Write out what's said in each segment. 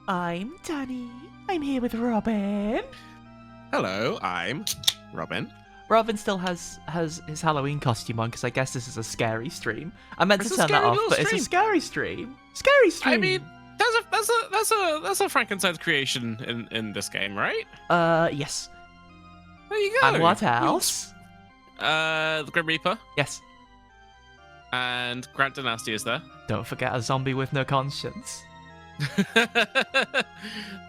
I'm Danny. I'm here with Robin. Hello, I'm Robin. Robin still has his Halloween costume on because I guess this is a scary stream. I meant It's to a turn that scary off, little but it's a stream. scary stream. Scary stream. I mean, that's a Frankenstein's creation in this game, right? Yes. There you go. And what else? The Grim Reaper Yes. and Grant Dynasty is there. Don't forget a zombie with no conscience. The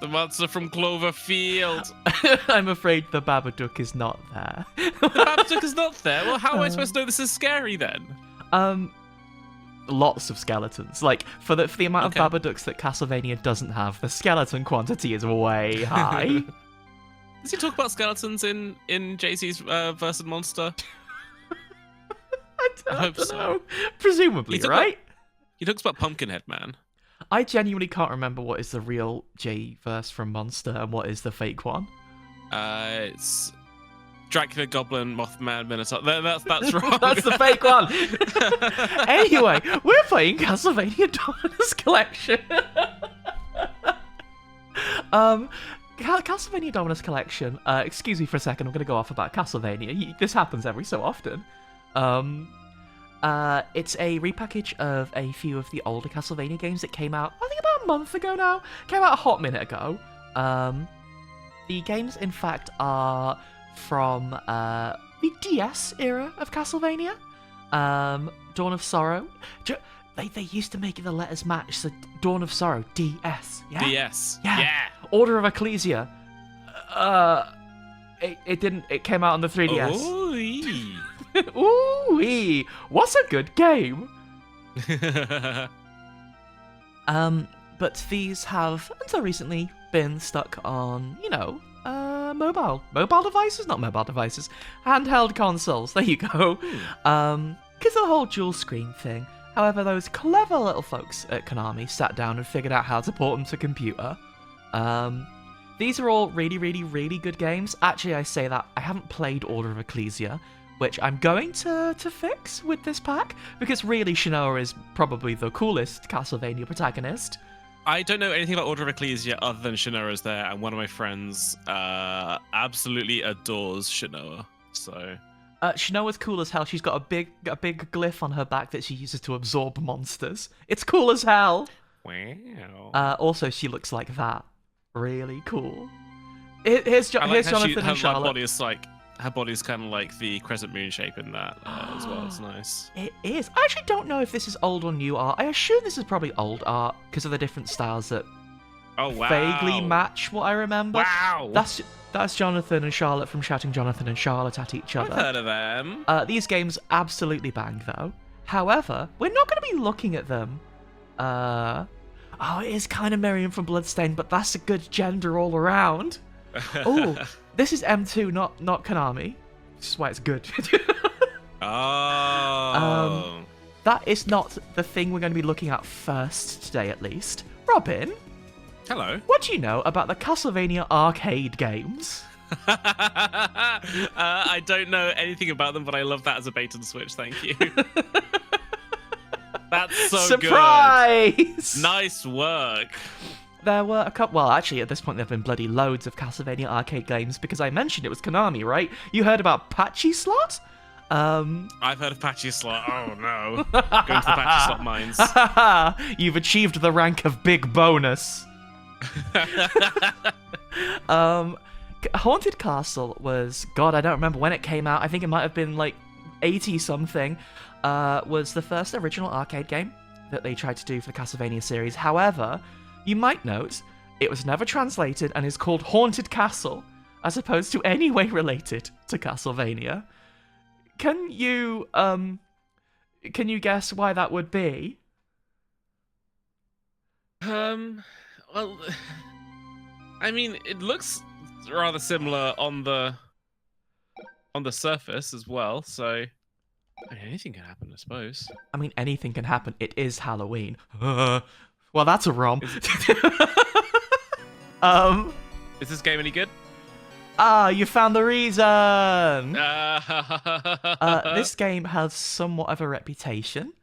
monster from Cloverfield. I'm afraid the Babadook is not there. The Babadook is not there. Well, how am I supposed to know this is scary then? Lots of skeletons. Like for the amount Okay. of Babadooks that Castlevania doesn't have, the skeleton quantity is way high. Does he talk about skeletons in Jay-Z's Versus Monster? I I hope don't so. know. Presumably, He took right? He talks about Pumpkinhead Man. I genuinely can't remember what is the real J verse from Monster and what is the fake one. It's Dracula, Goblin, Mothman, Minotaur. That's wrong. That's the fake one. Anyway, we're playing Castlevania Dominus Collection. Castlevania Dominus Collection. Excuse me for a second. I'm going to go off about Castlevania. This happens every so often. It's a repackage of a few of the older Castlevania games that came out, I think about a month ago now. Came out a hot minute ago. The games, in fact, are from the DS era of Castlevania. Dawn of Sorrow. They used to make the letters match, so Dawn of Sorrow, DS. Yeah? DS. Yeah. Yeah. Order of Ecclesia. It didn't. It came out on the 3DS. Ooh-wee. Ooh-wee, what's a good game? But these have, until recently, been stuck on, mobile devices? Not mobile devices. Handheld consoles. There you go. Because of the whole dual screen thing. However, those clever little folks at Konami sat down and figured out how to port them to computer. These are all really, really, really good games. Actually, I say that. I haven't played Order of Ecclesia, which I'm going to fix with this pack, because really Shinoa is probably the coolest Castlevania protagonist. I don't know anything about Order of Ecclesia other than Shinoa's there, and one of my friends absolutely adores Shinoa. So Shinoa's cool as hell. She's got a big glyph on her back that she uses to absorb monsters. It's cool as hell. wow. Also, she looks like that. Really cool. Here's Jonathan and Charlotte. Her body's kind of like the crescent moon shape in that as well. It's nice. It is. I actually don't know if this is old or new art. I assume this is probably old art because of the different styles that Oh wow. vaguely match what I remember. Wow. That's Jonathan and Charlotte from Shouting Jonathan and Charlotte at each I've other. heard of them. These games absolutely bang though. However, we're not going to be looking at them. It is kind of Miriam from Bloodstained, but that's a good gender all around. Oh, this is M2, not Konami. This is why it's good. Oh. That is not the thing we're going to be looking at first today, at least. Robin, Hello. what do you know about the Castlevania arcade games? I don't know anything about them, but I love that as a bait and switch. Thank you. That's so Surprise! good. Nice work. There were a couple. Well, actually, at this point, there have been bloody loads of Castlevania arcade games because I mentioned it was Konami, right? You heard about Patchy Slot? I've heard of Patchy Slot. Oh no. Going to the Patchy Slot mines. You've achieved the rank of Big Bonus. Haunted Castle was, God, I don't remember when it came out. I think it might have been like 80 something. Was the first original arcade game that they tried to do for the Castlevania series. However, you might note it was never translated and is called Haunted Castle, as opposed to any way related to Castlevania. Can you guess why that would be? Well, I mean, it looks rather similar on the surface as well, so I mean, anything can happen, I suppose. I mean, anything can happen. It is Halloween. Well, that's a ROM. Is this game any good? You found the reason! This game has somewhat of a reputation.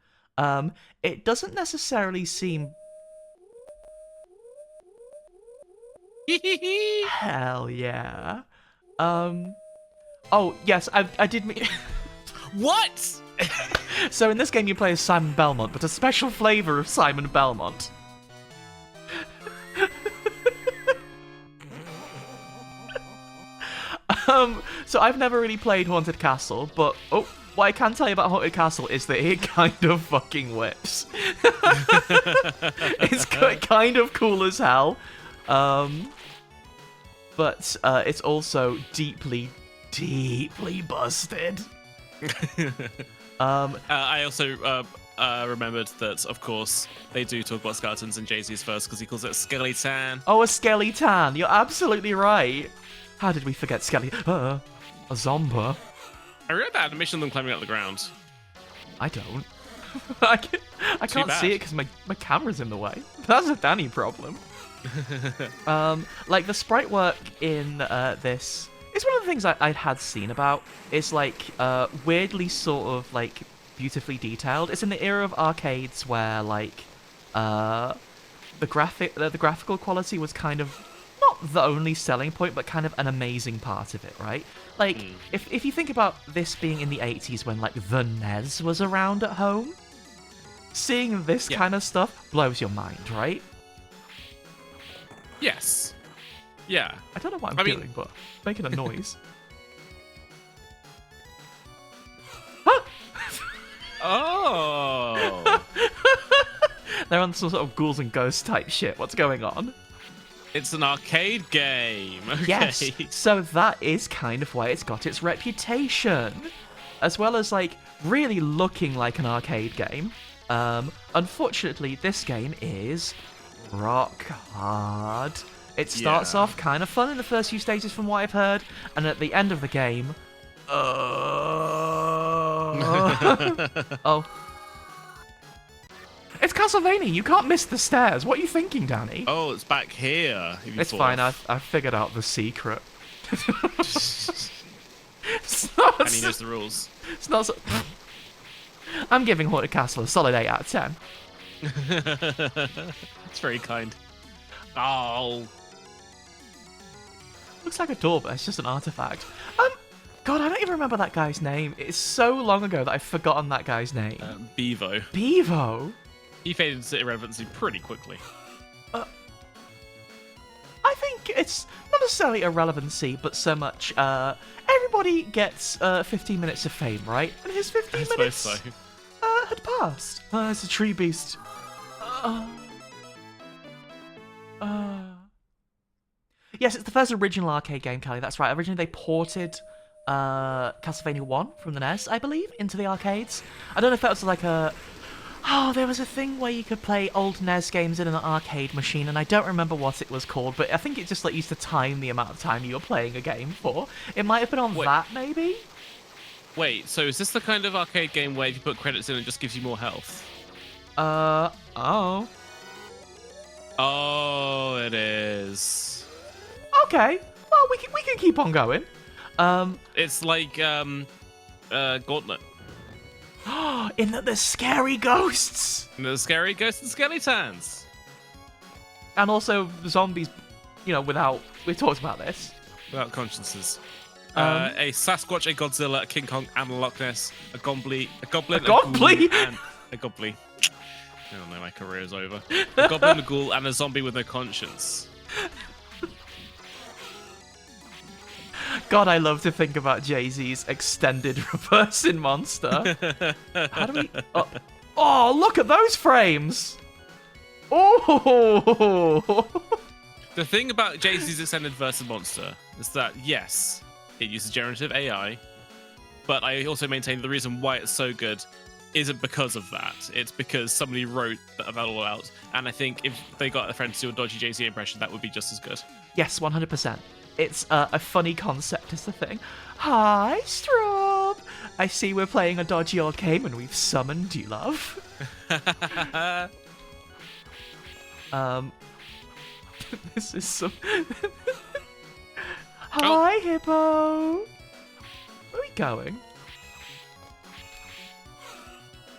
It doesn't necessarily seem Hell yeah. Oh, yes, I did mean... What? So in this game you play as Simon Belmont, but a special flavour of Simon Belmont. So I've never really played Haunted Castle, but what I can tell you about Haunted Castle is that it kind of fucking whips. It's kind of cool as hell, but it's also deeply, deeply busted. I also remembered that, of course, they do talk about skeletons in Jay-Z's verse because he calls it a skeleton. Oh, a skeleton! You're absolutely right. How did we forget a zombie? I read that animation of them climbing up the ground. I don't. I can't see it because my camera's in the way. That's a Danny problem. Like the sprite work in this is one of the things I had seen about. It's like weirdly sort of like beautifully detailed. It's in the era of arcades where like the graphical quality was kind of not the only selling point, but kind of an amazing part of it, right? Like, if you think about this being in the 80s when, like, the NES was around at home, seeing this kind of stuff blows your mind, right? Yes. Yeah. I don't know what I'm doing, but making a noise. Oh! They're on some sort of ghouls and ghosts type shit. What's going on? It's an arcade game. Okay. Yes, so that is kind of why it's got its reputation. As well as, like, really looking like an arcade game. Unfortunately, this game is rock hard. It starts off kind of fun in the first few stages from what I've heard, and at the end of the game... Oh. It's Castlevania, you can't miss the stairs. What are you thinking, Danny? Oh, it's back here. It's fine, I've figured out the secret. And he knows the rules. It's not so... I'm giving Haunted Castle a solid 8 out of 10. It's very kind. Oh. Looks like a door, but it's just an artifact. God, I don't even remember that guy's name. It's so long ago that I've forgotten that guy's name. Bevo. Bevo? He faded into irrelevancy pretty quickly. I think it's not necessarily irrelevancy, but so much, everybody gets 15 minutes of fame, right? And his 15 minutes had passed. It's a tree beast. Yes, it's the first original arcade game, Callie, that's right. Originally they ported Castlevania 1 from the NES, I believe, into the arcades. I don't know if that was like a... Oh, there was a thing where you could play old NES games in an arcade machine, and I don't remember what it was called, but I think it just like used to time the amount of time you were playing a game for. It might have been on that, maybe? Wait, so is this the kind of arcade game where if you put credits in, it just gives you more health? Oh. Oh, it is. Okay, well, we can keep on going. It's like, Gauntlet. In that there's scary ghosts! The scary ghosts and skeletons. And also zombies, you know, without... We've talked about this. Without consciences. A Sasquatch, a Godzilla, a King Kong, and a Loch Ness, a Goblin, a Goblin? and a Goblin. I don't know, my career's over. A Goblin, a Ghoul, and a zombie with no conscience. God, I love to think about Jay-Z's extended reversing monster. How do we... Oh, look at those frames! Oh! The thing about Jay-Z's extended versus monster is that, yes, it uses generative AI, but I also maintain the reason why it's so good isn't because of that. It's because somebody wrote that all out, and I think if they got a friend to do a dodgy Jay-Z impression, that would be just as good. Yes, 100%. It's a funny concept is the thing. Hi, Strobe! I see we're playing a dodgy old game and we've summoned you, love. This is some... Hi, Hippo! Where are we going?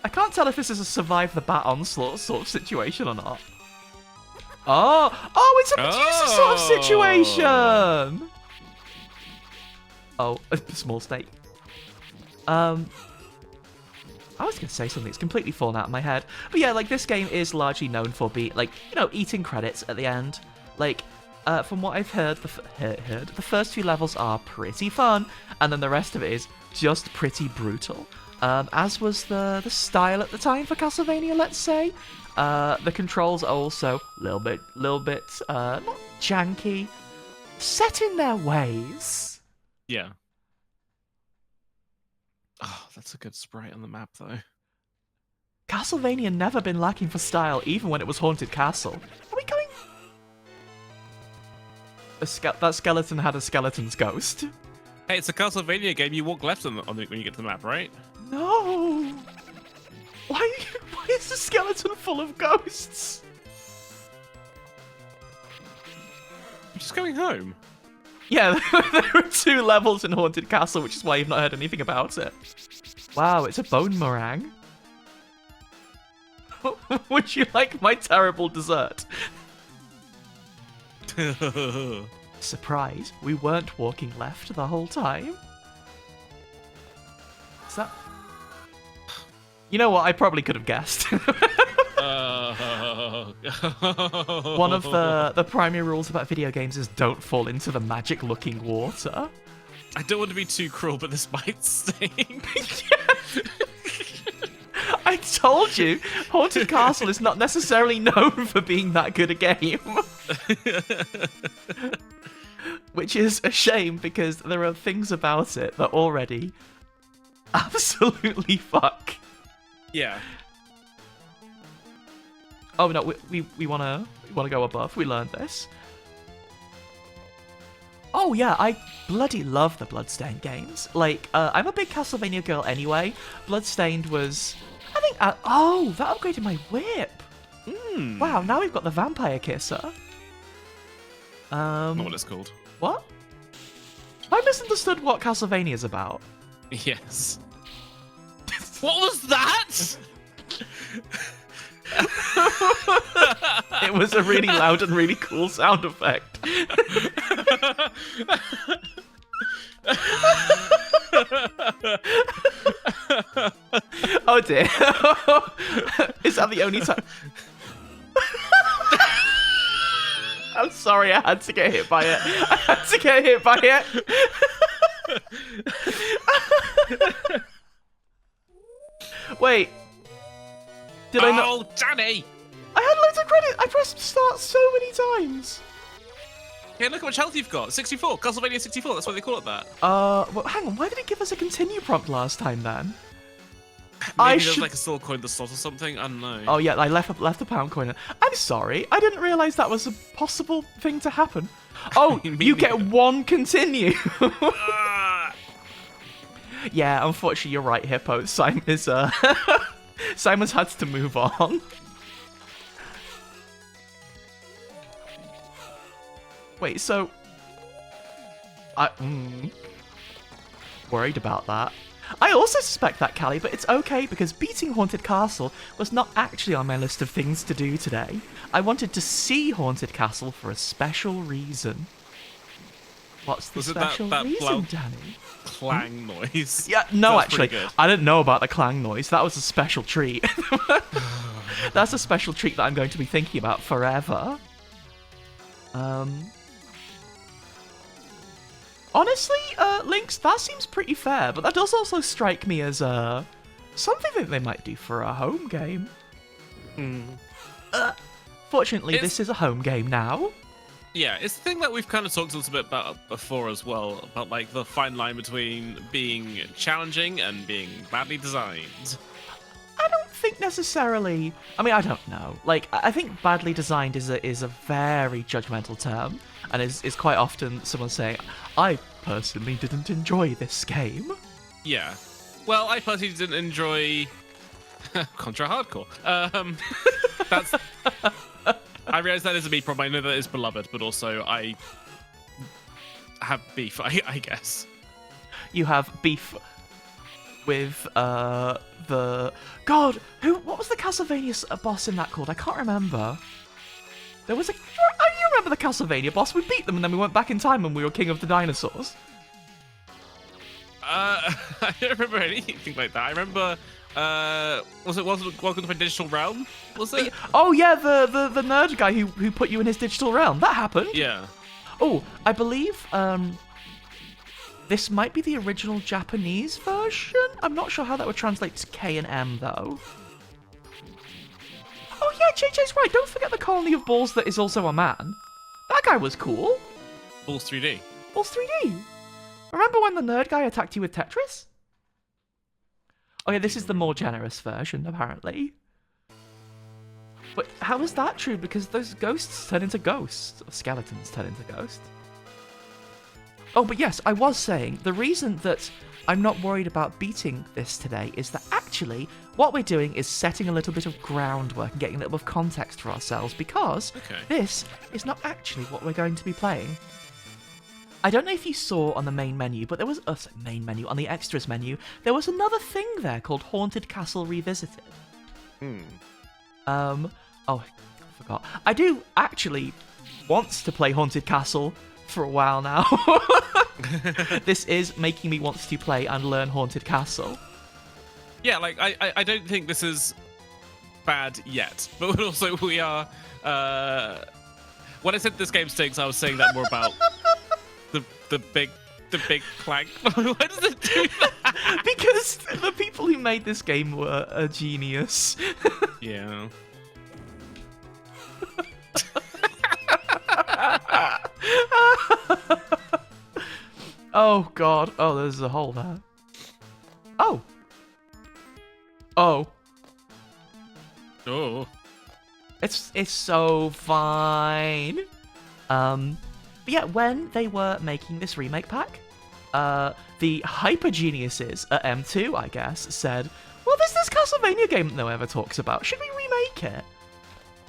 I can't tell if this is a survive the bat onslaught sort of situation or not. Oh, it's a producer sort of situation. Oh, a small snake. I was gonna say something. It's completely fallen out of my head. But yeah, like this game is largely known for eating credits at the end. Like, from what I've heard, the first few levels are pretty fun, and then the rest of it is just pretty brutal. As was the style at the time for Castlevania, let's say. The controls are also a little bit, not janky, set in their ways. Yeah. Oh, that's a good sprite on the map, though. Castlevania never been lacking for style, even when it was Haunted Castle. Are we going? That skeleton had a skeleton's ghost. Hey, it's a Castlevania game. You walk left when you get to the map, right? No. Why is the skeleton full of ghosts? I'm just going home. Yeah, there are 2 levels in Haunted Castle, which is why you've not heard anything about it. Wow, it's a bone meringue. Would you like my terrible dessert? Surprise, we weren't walking left the whole time. Is that... You know what, I probably could have guessed. One of the primary rules about video games is don't fall into the magic-looking water. I don't want to be too cruel, but this might sting. I told you, Haunted Castle is not necessarily known for being that good a game. Which is a shame, because there are things about it that already absolutely fuck. Yeah. Oh no, we wanna go above. We learned this. Oh yeah, I bloody love the Bloodstained games. Like, I'm a big Castlevania girl anyway. Bloodstained was, I think, oh, that upgraded my whip. Wow, now we've got the Vampire Kisser. Not what it's called. What? I misunderstood what Castlevania's about. Yes. What was that? It was a really loud and really cool sound effect. Oh dear. Is that the only time? I'm sorry, I had to get hit by it. I had to get hit by it. Wait. Did I not? Oh, Danny! I had loads of credit. I pressed start so many times. Hey, look how much health you've got. 64. Castlevania 64. That's why they call it that. Well, hang on. Why did it give us a continue prompt last time then? Maybe there's like a silver coin in the slot or something. I don't know. Oh yeah, I left the pound coin. I'm sorry. I didn't realise that was a possible thing to happen. Oh, you get 1 continue. Yeah, unfortunately, you're right, Hippo. Simon's had to move on. Wait, so... worried about that. I also suspect that, Callie, but it's okay because beating Haunted Castle was not actually on my list of things to do today. I wanted to see Haunted Castle for a special reason. What's the special reason, Danny? Clang noise. Yeah, no, actually, I didn't know about the clang noise. That was a special treat. That's a special treat that I'm going to be thinking about forever. Honestly, Lynx, that seems pretty fair, but that does also strike me as something that they might do for a home game. Fortunately, this is a home game now. Yeah, it's the thing that we've kind of talked a little bit about before as well, about like the fine line between being challenging and being badly designed. I don't think necessarily. I mean, I don't know. Like, I think badly designed is a very judgmental term, and is quite often someone saying, "I personally didn't enjoy this game." Yeah. Well, I personally didn't enjoy Contra Hardcore. That's. I realize that is a me problem. I know that is beloved, but also I have beef. I guess. You have beef with the God. What was the Castlevania boss in that called? I can't remember. There was a... Oh, you remember the Castlevania boss? We beat them and then we went back in time and we were king of the dinosaurs. I don't remember anything like that. I remember, was it Welcome to my Digital Realm? Was it? Oh yeah, the nerd guy who put you in his digital realm. That happened. Yeah. Oh, I believe this might be the original Japanese version. I'm not sure how that would translate to K and M though. Oh yeah, JJ's right. Don't forget the colony of balls that is also a man. That guy was cool. Balls 3D. Balls 3D. Remember when the nerd guy attacked you with Tetris? Oh yeah, this is the more generous version, apparently. But how is that true? Because those ghosts turn into ghosts. Or skeletons turn into ghosts. Oh, but yes, I was saying, the reason that I'm not worried about beating this today is that actually, what we're doing is setting a little bit of groundwork and getting a little bit of context for ourselves, because this is not actually what we're going to be playing. I don't know if you saw on the main menu, but there was on the extras menu, there was another thing there called Haunted Castle Revisited. Oh, I forgot. I do actually want to play Haunted Castle for a while now. This is making me want to play and learn Haunted Castle. Yeah, like I don't think this is bad yet, but also we are. When I said this game stinks, I was saying that more about the big clank. Why does it do that? Because the people who made this game were a genius. Yeah. Oh god. Oh, there's a hole there. Oh. Oh. Oh. It's so fine. But yeah, when they were making this remake pack, the hyper geniuses at M2, I guess, said, well, there's this Castlevania game that no one ever talks about. Should we remake it?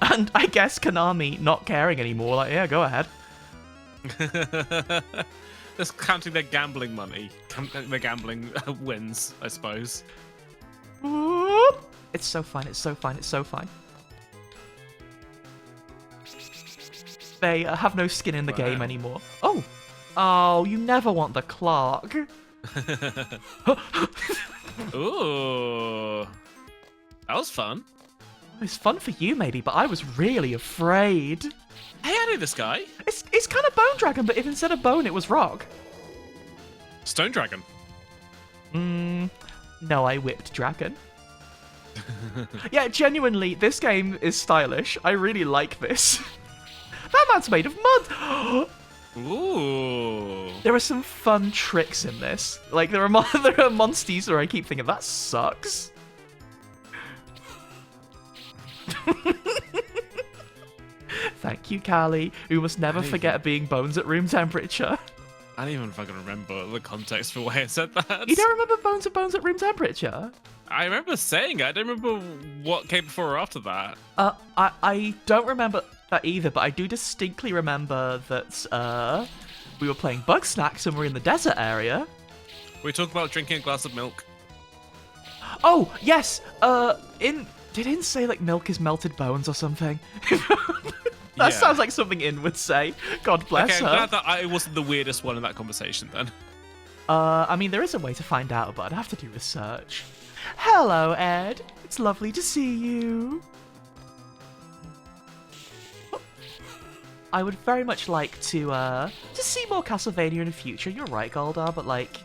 And I guess Konami not caring anymore, like, yeah, go ahead. Just counting their gambling money. Their gambling wins, I suppose. It's so fine, it's so fine, it's so fine. They have no skin in the game anymore. Oh! Oh, you never want the clock. Ooh. That was fun. It's fun for you, maybe, but I was really afraid. Hey, I know this guy. It's kind of Bone Dragon, but if instead of bone, it was rock. Stone Dragon. No, I whipped dragon. Yeah, genuinely, this game is stylish. I really like this. That man's made of mud. Ooh. There are some fun tricks in this. Like, there are monsters where I keep thinking, that sucks. Thank you, Callie, who must never forget being bones at room temperature. I don't even fucking remember the context for why I said that. You don't remember bones at room temperature? I remember saying it. I don't remember what came before or after that. I don't remember that either, but I do distinctly remember that we were playing Bug Snacks and we're in the desert area. We talk about drinking a glass of milk. Oh, yes. Did it say like milk is melted bones or something? That sounds like something In would say. God bless her. I'm glad that I wasn't the weirdest one in that conversation then. I mean, there is a way to find out, but I'd have to do research. Hello, Ed. It's lovely to see you. I would very much like to see more Castlevania in the future. You're right, Goldar, but like,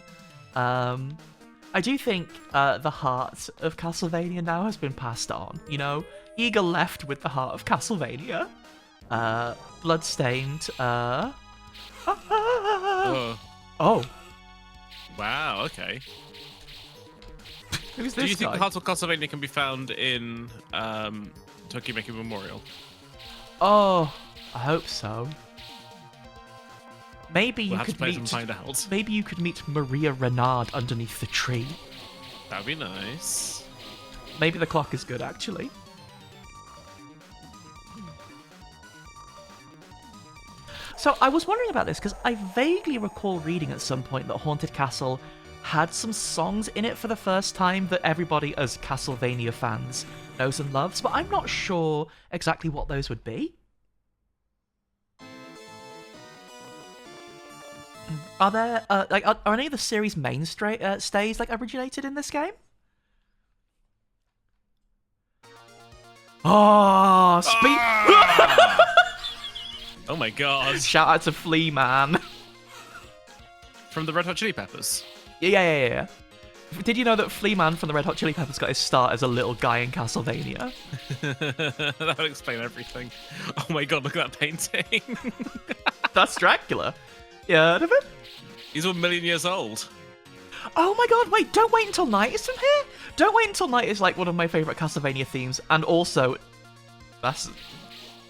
I do think the heart of Castlevania now has been passed on. You know, Eagle left with the heart of Castlevania. Bloodstained. Oh. Wow. Okay. Who's this Do you think guy? the heart of Castlevania can be found in Tokyo Maker Memorial? Oh, I hope so. Maybe We'll you have to could play meet. some find out. Maybe you could meet Maria Renard underneath the tree. That'd be nice. Maybe the clock is good, actually. So I was wondering about this because I vaguely recall reading at some point that Haunted Castle had some songs in it for the first time that everybody as Castlevania fans knows and loves, but I'm not sure exactly what those would be. Are there are any of the series stays like originated in this game? Oh, Oh my god. Shout out to Flea Man. From the Red Hot Chili Peppers. Yeah. Did you know that Flea Man from the Red Hot Chili Peppers got his start as a little guy in Castlevania? That would explain everything. Oh my god, look at that painting. That's Dracula. You heard of it? He's 1 million years old. Oh my god, wait, Don't Wait Until Night is from here? Don't Wait Until Night is like one of my favourite Castlevania themes, and also, I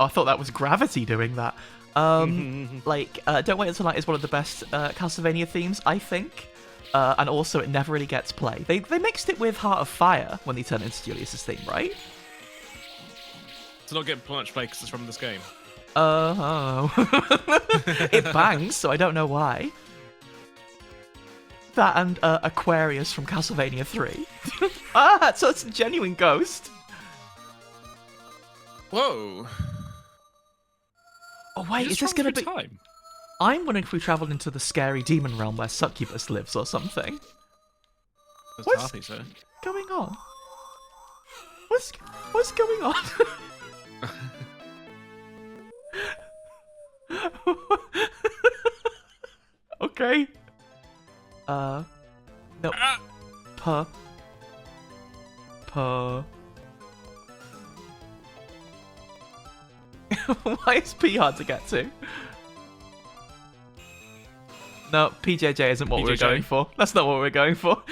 thought that was Gravity doing that. Don't Wait Until Night is one of the best Castlevania themes, I think. And also, it never really gets play. They mixed it with Heart of Fire when they turned it into Julius's theme, right? It's not getting much play because it's from this game. Oh. It bangs, so I don't know why. That and Aquarius from Castlevania 3. So it's a genuine ghost. Whoa. Oh wait, is this gonna be... time? I'm wondering if we travelled into the scary demon realm where Succubus lives or something. I think so. Going on? What's going on? Okay. No. Why is P hard to get to? No, PJJ isn't what we're going for. That's not what we're going for.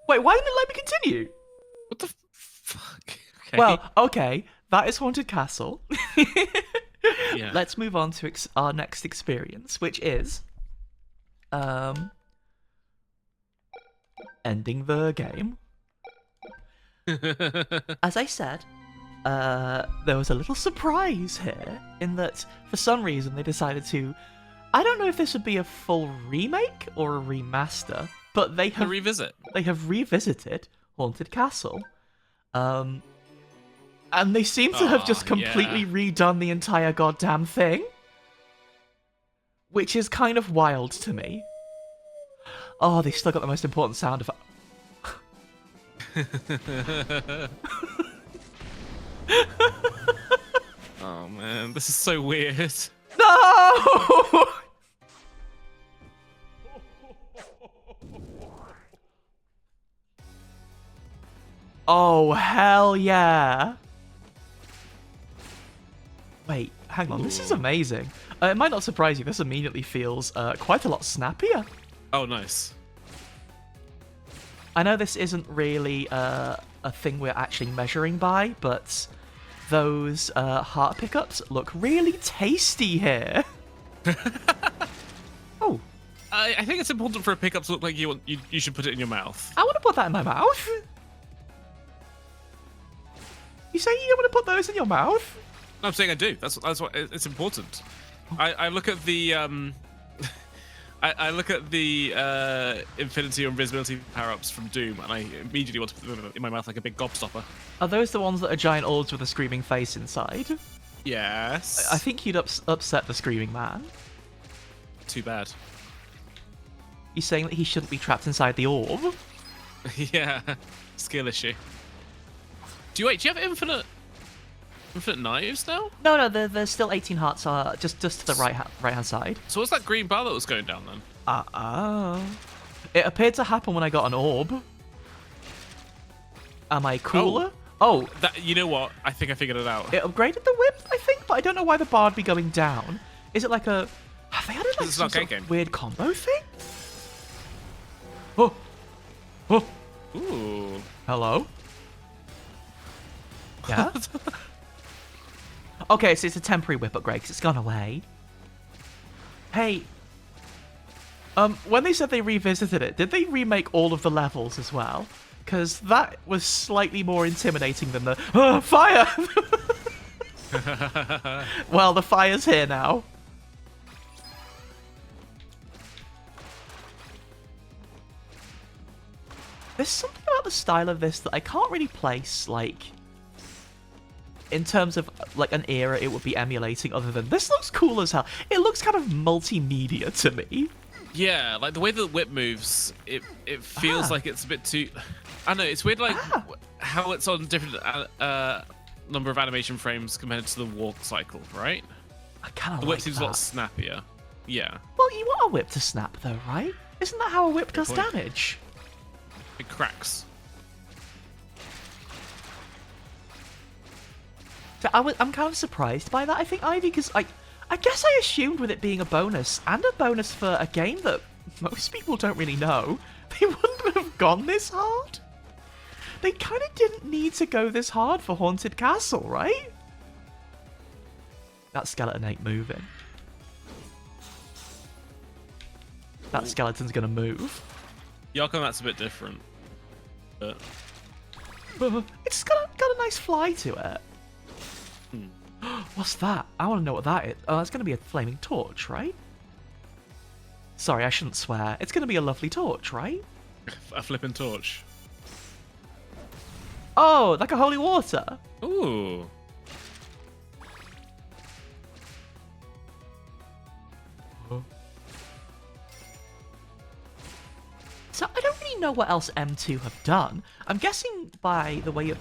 Wait, why didn't it let me continue? What the fuck? Okay. Well, okay, that is Haunted Castle. Yeah. Let's move on to our next experience, which is ending the game. As I said, there was a little surprise here in that for some reason they decided to... I don't know if this would be a full remake or a remaster, but they have... They have revisited Haunted Castle. And they seem to have just completely redone the entire goddamn thing. Which is kind of wild to me. Oh, they still got the most important sound effect. Oh man, this is so weird. No! Oh, hell yeah. Wait, hang on, this is amazing. It might not surprise you, this immediately feels quite a lot snappier. Oh, nice. I know this isn't really a thing we're actually measuring by, but those heart pickups look really tasty here. Oh. I think it's important for a pickup to look like you should put it in your mouth. I want to put that in my mouth. You say you want to put those in your mouth? No, I'm saying I do. That's what it's important. I look at the I look at the infinity or invisibility power-ups from Doom, and I immediately want to put them in my mouth like a big gobstopper. Are those the ones that are giant orbs with a screaming face inside? Yes. I think you'd upset the screaming man. Too bad. You're saying that he shouldn't be trapped inside the orb? Yeah. Skill issue. Do you have infinite knives now? No, there's still 18 hearts just to the right hand side. So what's that green bar that was going down then? It appeared to happen when I got an orb. Am I cooler? Oh. You know what? I think I figured it out. It upgraded the whip, I think, but I don't know why the bar would be going down. Is it like a... Have they added like some sort of weird combo thing? Oh. Oh. Ooh. Hello? Yeah? Okay, so it's a temporary whip upgrade because it's gone away. Hey. When they said they revisited it, did they remake all of the levels as well? Because that was slightly more intimidating than the... fire! Well, the fire's here now. There's something about the style of this that I can't really place, like... in terms of like an era it would be emulating other than this looks cool as hell. It looks kind of multimedia to me. Yeah, like the way the whip moves, it feels like it's a bit too. I don't know, it's weird, like how it's on different number of animation frames compared to the walk cycle, right? I kind of The like whip seems that. a lot snappier. Yeah, Well, you want a whip to snap though, right? Isn't that how a whip does point. damage? it cracks. So I'm kind of surprised by that, I think, Ivy, because I guess I assumed with it being a bonus, and a bonus for a game that most people don't really know, they wouldn't have gone this hard. They kind of didn't need to go this hard for Haunted Castle, right? That skeleton ain't moving. That skeleton's gonna move. Yakomat's a bit different. But It's got a nice fly to it. What's that? I want to know what that is. Oh, it's going to be a flaming torch, right? Sorry, I shouldn't swear. It's going to be a lovely torch, right? a flipping torch. Oh, like a holy water. Ooh. So I don't really know what else M2 have done. I'm guessing by the way you...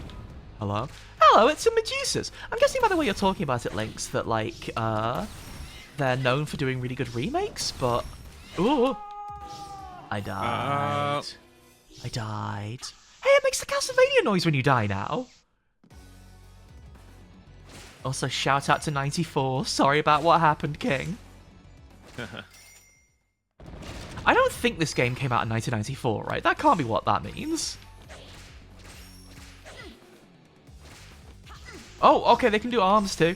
Hello? Hello, it's some Medusas. I'm guessing by the way you're talking about it, Lynx, that, like, they're known for doing really good remakes, but... Ooh! I died. I died. Hey, it makes the Castlevania noise when you die now. Also, shout out to 94. Sorry about what happened, King. I don't think this game came out in 1994, right? That can't be what that means. Oh, okay, they can do arms too.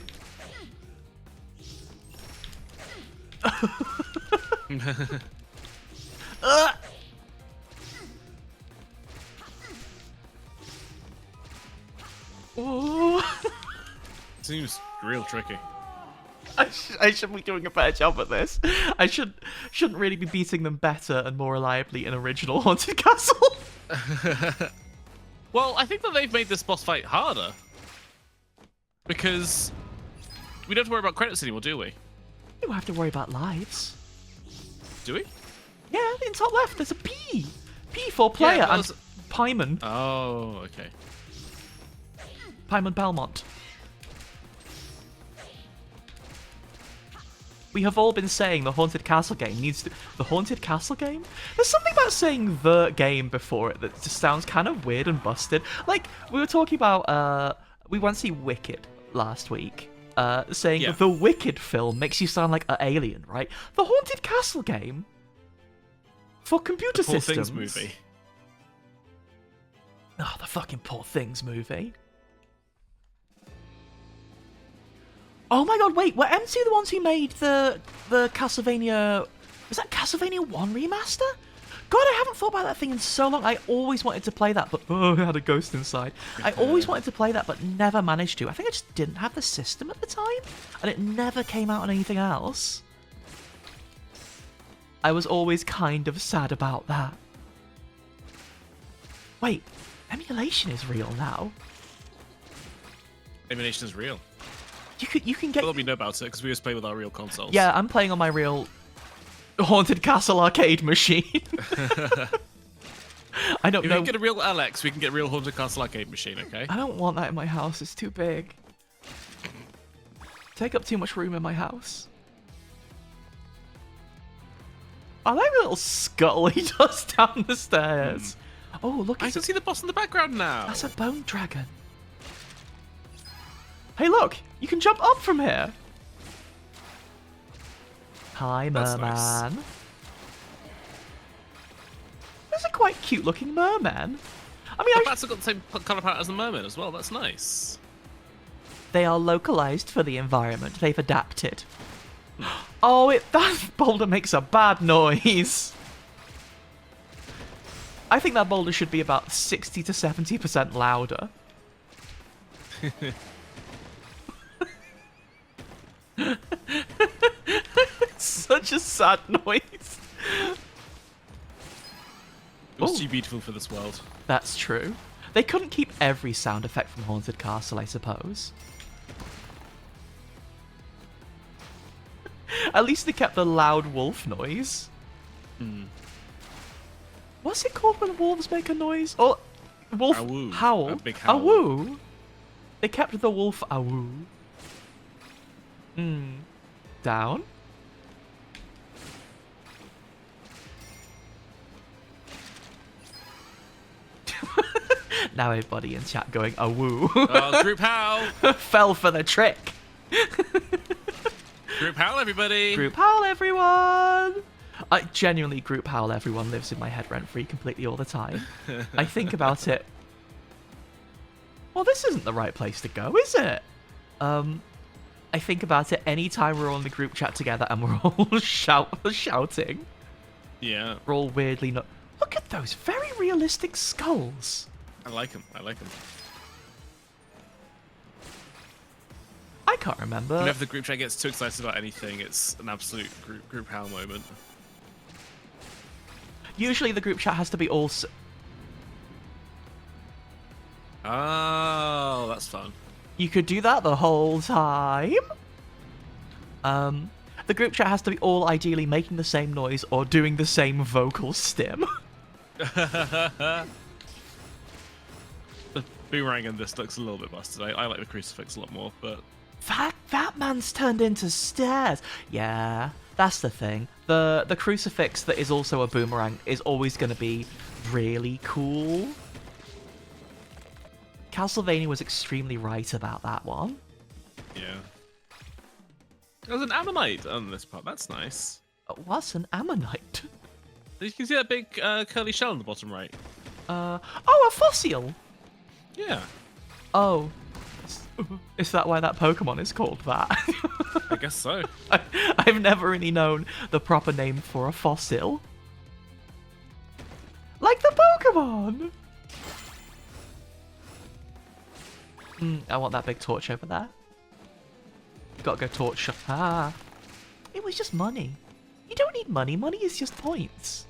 Ooh. Seems real tricky. I should be doing a better job at this. I shouldn't really be beating them better and more reliably in original Haunted Castle. Well, I think that they've made this boss fight harder. Because we don't have to worry about credits anymore, do we? You don't have to worry about lives. Do we? Yeah, in top left, there's a P. P for player Yeah, and Paimon. Oh, okay. Paimon Belmont. We have all been saying the Haunted Castle game needs to... The Haunted Castle game? There's something about saying the game before it that just sounds kind of weird and busted. Like, we were talking about, we went to see Wicked last week. Saying the Wicked film makes you sound like an alien, right? The Haunted Castle game for computer Poor systems. Things movie. Oh, the fucking Poor Things movie. Oh my god, wait, were M2 the ones who made the Castlevania... Was that Castlevania 1 remaster? God, I haven't thought about that thing in so long. I always wanted to play that, but it had a ghost inside. I always wanted to play that, but never managed to. I think I just didn't have the system at the time, and it never came out on anything else. I was always kind of sad about that. Wait, emulation is real now. Emulation is real. You can get... Well, we know about it because we just play with our real consoles. Yeah, I'm playing on my real Haunted Castle arcade machine. I don't If know. we can get a real LX, we can get a real Haunted Castle arcade machine, okay? I don't want that in my house. It's too big. Take up too much room in my house. I like the little scuttle he does down the stairs. Oh, look! I can see the boss in the background now. That's a bone dragon. Hey, look! You can jump up from here. Hi, That's merman. nice. That's a quite cute-looking merman. I mean, The bats have got the same colour palette as the mermaid as well. That's nice. they are localized for the environment. They've adapted. Oh, that boulder makes a bad noise. I think that boulder should be about 60 to 70% louder. It's such a sad noise. It was Ooh. too beautiful for this world. That's true. They couldn't keep every sound effect from Haunted Castle, I suppose. At least they kept the loud wolf noise. What's it called when wolves make a noise? Oh, wolf Awoo. howl. A big howl. Awoo. They kept the wolf awoo. Down. Now everybody in chat going awoo. Oh, group howl. Fell for the trick. Group howl, everybody. Group howl, everyone. I genuinely group howl everyone lives in my head rent-free completely all the time. I think about it. Well, this isn't the right place to go, is it? I think about it any time we're all in the group chat together and we're all shouting. Yeah. We're all weirdly not. Look at those very realistic skulls. I like them. I like them. I can't remember. Whenever the group chat gets too excited about anything, it's an absolute group howl moment. Usually the group chat has to be all... Oh, that's fun. You could do that the whole time. The group chat has to be all ideally making the same noise or doing the same vocal stim. The boomerang in this looks a little bit busted. I like the crucifix a lot more, but... That man's turned into stairs. Yeah, that's the thing. The crucifix that is also a boomerang is always going to be really cool. Castlevania was extremely right about that one. Yeah. There's an ammonite on this part. That's nice. What's an ammonite? You can see that big curly shell on the bottom right. Oh, a fossil. Yeah. Oh. Is that why that Pokemon is called that? I guess so. I've never really known the proper name for a fossil. Like the Pokemon! I want that big torch over there. Gotta go torch. Ah. It was just money. You don't need money. Money is just points.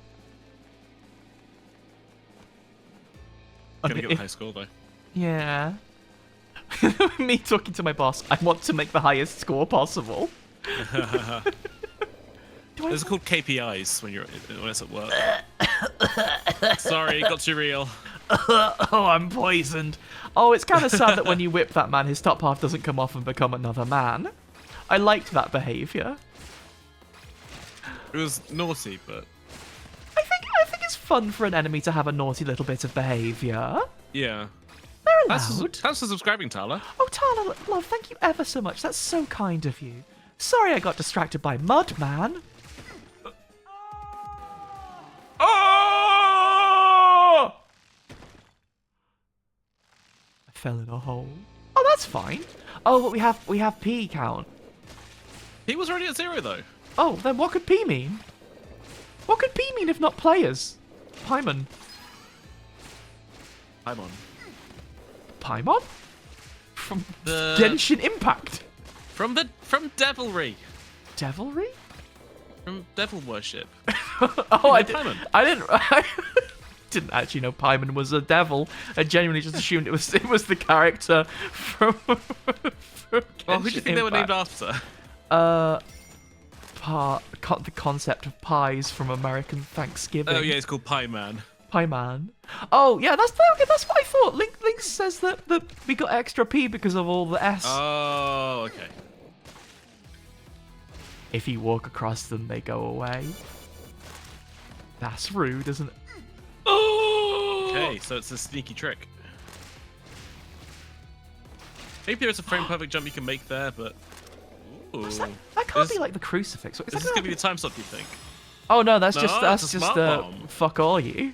Gonna get the high score though. Yeah. Me talking to my boss. I want to make the highest score possible. Those are called KPIs when it's at work. Sorry, got too real. Oh, I'm poisoned. Oh, it's kind of sad that when you whip that man, his top half doesn't come off and become another man. I liked that behaviour. It was naughty, but... I think it's fun for an enemy to have a naughty little bit of behaviour. Yeah. They're allowed. Thanks for subscribing, Tala. Oh, Tala, love, thank you ever so much. That's so kind of you. Sorry I got distracted by Mud Man. Oh! I fell in a hole. Oh, that's fine. Oh, but we have P count. He was already at 0 though. Oh, then what could P mean? What could P mean if not players? Paimon. Paimon. Paimon? From The... Genshin Impact. From Devilry. Devilry? From Devil Worship. Oh, I Paimon. didn't actually know Paimon was a devil. I genuinely just assumed it was the character from Well, who do you think they were named after? The concept of pies from American Thanksgiving. Oh yeah, it's called Pie Man. Pie Man. Oh yeah, that's what I thought. Link says that we got extra P because of all the S. Oh, okay. If you walk across them, they go away. That's rude, isn't it? Oh! Okay, so it's a sneaky trick. Maybe there's a frame perfect jump you can make there, but... Ooh. That can't be like the crucifix. Is this going to be the time stop, you think? Oh no, that's No, just it's a smart bomb. fuck all you.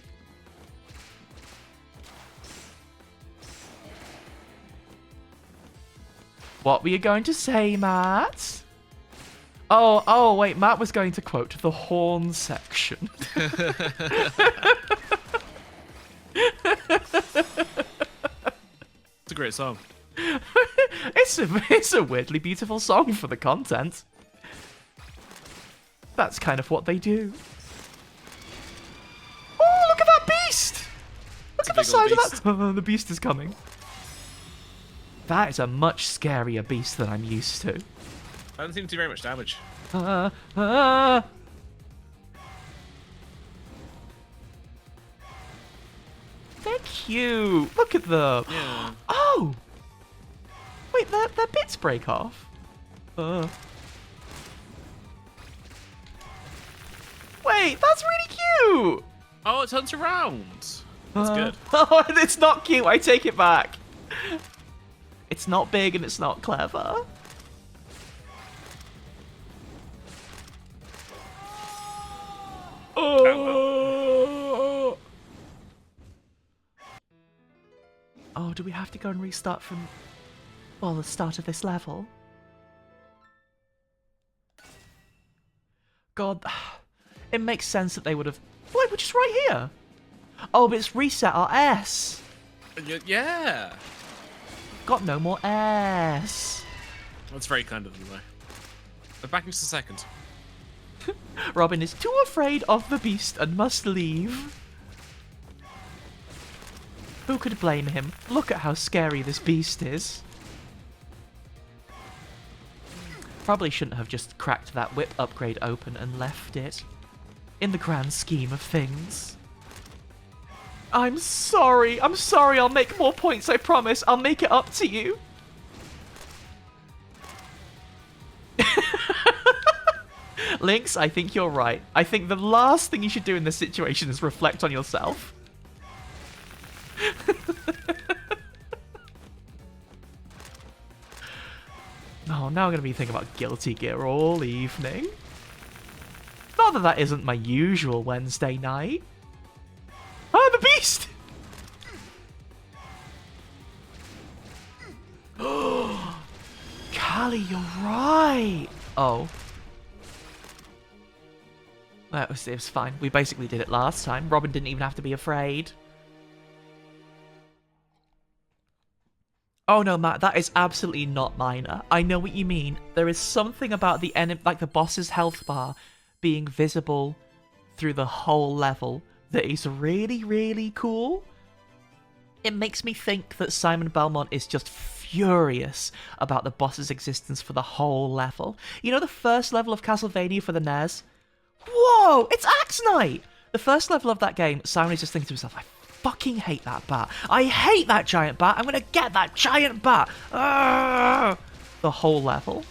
What were you going to say, Matt? Oh, wait, Matt was going to quote the horn section. It's a great song. It's a weirdly beautiful song for the content. That's kind of what they do. Oh, look at that beast! Look at the size of that. Oh, the beast is coming. That is a much scarier beast than I'm used to. I don't seem to do very much damage. They're cute. Look at them. Yeah. Oh! Wait, their bits break off. Wait, that's really cute! Oh, it turns around. That's good. Oh, it's not cute. I take it back. It's not big and it's not clever. Oh. Oh, do we have to go and restart from, well, the start of this level? God, it makes sense that they would have... Wait, we're just right here. Oh, but it's reset our S. Yeah. Got no more S. That's very kind of them, though. We're back in just a second. Robin is too afraid of the beast and must leave. Who could blame him? Look at how scary this beast is. Probably shouldn't have just cracked that whip upgrade open and left it. In the grand scheme of things. I'm sorry. I'm sorry. I'll make more points, I promise. I'll make it up to you. Lynx, I think you're right. I think the last thing you should do in this situation is reflect on yourself. Oh, now I'm going to be thinking about Guilty Gear all evening. Not that that isn't my usual Wednesday night. Ah, the beast! Callie, you're right. Oh. It was fine. We basically did it last time. Robin didn't even have to be afraid. Oh no, Matt, that is absolutely not minor. I know what you mean. There is something about the enemy, like the boss's health bar, being visible through the whole level that is really, really cool. It makes me think that Simon Belmont is just furious about the boss's existence for the whole level. You know the first level of Castlevania for the NES? Whoa, it's Axe Knight! The first level of that game, Simon is just thinking to himself, I fucking hate that bat. I hate that giant bat. I'm gonna get that giant bat. Arrgh! The whole level.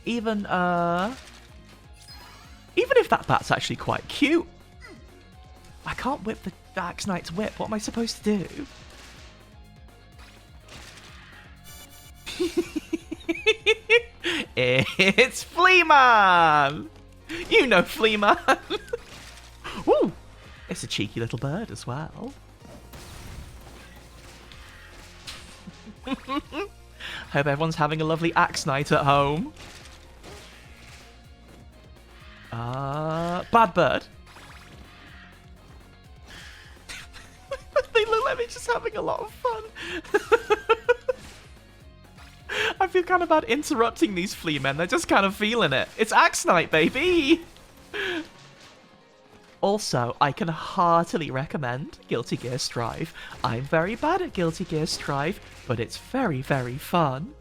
Even if that bat's actually quite cute. I can't whip the Axe Knight's whip. What am I supposed to do? It's Flea Man! You know Flea Man! Ooh! It's a cheeky little bird as well. Hope everyone's having a lovely axe night at home. Bad bird. They look like they're just having a lot of fun. I feel kind of bad interrupting these flea men. They're just kind of feeling it. It's Axe Night, baby! Also, I can heartily recommend Guilty Gear Strive. I'm very bad at Guilty Gear Strive, but it's very, very fun.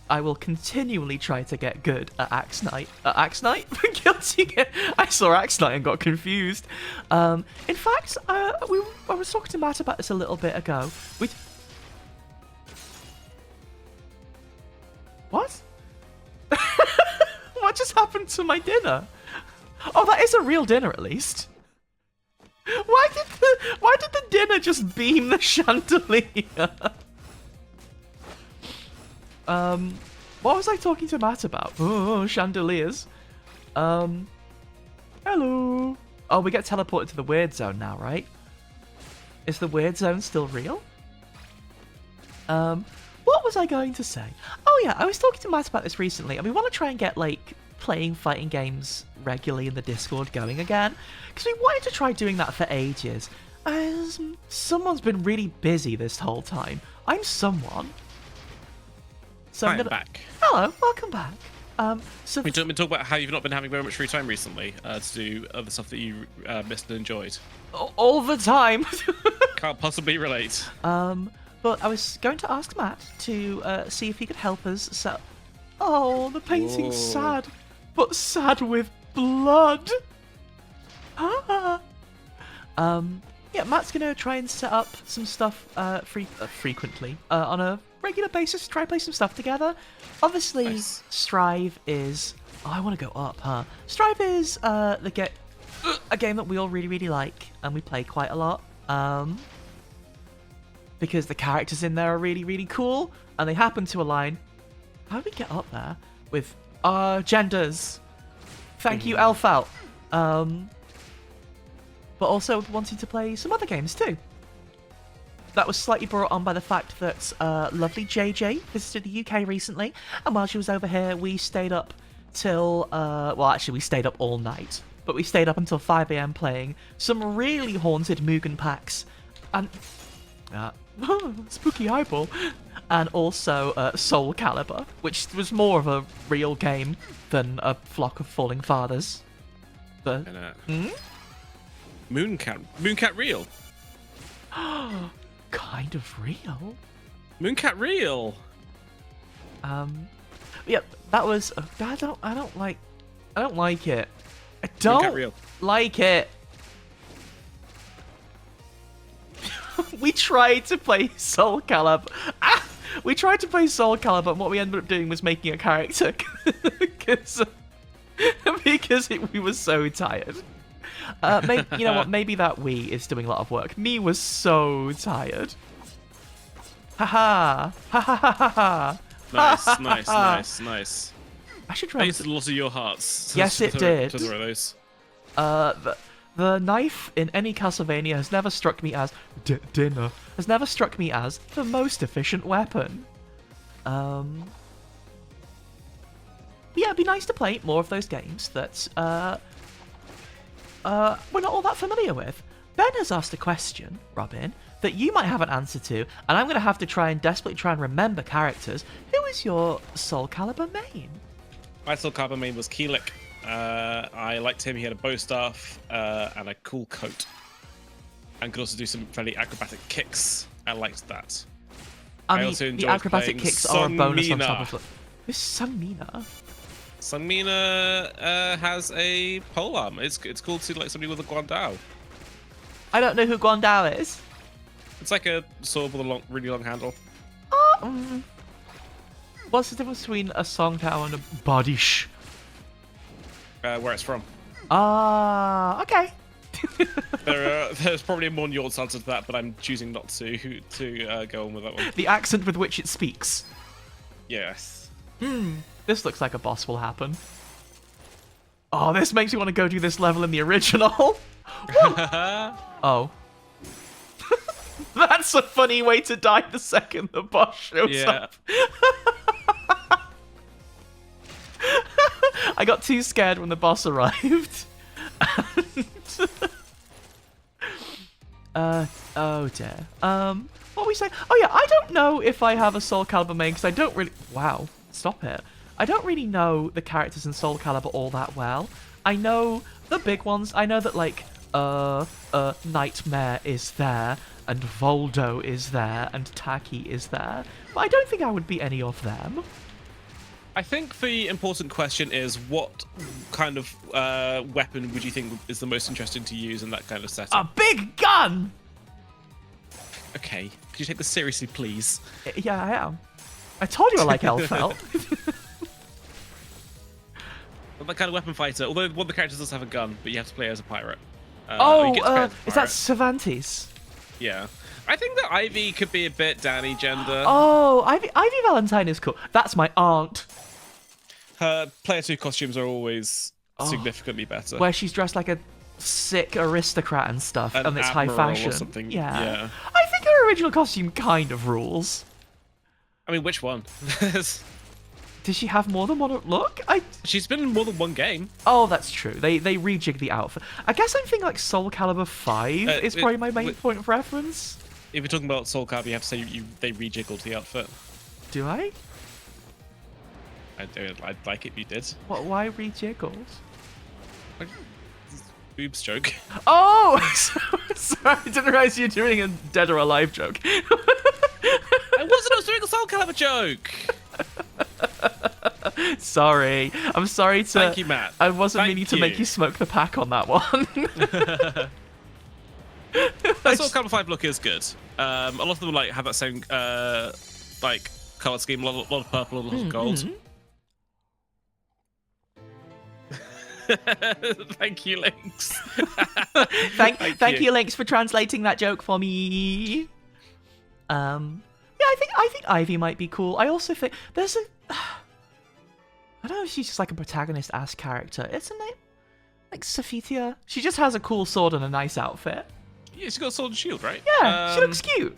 I will continually try to get good at Axe Knight. Axe Knight? Guilty Gear. I saw Axe Knight and got confused. In fact, I was talking to Matt about this a little bit ago. What? What just happened to my dinner? Oh, that is a real dinner, at least. Why did the dinner just beam the chandelier? What was I talking to Matt about? Oh, chandeliers. Hello. Oh, we get teleported to the weird zone now, right? Is the weird zone still real? What was I going to say? Oh yeah, I was talking to Matt about this recently, and we want to try and get, like, playing fighting games regularly in the Discord going again, because we wanted to try doing that for ages, as someone's been really busy this whole time. I'm someone. So I'm back. Hello, welcome back. So we talk about how you've not been having very much free time recently to do other stuff that you missed and enjoyed. All the time. Can't possibly relate. But I was going to ask Matt to see if he could help us set. Oh, the painting's Whoa. sad, but sad with blood. Ah. Yeah, Matt's gonna try and set up some stuff frequently on a regular basis. Try play some stuff together. Obviously, Nice. Strive is. Oh, I want to go up, huh? Strive is a game that we all really like and we play quite a lot. Because the characters in there are really cool and they happen to align. How do we get up there with our genders? Thank you, Elfalt. But also wanting to play some other games too. That was slightly brought on by the fact that lovely JJ visited the UK recently, and while she was over here, we stayed up till, well, actually, we stayed up all night, but we stayed up until 5 a.m. playing some really haunted Mugen packs, and spooky eyeball, and also Soul Calibur, which was more of a real game than a flock of falling fathers. But, Mooncat real. kind of real. Mooncat real. Yeah, that was. I don't like it. I Mooncat don't real. like it. We tried to play Soul Calibur. We tried to play Soul Calibur, and what we ended up doing was making a character because we were so tired. You know what? Maybe that Wii is doing a lot of work. Me was so tired. Haha! Ha ha ha ha ha! Nice. I should I try. used a lot of your hearts. Yes, it did. To throw those. The knife in any Castlevania has never struck me as dinner. Has never struck me as the most efficient weapon. Yeah, it'd be nice to play more of those games that we're not all that familiar with. Ben has asked a question, Robin, that you might have an answer to, and I'm going to have to desperately try and remember characters. Who is your Soul Calibur main? My Soul Calibur main was Keelik. I liked him. He had a bow staff and a cool coat, and could also do some fairly acrobatic kicks. I liked that. I mean, also the enjoyed acrobatic playing kicks are a bonus on Sungmina. top of. Who's Sungmina? Sungmina has a polearm. It's cool to see like somebody with a guandao. I don't know who Guandao is. It's like a sword with a really long handle. What's the difference between a Songtao and a Bodish? Where it's from. Okay. There's probably a more nuanced answer to that, but I'm choosing not to go on with that one. The accent with which it speaks. Yes. This looks like a boss will happen. Oh, this makes me want to go do this level in the original. Oh. That's a funny way to die the second the boss shows up. I got too scared when the boss arrived. Oh dear. What were we saying? Oh yeah, I don't know if I have a Soul Calibur main because I don't really. Wow, stop it. I don't really know the characters in Soul Calibur all that well. I know the big ones. I know that like Nightmare is there, and Voldo is there, and Taki is there. But I don't think I would be any of them. I think the important question is what kind of weapon would you think is the most interesting to use in that kind of setting? A big gun! Okay, could you take this seriously, please? Yeah, I am. I told you I like Elfelt. Well, that kind of weapon fighter, although one of the characters does have a gun, but you have to play as a pirate. Is that Cervantes? Yeah. I think that Ivy could be a bit Danny gender. Oh, Ivy Valentine is cool. That's my aunt. Her player 2 costumes are always significantly better. Where she's dressed like a sick aristocrat and stuff, An and it's high admiral fashion. or something. Yeah. I think her original costume kind of rules. I mean, which one? Does she have more than one look? She's been in more than one game. Oh, that's true. They rejig the outfit. I guess I'm thinking like Soul Calibur 5 is probably my main point of reference. If you're talking about Soul Calibur, you have to say they rejiggled the outfit. Do I? I'd like it if you did. What? Why rejiggled? Like, boobs joke. Oh! Sorry, I didn't realize you were doing a dead or alive joke. I was doing a Soul Calibur joke! Sorry. I'm sorry to... Thank you, Matt. I wasn't Thank meaning to make you smoke the pack on that one. That sort of Calibur 5 look is good. A lot of them like have that same like color scheme, a lot of purple, a lot of gold. Thank you, Lynx. Thank you, Lynx, for translating that joke for me. Yeah, I think Ivy might be cool. I also think there's a... I don't know if she's just like a protagonist-ass character. It's a name like Sophitia. She just has a cool sword and a nice outfit. Yeah, she's got a sword and shield, right? Yeah, she looks cute.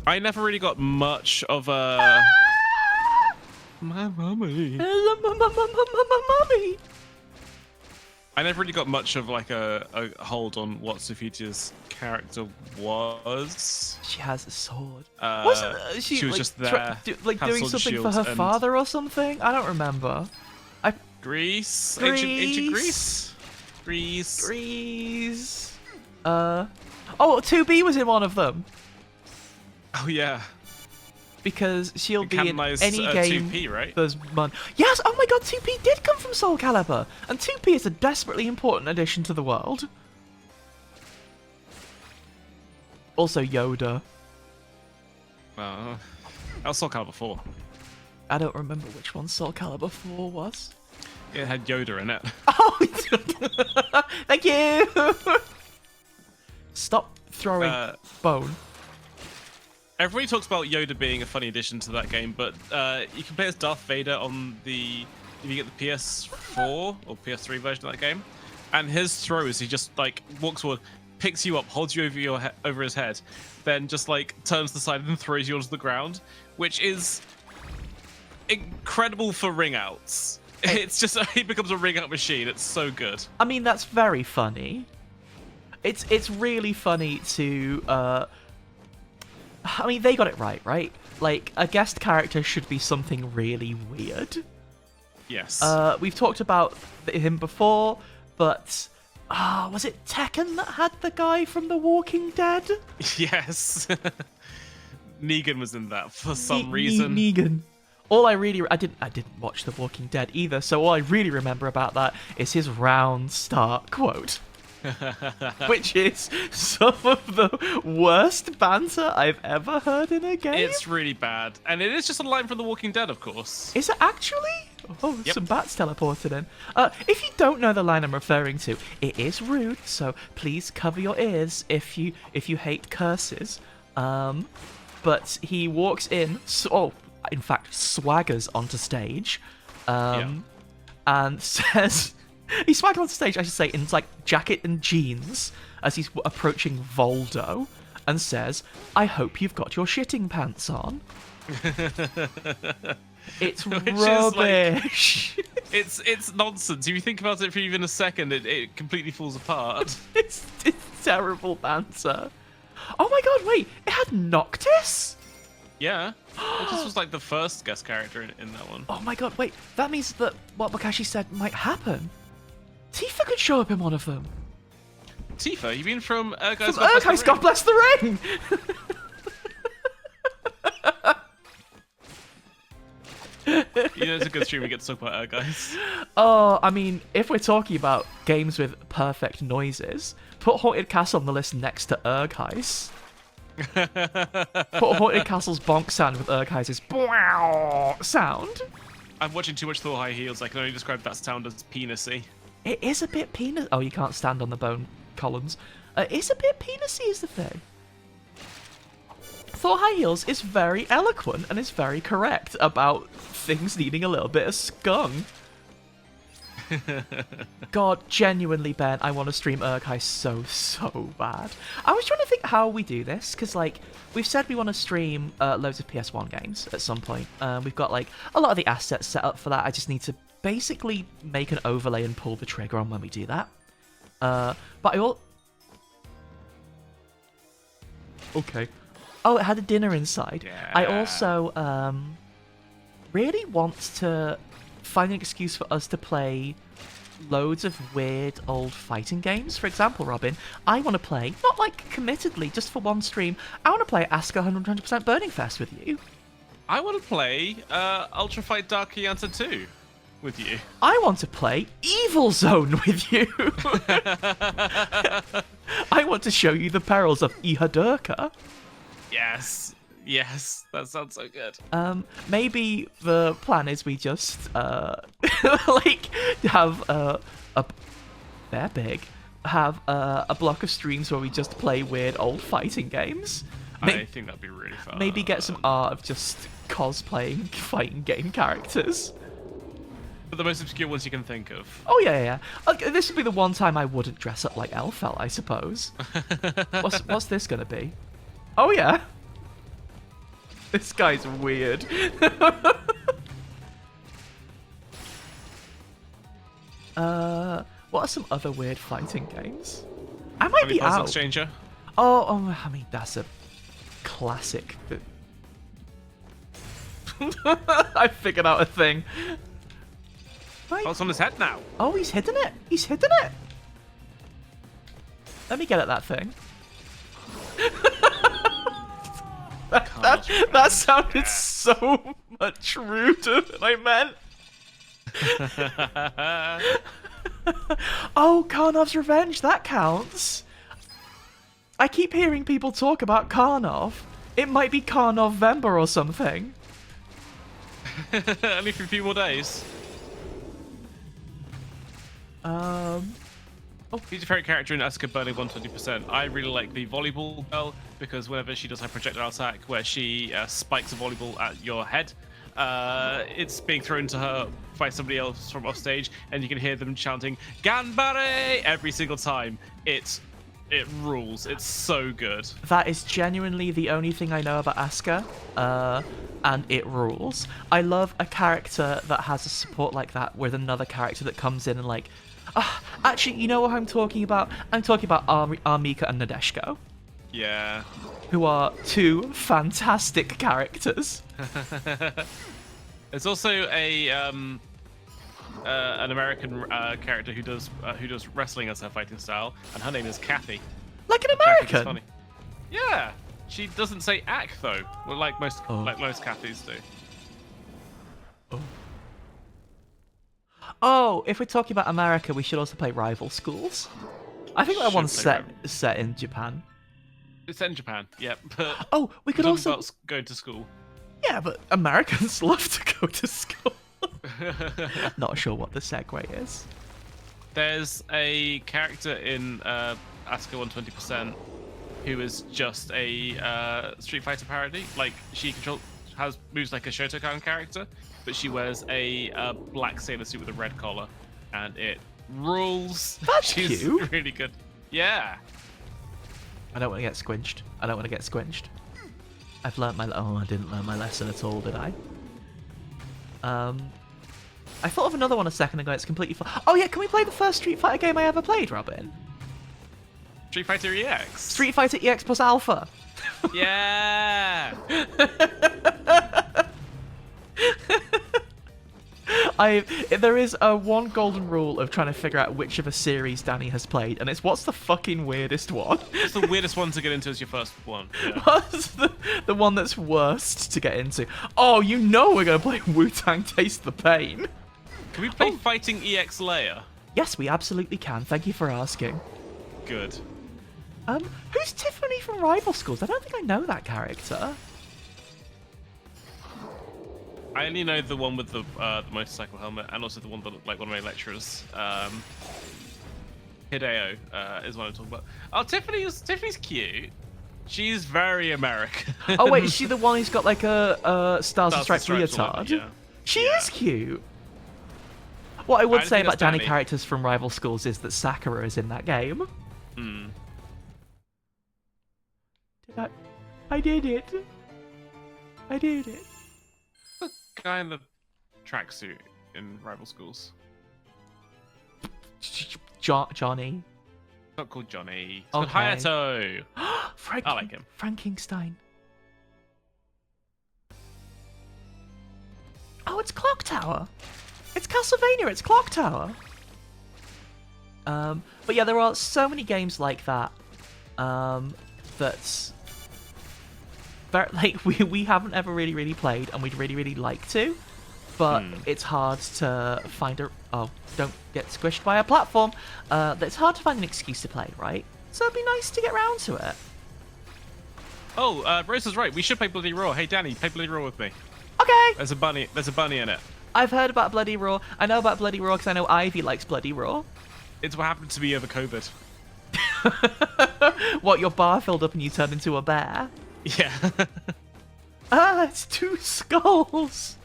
I never really got much of a... My mummy. Mummy. I never really got much of like a hold on what Sophitia's character was. She has a sword. Wasn't she was like, just there, doing something for her father or something? I don't remember. Greece. Ancient Greece. Greece. Oh, 2B was in one of them. Oh yeah. Because she'll be in any game 2P, right? there's money. Yes, oh my god, 2P did come from Soul Calibur. And 2P is a desperately important addition to the world. Also Yoda. That was Soul Calibur 4. I don't remember which one Soul Calibur 4 was. It had Yoda in it. Oh, thank you! Stop throwing bone. Everybody talks about Yoda being a funny addition to that game, but you can play as Darth Vader on the... If you get the PS4 or PS3 version of that game, and his throws, he just like walks forward, picks you up, holds you over his head, then just like turns the side and throws you onto the ground, which is incredible for ring outs. It's just, he becomes a ring out machine. It's so good. I mean, that's very funny. It's really funny to... I mean, they got it right? Like, a guest character should be something really weird. Yes. We've talked about him before, but... was it Tekken that had the guy from The Walking Dead? Yes. Negan was in that for some reason. Negan. All I didn't watch The Walking Dead either, so all I really remember about that is his round start quote. Which is some of the worst banter I've ever heard in a game. It's really bad. And it is just a line from The Walking Dead, of course. Is it actually? Oh, yep. Some bats teleported in. If you don't know the line I'm referring to, it is rude, so please cover your ears if you hate curses. But he walks in, in fact, swaggers onto stage, and says... He swagged onto stage, I should say, in like jacket and jeans as he's approaching Voldo, and says, "I hope you've got your shitting pants on." It's rubbish. Like, it's nonsense. If you think about it for even a second, it completely falls apart. It's terrible banter. Oh my god! Wait, it had Noctis. Yeah, this was like the first guest character in that one. Oh my god! Wait, that means that what Makashi said might happen. Tifa could show up in one of them. Tifa? You mean from Ergai's God Bless the Ring? You know, it's a good stream we get to talk about Ergai's. Oh, I mean, if we're talking about games with perfect noises, put Haunted Castle on the list next to Ergai's. Put Haunted Castle's bonk sound with Ergai's sound. I'm watching too much Thor High Heels. I can only describe that sound as penisy. It is a bit penis. Oh, you can't stand on the bone columns. It's a bit penisy is the thing. Thor High Heels is very eloquent and is very correct about things needing a little bit of scung. God, genuinely, Ben, I want to stream Urkai so bad. I was trying to think how we do this, because, like, we've said we want to stream loads of PS1 games at some point. We've got, like, a lot of the assets set up for that. I just need to basically make an overlay and pull the trigger on when we do that. But I all... Okay. Oh, it had a dinner inside. Yeah. I also really want to find an excuse for us to play loads of weird old fighting games. For example, Robin, I want to play, not like committedly, just for one stream, I want to play Asuka 100% Burning Fest with you. I want to play Ultra Fight Dark Yanta 2 with you. I want to play Evil Zone with you. I want to show you the perils of Ihadurka. Yes. Yes, that sounds so good. Maybe the plan is we just like have they're big. Have a block of streams where we just play weird old fighting games. I think that'd be really fun. Maybe get some art of just cosplaying fighting game characters. But the most obscure ones you can think of. Oh yeah. Okay, this would be the one time I wouldn't dress up like Elfel, I suppose. What's this gonna be? Oh yeah. This guy's weird. What are some other weird fighting games? I might be Puzzle out. Exchanger. Oh, I mean that's a classic. I figured out a thing. Right. Oh, it's on his head now. Oh, he's hitting it. He's hitting it. Let me get at that thing. that sounded so much ruder than I meant. Oh, Karnov's Revenge, that counts. I keep hearing people talk about Karnov. It might be Karnov-vember or something. Only for a few more days. Oh. Who's your favourite character in Asuka Burning 120%? I really like the volleyball girl because whenever she does her projectile attack where she spikes a volleyball at your head, it's being thrown to her by somebody else from off stage and you can hear them chanting Ganbare every single time. It rules. It's so good. That is genuinely the only thing I know about Asuka, and it rules. I love a character that has a support like that with another character that comes in and like, actually, you know what I'm talking about? I'm talking about Armika and Nadeshko. Yeah. Who are two fantastic characters. There's also an American character who does wrestling as her fighting style, and her name is Kathy. Like an Which I think is American? funny. Yeah. She doesn't say "ack" though, well, like most Kathys do. Oh, if we're talking about America, we should also play Rival Schools. I think that Should one's play set in Japan. It's set in Japan, yeah. But Oh, we could we're also... talking about going to school. Yeah, but Americans love to go to school. Not sure what the segue is. There's a character in Asuka 120% who is just a Street Fighter parody. Like she has moves like a Shotokan character, but she wears a black sailor suit with a red collar, and it rules. That's She's cute. really good. Yeah. I don't want to get squinched. I've learnt my... Oh, I didn't learn my lesson at all, did I? I thought of another one a second ago. It's completely... Oh, yeah, can we play the first Street Fighter game I ever played, Robin? Street Fighter EX. Street Fighter EX plus Alpha. Yeah. There is one golden rule of trying to figure out which of a series Danny has played, and it's what's the fucking weirdest one? What's the weirdest one to get into as your first one? Yeah. What's the one that's worst to get into? Oh, you know we're going to play Wu-Tang Taste the Pain. Can we play Fighting EX Layer? Yes, we absolutely can. Thank you for asking. Good. Who's Tiffany from Rival Schools? I don't think I know that character. I only know the one with the motorcycle helmet, and also the one that looked like one of my lecturers. Hideo is what I'm talking about. Oh, Tiffany's cute. She's very American. Oh wait, is she the one who's got like a Stars and Stripes leotard? Yeah. She is cute. What I would say think about that's Danny Danny. characters from Rival Schools is that Sakura is in that game. Hmm. I did it. I did it. The guy in the tracksuit in Rival Schools. Johnny. It's not called Johnny. It's Okay. called Hayato. I like him. Frankenstein. Oh, it's Clock Tower. It's Castlevania. It's Clock Tower. But yeah, there are so many games like that. That's like we haven't ever really played, and we'd really like to, but it's hard to find a don't get squished by a platform. It's hard to find an excuse to play, right? So it'd be nice to get around to it. Oh, Rose is right. We should play Bloody Roar. Hey, Danny, play Bloody Roar with me. Okay. There's a bunny. There's a bunny in it. I've heard about Bloody Roar. I know about Bloody Roar because I know Ivy likes Bloody Roar. It's what happened to me over COVID. What, your bar filled up and you turned into a bear? Yeah. It's 2 skulls.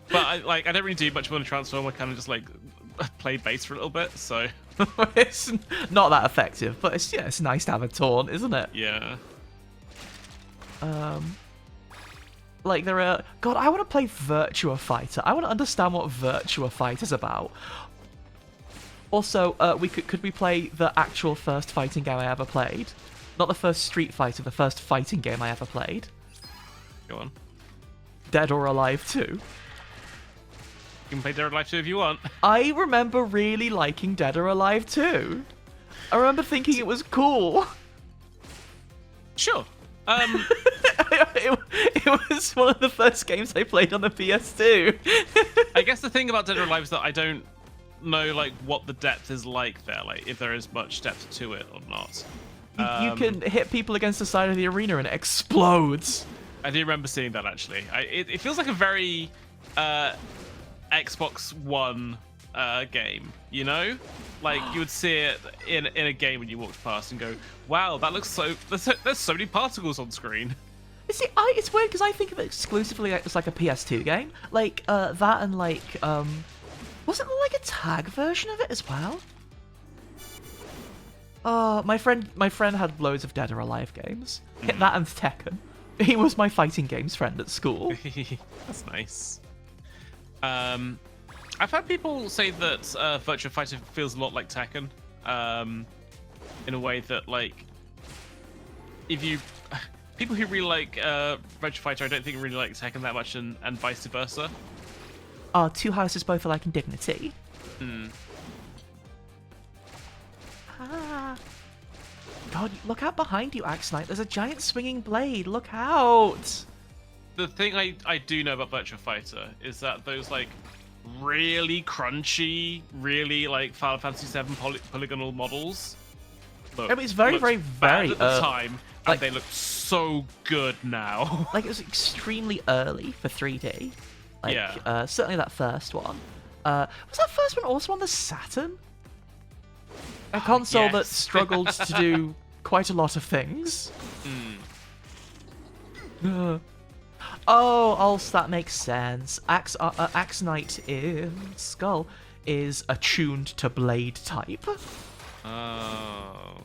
But I don't really do much more than transform. I kind of just like play bass for a little bit. So it's not that effective, but it's nice to have a taunt, isn't it? yeah. Like there are... God, I want to play Virtua Fighter. I want to understand what Virtua Fighter's about. Also, could we play the actual first fighting game I ever played? Not the first Street Fighter, the first fighting game I ever played. Go on. Dead or Alive 2. You can play Dead or Alive 2 if you want. I remember really liking Dead or Alive 2. I remember thinking it was cool. Sure. It was one of the first games I played on the PS2. I guess the thing about Dead or Alive is that I don't know like what the depth is like there, like if there is much depth to it or not. You can hit people against the side of the arena and it explodes. I do remember seeing that actually. It feels like a very Xbox One game, you know? Like you would see it in a game when you walked past and go, "Wow, that looks so." There's so many particles on screen. You see, it's weird because I think of it exclusively as like a PS2 game, like that, and like wasn't there like a tag version of it as well? Oh, my friend had loads of Dead or Alive games. Hit that and Tekken. He was my fighting games friend at school. That's nice. I've had people say that Virtua Fighter feels a lot like Tekken, in a way that like if you people who really like Virtua Fighter, I don't think really like Tekken that much, and vice versa. Oh, 2 houses both alike in dignity. Ah. God, look out behind you, Axe Knight. There's a giant swinging blade. Look out. The thing I do know about Virtua Fighter is that those like really crunchy, really like Final Fantasy VII polygonal models. I mean, it's very bad at the time, like, and they look so good now. Like it was extremely early for 3D. Like, yeah. Certainly that first one. Was that first one also on the Saturn? A console that struggled to do quite a lot of things. Oh, that makes sense. Axe Knight in Skull is attuned to blade type. Oh.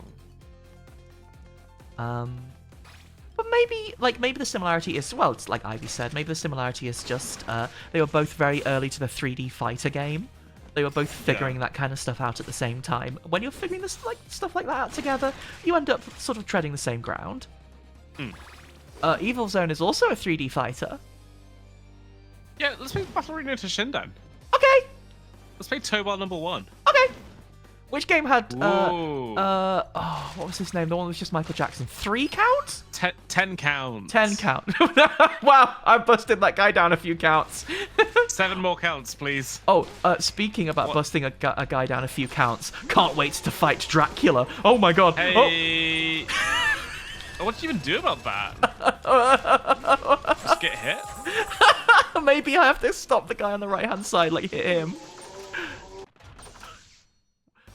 But maybe the similarity is, well, it's like Ivy said, maybe the similarity is just they were both very early to the 3D fighter game. They were both figuring that kind of stuff out at the same time. When you're figuring this stuff like that out together, you end up sort of treading the same ground. Evil Zone is also a 3D fighter. Yeah, let's play Battle Arena to Shindan. Okay. Let's play Tobal #1. Okay. Which game had Whoa. what was his name? The one that was just Michael Jackson. 3 counts? 10 counts. 10 count. Wow, I busted that guy down a few counts. 7 more counts, please. Oh, speaking about busting a guy down a few counts, can't wait to fight Dracula. Oh my god. Hey. What did you even do about that? Just get hit? Maybe I have to stop the guy on the right hand side, like hit him.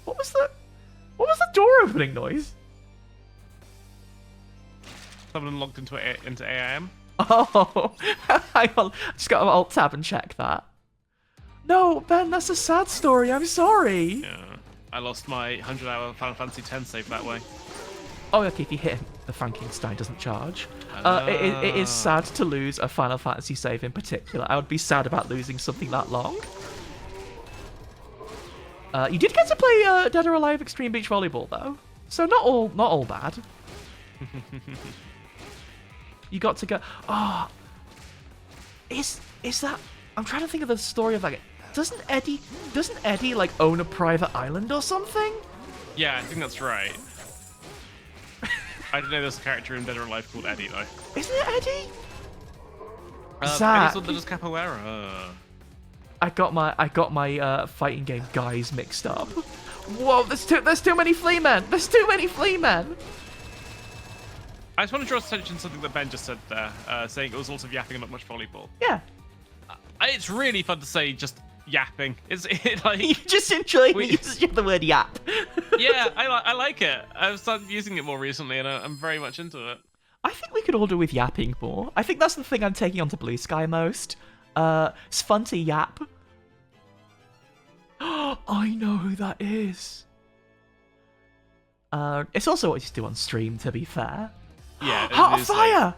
What was the door opening noise? Someone logged into AIM. Oh, hang on. Just got to alt tab and check that. No, Ben, that's a sad story. I'm sorry. Yeah, I lost my 100-hour Final Fantasy X save that way. Oh, okay, if you hit him, the Frankenstein doesn't charge. It is sad to lose a Final Fantasy save in particular. I would be sad about losing something that long. You did get to play Dead or Alive Extreme Beach Volleyball, though. So not all bad. You got to go... Oh... Is that... I'm trying to think of the story of that. Doesn't Eddie, like, own a private island or something? Yeah, I think that's right. I don't know. There's a character in Dead or Alive called Eddie though. Isn't it Eddie? Eddie's one that does capoeira. I got my fighting game guys mixed up. Whoa, there's too many flea men. There's too many flea men. I just want to draw attention to something that Ben just said there, saying it was also yapping and not much volleyball. Yeah. It's really fun to say just yapping. Like You just enjoy the usage of the word yap. Yeah, I like it. I've started using it more recently, and I'm very much into it. I think we could all do with yapping more. I think that's the thing I'm taking onto Blue Sky most. It's fun to yap. I know who that is. It's also what you just do on stream, to be fair. Yeah. Heart of Fire!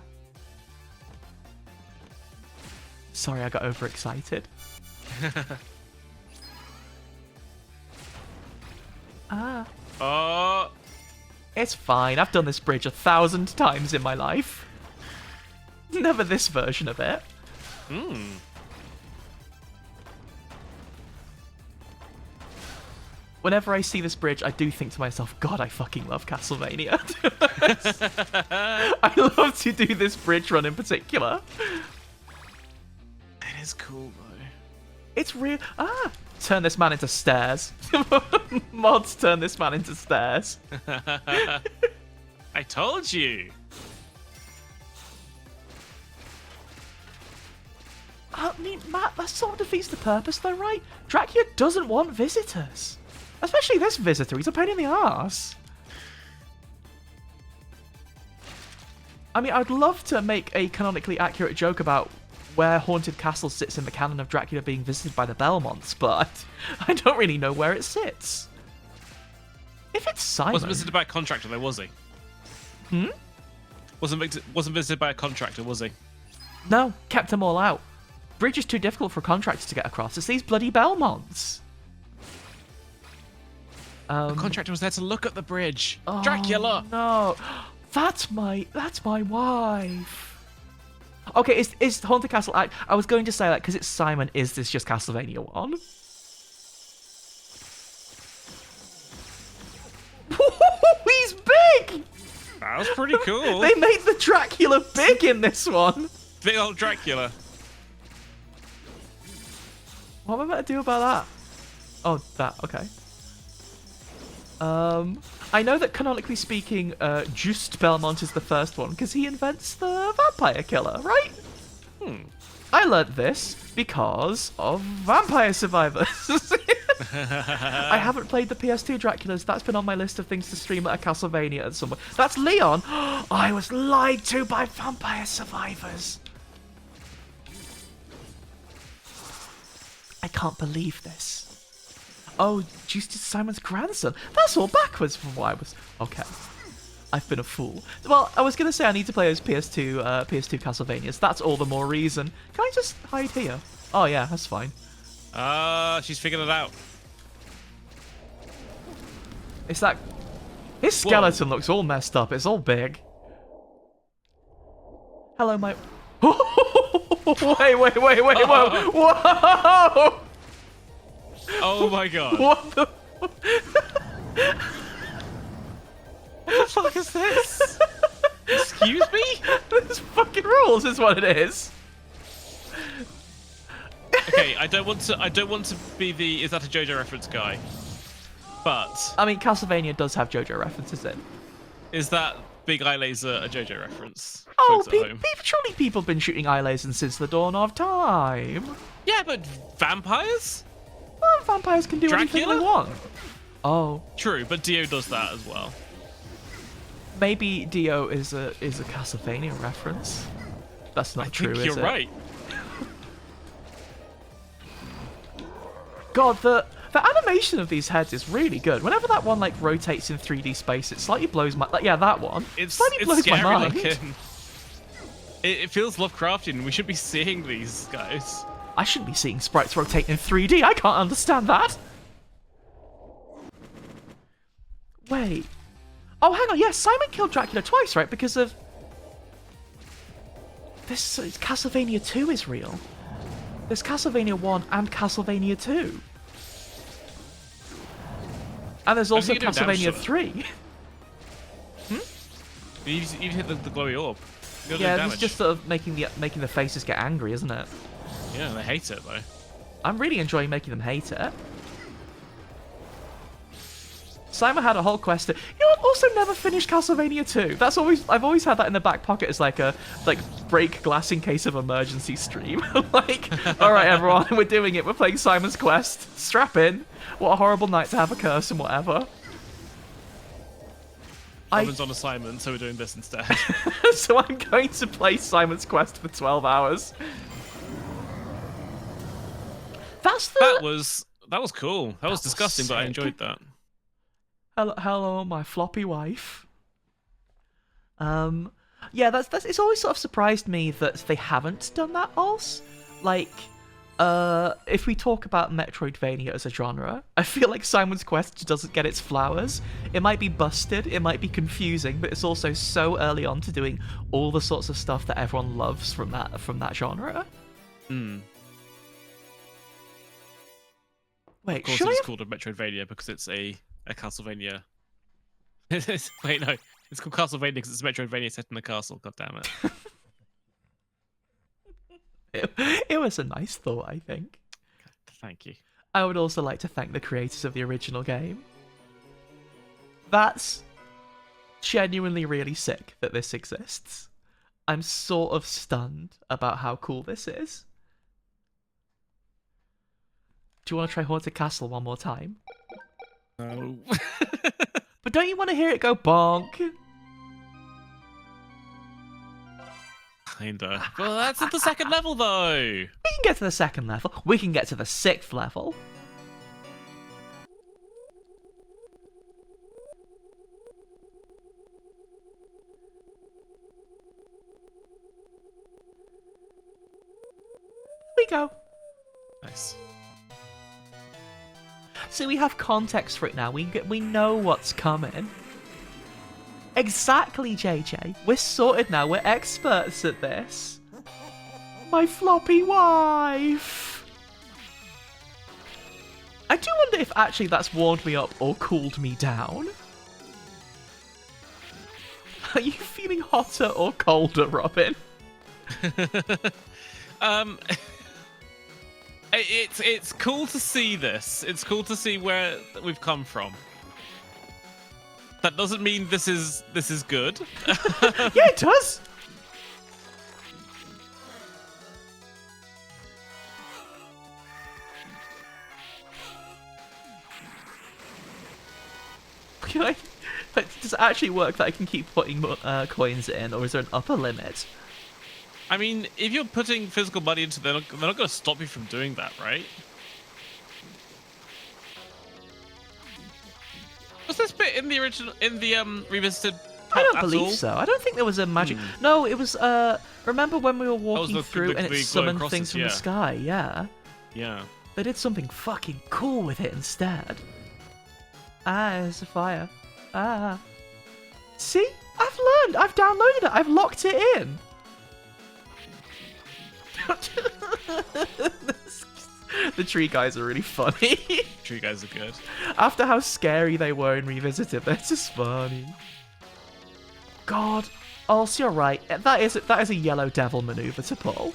Sorry, I got overexcited. Oh. It's fine. I've done this bridge 1,000 times in my life. Never this version of it. Whenever I see this bridge, I do think to myself, God, I fucking love Castlevania. I love to do this bridge run in particular. It is cool, though. It's real. Turn this man into stairs. Mods turn this man into stairs. I told you. I mean, Matt, that sort of defeats the purpose, though, right? Dracula doesn't want visitors. Especially this visitor. He's a pain in the arse. I mean, I'd love to make a canonically accurate joke about where Haunted Castle sits in the canon of Dracula being visited by the Belmonts, but I don't really know where it sits. If it's Simon... Wasn't visited by a contractor, though, was he? Wasn't visited by a contractor, was he? No, kept them all out. Bridge is too difficult for a contractor to get across. It's these bloody Belmonts. The contractor was there to look at the bridge. Dracula! No. That's my wife. Okay, is Haunted Castle... I was going to say that because it's Simon. Is this just Castlevania 1? He's big! That was pretty cool. They made the Dracula big in this one. Big old Dracula. What am I meant to do about that? Oh, that. Okay. I know that canonically speaking, Just Belmont is the first one because he invents the vampire killer, right? I learnt this because of Vampire Survivors. I haven't played the PS2 Draculas. That's been on my list of things to stream at a Castlevania at some point. That's Leon. I was lied to by Vampire Survivors. I can't believe this. Oh, Justice Simon's grandson. That's all backwards from what I was... Okay. I've been a fool. Well, I was going to say I need to play those PS2 Castlevanias. That's all the more reason. Can I just hide here? Oh, yeah, that's fine. She's figured it out. It's that... His skeleton looks all messed up. It's all big. Hello, my... wait, whoa! Whoa! Oh my god. What the... What the fuck is this? Excuse me? This fucking rules is what it is. Okay, I don't want to be the is that a JoJo reference guy. But I mean, Castlevania does have JoJo references in. Is that big eye laser a JoJo reference? Oh, Folks at home? surely people have been shooting eye lasers since the dawn of time. Yeah, but vampires? Well, vampires can do anything Dracula? they want. Oh, True, but Dio does that as well. maybe Dio is a Castlevania reference. That's not true, I think is you're it? right. God, the animation of these heads is really good. Whenever that one like rotates in 3D space, it slightly blows my yeah, that one. It's slightly blows scary my mind. looking. It feels Lovecraftian. We should be seeing these guys. I shouldn't be seeing sprites rotate in 3D. I can't understand that. Wait. Oh, hang on. Yes, Simon killed Dracula twice, right? Because of this. Castlevania 2 is real. There's Castlevania 1 and Castlevania 2. And there's also think you're doing damn Castlevania sure. 3. You're You hit the glowy orb. You're doing Yeah, damage. it's just sort of making the faces get angry, isn't it? Yeah, they hate it though. I'm really enjoying making them hate it. Simon had a whole quest to... You know what? Also never finished Castlevania 2. I've always had that in the back pocket as like a break glass in case of emergency stream. Like, all right, everyone, we're doing it. We're playing Simon's Quest. Strap in. What a horrible night to have a curse and whatever. Simon's on assignment, so we're doing this instead. So I'm going to play Simon's Quest for 12 hours. That was cool. That was disgusting, but I sick. enjoyed that. Hello, my floppy wife. Yeah, that's it's always sort of surprised me that they haven't done that else. Like, if we talk about Metroidvania as a genre, I feel like Simon's Quest just doesn't get its flowers. It might be busted, it might be confusing, but it's also so early on to doing all the sorts of stuff that everyone loves from that genre. Wait, Of course, it's called a Metroidvania because it's a Castlevania. Wait, no. It's called Castlevania because it's a Metroidvania set in a castle. God damn it. It was a nice thought, I think. Thank you. I would also like to thank the creators of the original game. That's genuinely really sick that this exists. I'm sort of stunned about how cool this is. Do you want to try Haunted Castle one more time? No. But don't you want to hear it go bonk? Kinda. Well, that's at the second level, though. We can get to the second level. We can get to the 6th level. We go. Nice. So we have context for it now. We know what's coming. Exactly, JJ. We're sorted now. We're experts at this. My floppy wife. I do wonder if actually that's warmed me up or cooled me down. Are you feeling hotter or colder, Robin? It's cool to see this. It's cool to see where we've come from. That doesn't mean this is good. Yeah, it does. Can I? Does it actually work that I can keep putting coins in, or is there an upper limit? I mean, if you're putting physical money into, they're not going to stop you from doing that, right? Was this bit in the original, revisited? I don't at believe all? so. I don't think there was a magic. No, it was. Remember when we were walking through and it summoned crosses, things from yeah. the sky? Yeah. Yeah. They did something fucking cool with it instead. Ah, it's a fire. Ah. See? I've learned. I've downloaded it. I've locked it in. The tree guys are really funny. Tree guys are good. After how scary they were in Revisited, they're just funny. God. Also, you're right. That is a yellow devil maneuver to pull.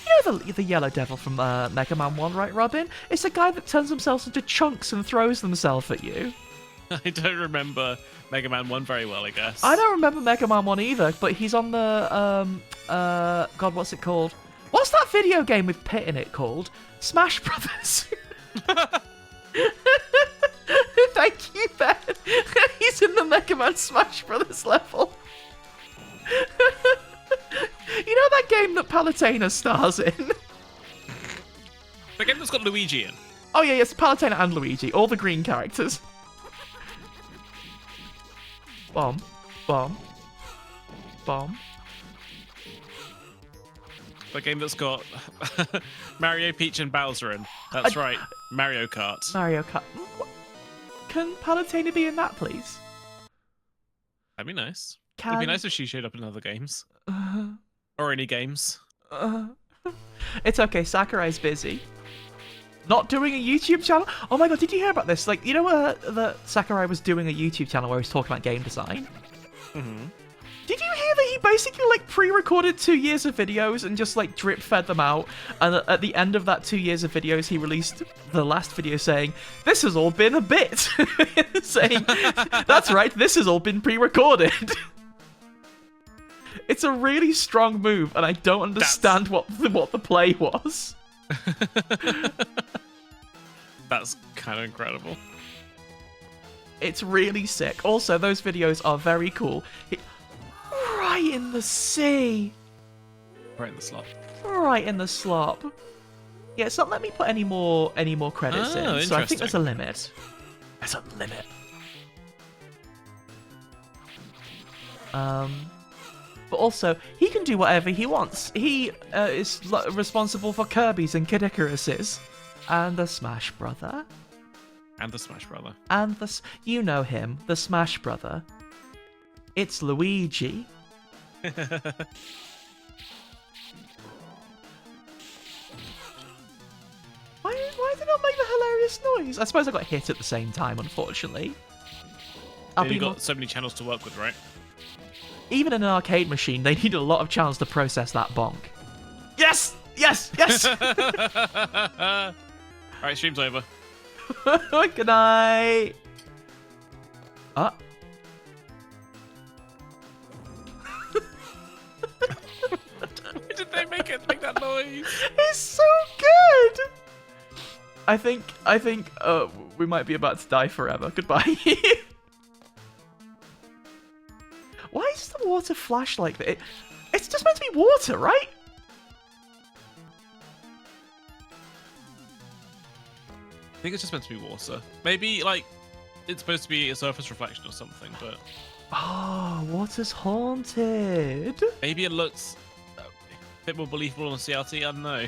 You know the yellow devil from Mega Man 1, right, Robin? It's a guy that turns himself into chunks and throws himself at you. I don't remember Mega Man 1 very well, I guess. I don't remember Mega Man 1 either, but he's on the, God, what's it called? What's that video game with Pit in it called? Smash Brothers. Thank you, Ben. He's in the Mega Man Smash Brothers level. You know that game that Palutena stars in? The game that's got Luigi in. Oh yeah, yes, Palutena and Luigi, all the green characters. Bomb, bomb, bomb. The game that's got Mario, Peach, and Bowser in. That's right, Mario Kart. Mario Kart. Can Palutena be in that, please? That'd be nice. It'd be nice if she showed up in other games. Or any games. It's okay, Sakurai's busy. Not doing a YouTube channel? Oh my god, did you hear about this? Like, you know that Sakurai was doing a YouTube channel where he's talking about game design? Mm-hmm. he basically like pre-recorded 2 years of videos and just like drip fed them out. And at the end of that 2 years of videos, he released the last video saying, "This has all been a bit," saying, "That's right, this has all been pre-recorded." It's a really strong move, and I don't understand what the play was. That's kind of incredible. It's really sick. Also, those videos are very cool. Right in the sea. Right in the slot. Right in the slop. Yeah, it's not let me put any more credits in, so I think there's a limit. There's a limit. But also, he can do whatever he wants. He is responsible for Kirby's and Kid Icarus's, and the Smash Brother. And the Smash Brother. And you know him, the Smash Brother. It's Luigi. Why did I make the hilarious noise? I suppose I got hit at the same time, unfortunately. You've got so many channels to work with, right? Even in an arcade machine, they need a lot of channels to process that bonk. Yes! Yes! Yes! Alright, stream's over. Good night! Why did they make that noise? It's so good! I think we might be about to die forever. Goodbye. Why is the water flash like that? It's just meant to be water, right? I think it's just meant to be water. Maybe, like, it's supposed to be a surface reflection or something, but... Oh, water's haunted. Maybe it looks a bit more believable on CRT, I don't know.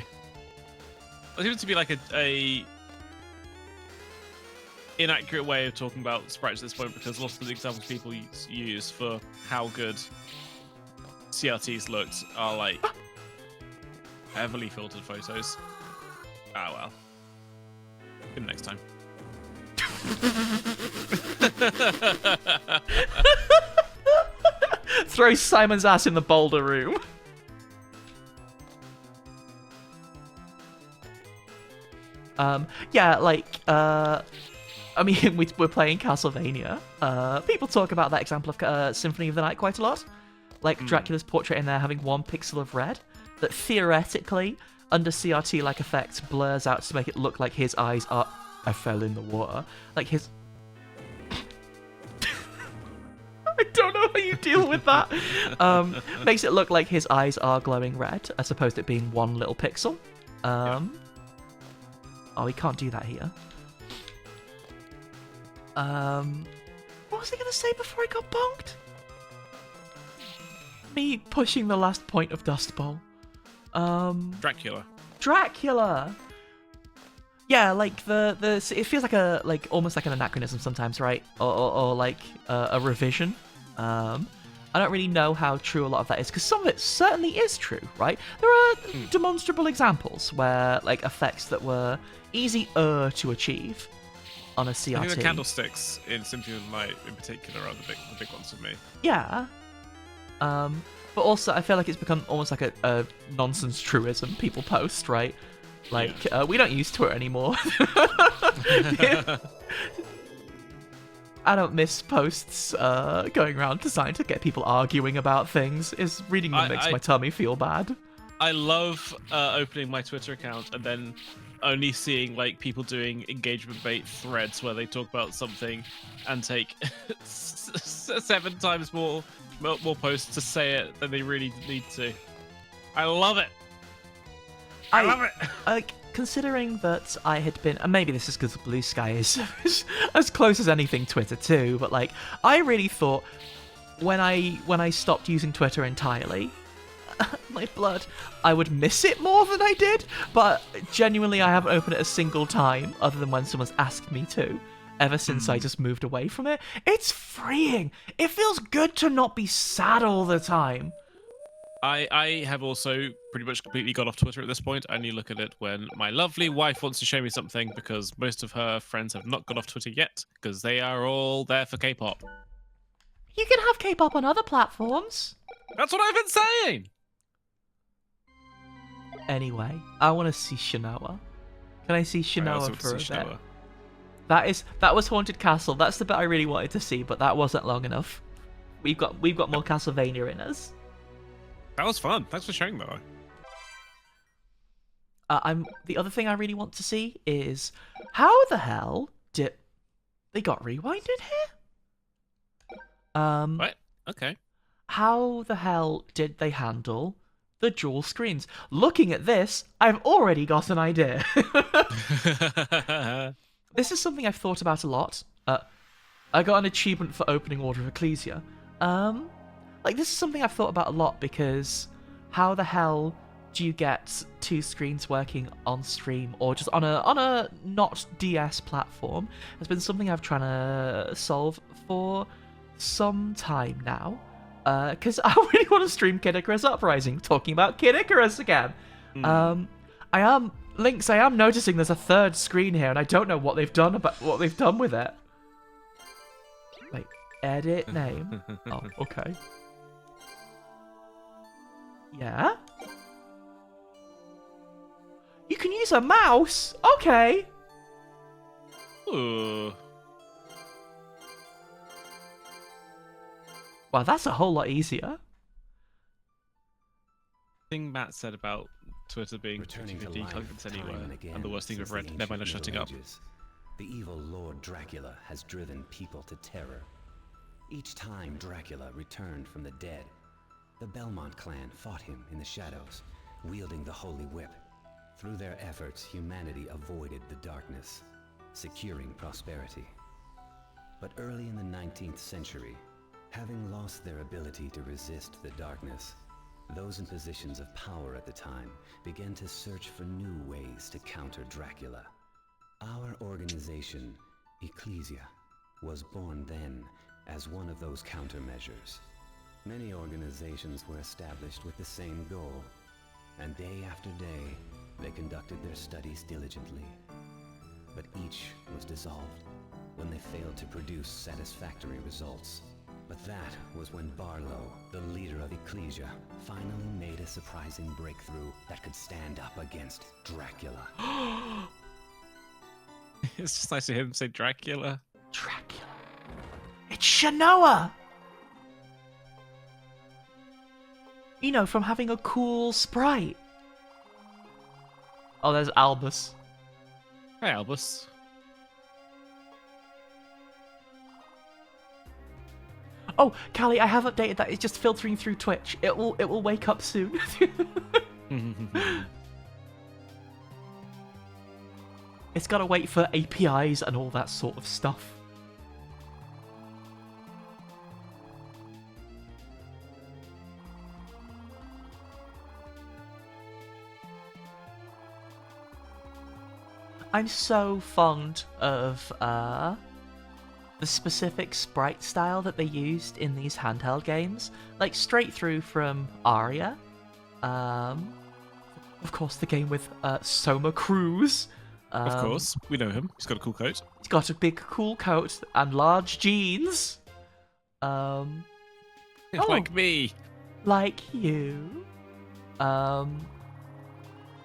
It seems to be like a inaccurate way of talking about sprites at this point, because lots of the examples people use for how good CRTs looked are like heavily filtered photos. Ah well. Maybe next time. Throw Simon's ass in the boulder room. Yeah, like, I mean, we're playing Castlevania. People talk about that example of Symphony of the Night quite a lot. Like, Dracula's portrait in there having 1 pixel of red that theoretically, under CRT-like effects, blurs out to make it look like his eyes are... I fell in the water. Like, his... I don't know how you deal with that. Makes it look like his eyes are glowing red, as opposed to it being 1 little pixel. Oh, we can't do that here. What was I going to say before I got bonked? Me pushing the last point of Dust Bowl. Dracula. Yeah, like it feels like almost like an anachronism sometimes, right? Or like a revision. I don't really know how true a lot of that is, because some of it certainly is true, right? There are demonstrable examples where like effects that were easier to achieve on a CRT. I think the candlesticks in Symphony of the Night in particular are the big ones for me. Yeah. But also I feel like it's become almost like a nonsense truism people post, right? Like, we don't use Twitter anymore. I don't miss posts going around designed to get people arguing about things. Reading them makes my tummy feel bad. I love opening my Twitter account and then only seeing like people doing engagement bait threads where they talk about something and take 7 times more posts to say it than they really need to. I love it. I love it. Like, considering that I had been, and maybe this is because Blue Sky is as close as anything Twitter too, but like, I really thought when I stopped using Twitter entirely, my blood, I would miss it more than I did. But genuinely, I haven't opened it a single time, other than when someone's asked me to, ever since I just moved away from it. It's freeing. It feels good to not be sad all the time. I have also pretty much completely got off Twitter at this point. I only look at it when my lovely wife wants to show me something, because most of her friends have not got off Twitter yet, because they are all there for K-pop. You can have K-pop on other platforms. That's what I've been saying. Anyway, I want to see Shinoa. Can I see Shinoa for a bit? That was Haunted Castle. That's the bit I really wanted to see, but that wasn't long enough. We've got more Castlevania in us. That was fun. Thanks for sharing that. The other thing I really want to see is how the hell did they got Rewind in here? What? Okay. How the hell did they handle the dual screens? Looking at this, I've already got an idea. This is something I've thought about a lot. I got an achievement for opening Order of Ecclesia. This is something I've thought about a lot because how the hell do you get two screens working on stream or just on a not DS platform? Has been something I've trying to solve for some time now. Because I really want to stream Kid Icarus Uprising, talking about Kid Icarus again. I am noticing there's a third screen here, and I don't know what they've done with it. Wait, edit name. Oh, okay. Yeah. You can use a mouse. Okay. Ooh. Wow, that's a whole lot easier. Thing Matt said about Twitter being 50-50 contents anywhere, and the worst thing we've read, never mind us shutting up. The evil Lord Dracula has driven people to terror. Each time Dracula returned from the dead, the Belmont clan fought him in the shadows, wielding the Holy Whip. Through their efforts, humanity avoided the darkness, securing prosperity. But early in the 19th century, having lost their ability to resist the darkness, those in positions of power at the time began to search for new ways to counter Dracula. Our organization, Ecclesia, was born then as one of those countermeasures. Many organizations were established with the same goal, and day after day, they conducted their studies diligently. But each was dissolved when they failed to produce satisfactory results. But that was when Barlow, the leader of Ecclesia, finally made a surprising breakthrough that could stand up against Dracula. It's just nice to hear him say Dracula. Dracula. It's Shinoa! You know, from having a cool sprite. Oh, there's Albus. Hey, Albus. Oh, Callie, I have updated that. It's just filtering through Twitch. It will wake up soon. It's got to wait for APIs and all that sort of stuff. I'm so fond of the specific sprite style that they used in these handheld games, like straight through from Aria. Of course, the game with Soma Cruz. Of course, we know him. He's got a cool coat. He's got a big, cool coat and large jeans. Like me. Like you. I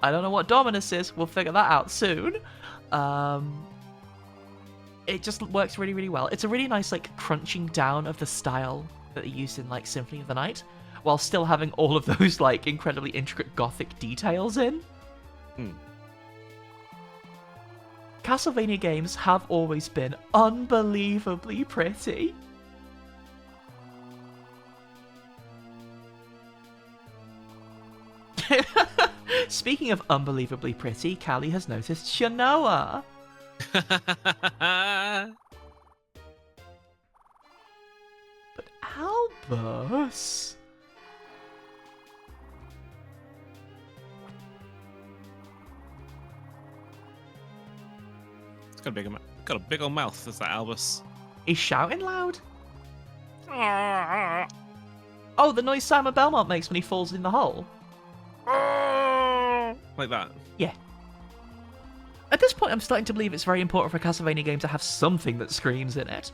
don't know what Dominus is. We'll figure that out soon. It just works really, really well. It's a really nice, like, crunching down of the style that they used in, like, Symphony of the Night, while still having all of those, like, incredibly intricate gothic details in. Castlevania games have always been unbelievably pretty. Speaking of unbelievably pretty, Callie has noticed Shinoa. But Albus... It's got a big old mouth. That's that Albus. He's shouting loud. Oh, the noise Simon Belmont makes when he falls in the hole. Like that. Yeah. At this point, I'm starting to believe it's very important for a Castlevania game to have something that screams in it.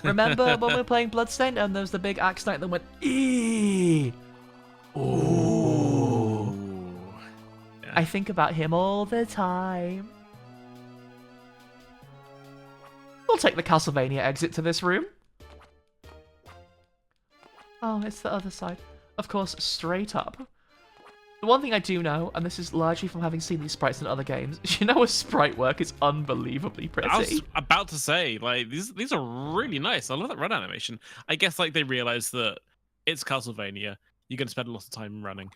Remember when we were playing Bloodstained and there was the big axe knight that went, eee? Ooh. Yeah. I think about him all the time. We'll take the Castlevania exit to this room. Oh, it's the other side. Of course, straight up. The one thing I do know, and this is largely from having seen these sprites in other games, you know, sprite work is unbelievably pretty. I was about to say, like, these are really nice. I love that run animation. I guess, like, they realize that it's Castlevania. You're going to spend a lot of time running.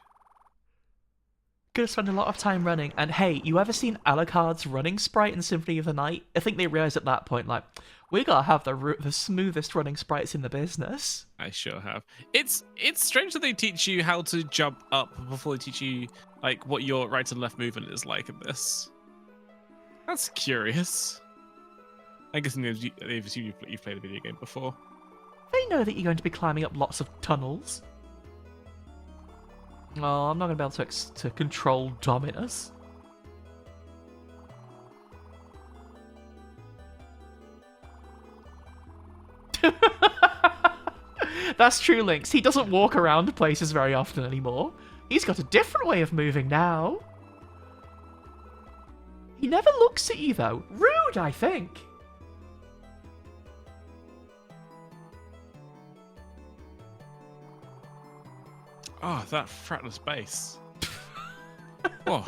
Gonna spend a lot of time running, and hey, you ever seen Alucard's running sprite in Symphony of the Night? I think they realized at that point, like, we gotta have the smoothest running sprites in the business. I sure have. It's strange that they teach you how to jump up before they teach you, like, what your right and left movement is like in this. That's curious. I guess they've assumed you've played a video game before. They know that you're going to be climbing up lots of tunnels. Oh, I'm not going to be able to control Dominus. That's true, Lynx. He doesn't walk around places very often anymore. He's got a different way of moving now. He never looks at you, though. Rude, I think. Oh, that fretless bass. Oh.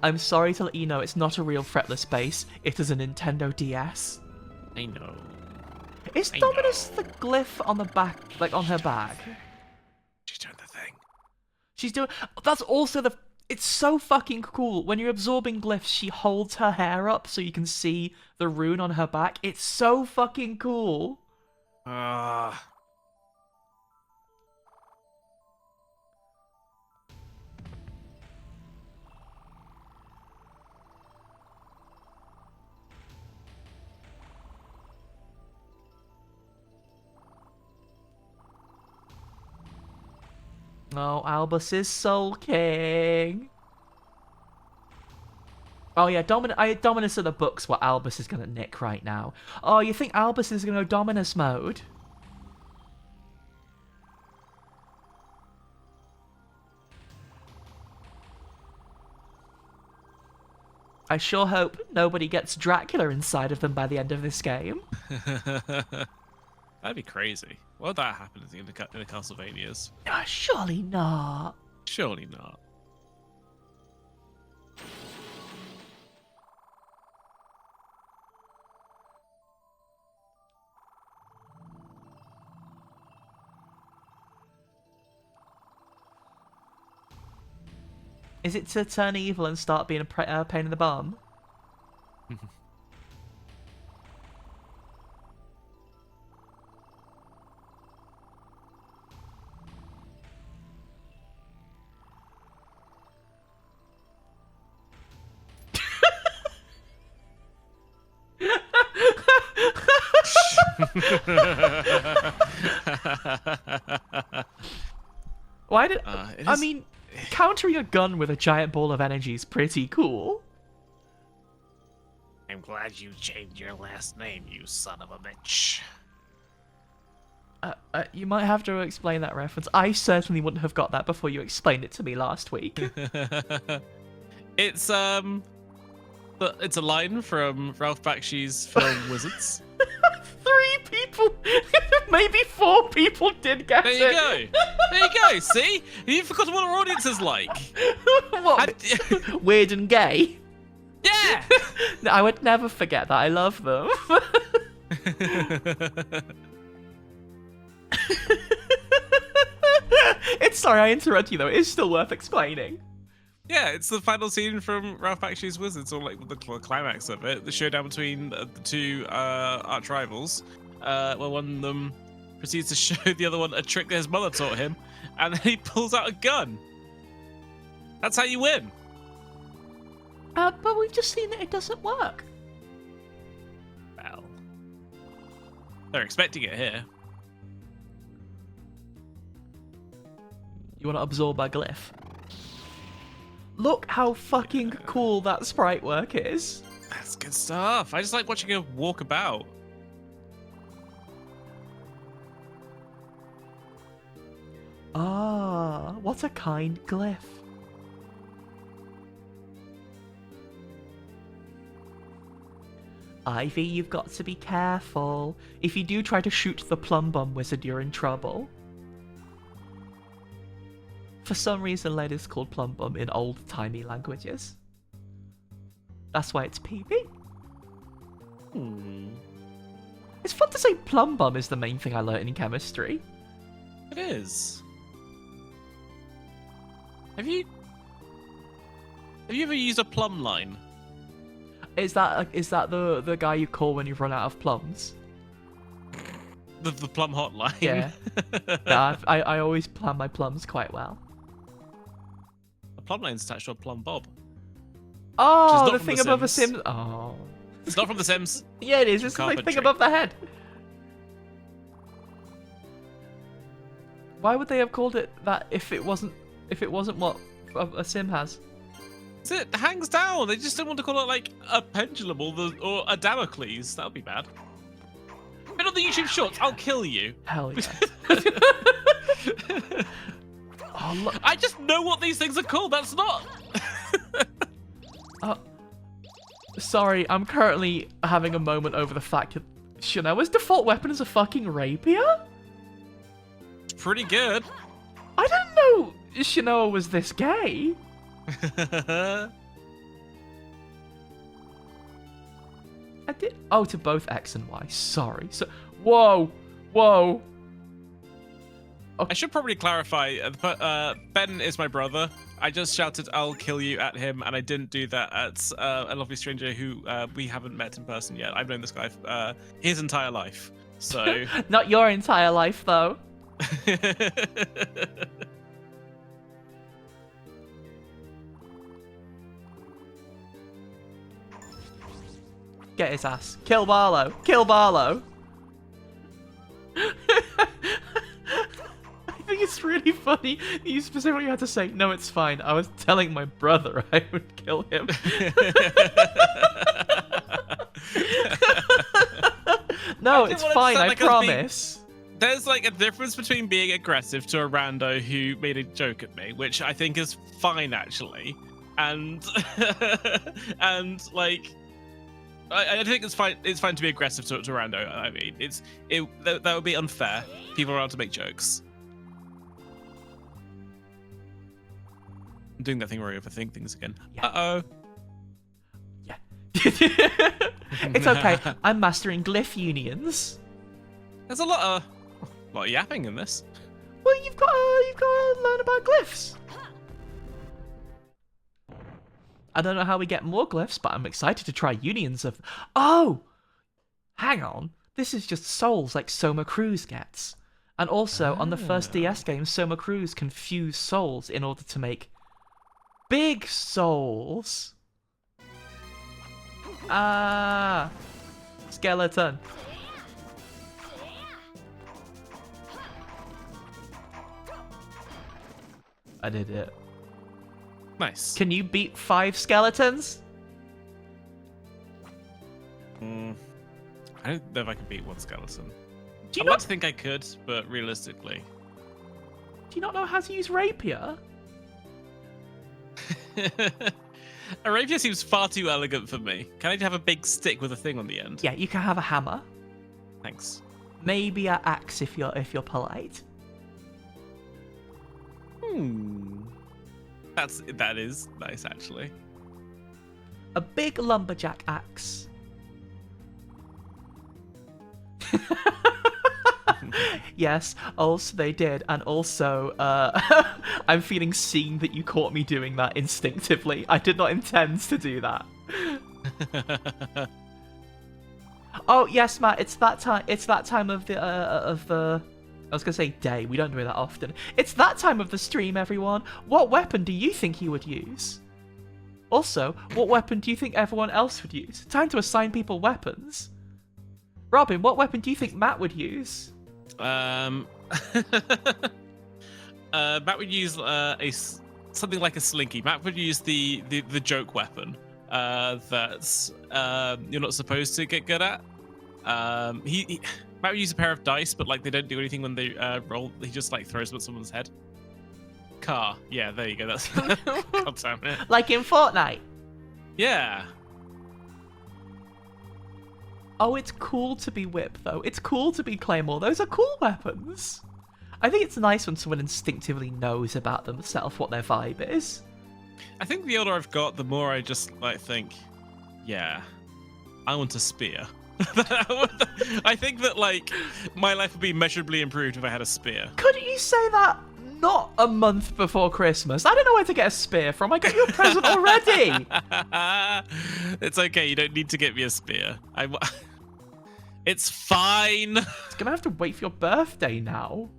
I'm sorry to let you know it's not a real fretless bass. It is a Nintendo DS. I know. Is Dominus the glyph on the back, like on her back? She's doing the thing. She's doing. That's also the. It's so fucking cool. When you're absorbing glyphs, she holds her hair up so you can see the rune on her back. It's so fucking cool. Oh, Albus is sulking. Oh yeah, Dominus are the books what Albus is gonna nick right now. Oh, you think Albus is gonna go Dominus mode? I sure hope nobody gets Dracula inside of them by the end of this game. That'd be crazy. What would that happen in the Castlevanias? Surely not. Surely not. Is it to turn evil and start being a pain in the bum? Why did I mean, countering a gun with a giant ball of energy is pretty cool. I'm glad you changed your last name, you son of a bitch. You might have to explain that reference. I certainly wouldn't have got that before you explained it to me last week. It's a line from Ralph Bakshi's film Wizards. 3 people, maybe 4 people did get it. There you go. There you go. See? You forgot what our audience is like. What? Weird and gay? Yeah. No, I would never forget that. I love them. Sorry, I interrupt you though. It is still worth explaining. Yeah, it's the final scene from Ralph Bakshi's Wizards, or like the climax of it, the showdown between the two arch rivals, where one of them proceeds to show the other one a trick that his mother taught him, and then he pulls out a gun. That's how you win. But we've just seen that it doesn't work. Well, they're expecting it here. You want to absorb our glyph? Look how fucking cool that sprite work is. That's good stuff. I just like watching her walk about. Ah, what a kind glyph. Ivy, you've got to be careful. If you do try to shoot the plum bomb wizard, you're in trouble. For some reason, lead is called plum bomb in old-timey languages. That's why it's PB. It's fun to say plum bomb is the main thing I learned in chemistry. It is. Have you ever used a plumb line? Is that the guy you call when you've run out of plums? The plum hotline. Yeah. Yeah, I always plan my plums quite well. A plumb line's attached to a plumb bob. Oh, not the from thing The above a Sims. Sim. Oh. It's not from The Sims. Yeah, it is. It's like the thing Carpentry. above the head. Why would they have called it that if it wasn't what a Sim has? It hangs down. They just don't want to call it like a pendulum or a Damocles. That would be bad. Been on the YouTube Shorts. I'll kill you. Hell yeah. Oh, look. I just know what these things are called. That's not. Sorry, I'm currently having a moment over the fact that Shanoa's default weapon is a fucking rapier? It's pretty good. I didn't know Shanoa was this gay. I did. Oh, to both X and Y. Sorry. So, whoa. I should probably clarify. Ben is my brother. I just shouted "I'll kill you" at him, and I didn't do that at a lovely stranger who we haven't met in person yet. I've known this guy his entire life. So Not your entire life, though. Get his ass. Kill Barlow. Kill Barlow. I think it's really funny that you specifically had to say, no, it's fine. I was telling my brother I would kill him. No, it's fine, I promise. There's like a difference between being aggressive to a rando who made a joke at me, which I think is fine actually, and and like I think it's fine. It's fine to be aggressive to a rando. I mean, that would be unfair. People are allowed to make jokes. I'm doing that thing where I overthink things again. Yeah. Uh-oh. Yeah. It's okay. I'm mastering glyph unions. There's a lot of yapping in this. Well, you've got to learn about glyphs. I don't know how we get more glyphs, but I'm excited to try unions of... Oh! Hang on. This is just souls like Soma Cruz gets. And also, on the first DS game, Soma Cruz can fuse souls in order to make big souls. Ah! Skeleton. I did it. Nice. Can you beat 5 skeletons? I don't know if I can beat one skeleton. Do you I'd like not to think I could, but realistically. Do you not know how to use rapier? A rapier seems far too elegant for me. Can I have a big stick with a thing on the end? Yeah, you can have a hammer. Thanks. Maybe an axe if you're polite. That is nice actually. A big lumberjack axe. Yes, also they did, and also I'm feeling seen that you caught me doing that instinctively. I did not intend to do that. Oh yes, Matt, it's that time. It's that time of the I was gonna say day. We don't do it that often. It's that time of the stream, everyone. What weapon do you think you would use? Also, what weapon do you think everyone else would use? Time to assign people weapons. Robin, what weapon do you think Matt would use? Matt would use something like a slinky. Matt would use the joke weapon that you're not supposed to get good at. Matt would use a pair of dice, but like they don't do anything when they roll. He just like throws them at someone's head. car. Yeah, there you go. That's God damn it. Like in Fortnite. Yeah. Oh, it's cool to be Whip, though. It's cool to be Claymore. Those are cool weapons. I think it's nice when someone instinctively knows about themselves what their vibe is. I think the older I've got, the more I just like think, yeah, I want a spear. I think that like my life would be measurably improved if I had a spear. Couldn't you say that not a month before Christmas? I don't know where to get a spear from. I got you a present already. It's okay. You don't need to get me a spear. It's fine. It's gonna have to wait for your birthday now.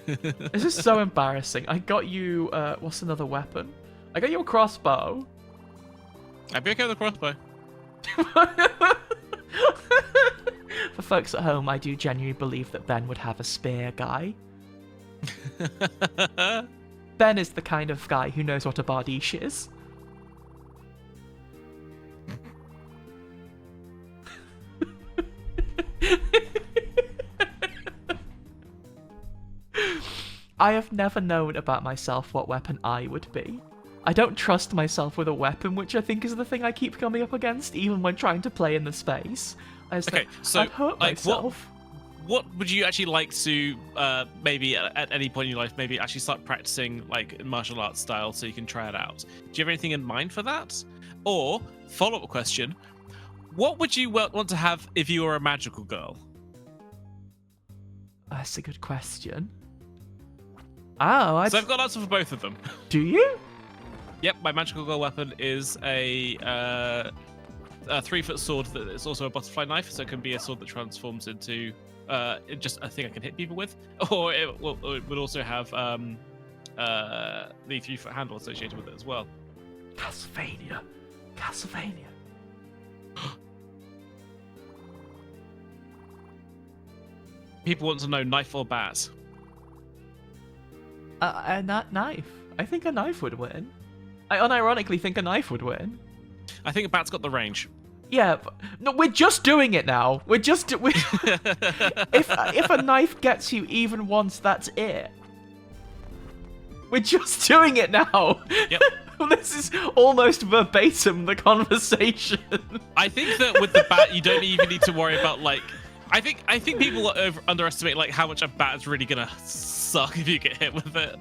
This is so embarrassing. I got you. What's another weapon? I got you a crossbow. I'd be okay with a crossbow. For folks at home, I do genuinely believe that Ben would have a spear guy. Ben is the kind of guy who knows what a bardiche is. I have never known about myself what weapon I would be. I don't trust myself with a weapon, which I think is the thing I keep coming up against, even when trying to play in the space. I just think, so I'd hurt myself. What would you actually like to maybe at any point in your life maybe actually start practicing like martial arts style so you can try it out? Do you have anything in mind for that? Or follow-up question, what would you want to have if you were a magical girl? That's a good question. Oh, So I've got an answer for both of them. Do you? Yep, my magical girl weapon is a 3-foot sword that is also a butterfly knife, so it can be a sword that transforms into just a thing I can hit people with, or it would also have the 3-foot handle associated with it as well. Castlevania. People want to know knife or bat. A knife. I think a knife would win. I unironically think a knife would win. I think a bat's got the range. Yeah, but, no, we're just doing it now. If a knife gets you even once, that's it. We're just doing it now. Yep. This is almost verbatim the conversation. I think that with the bat, you don't even need to worry about like. I think people underestimate like how much a bat is really gonna suck if you get hit with it.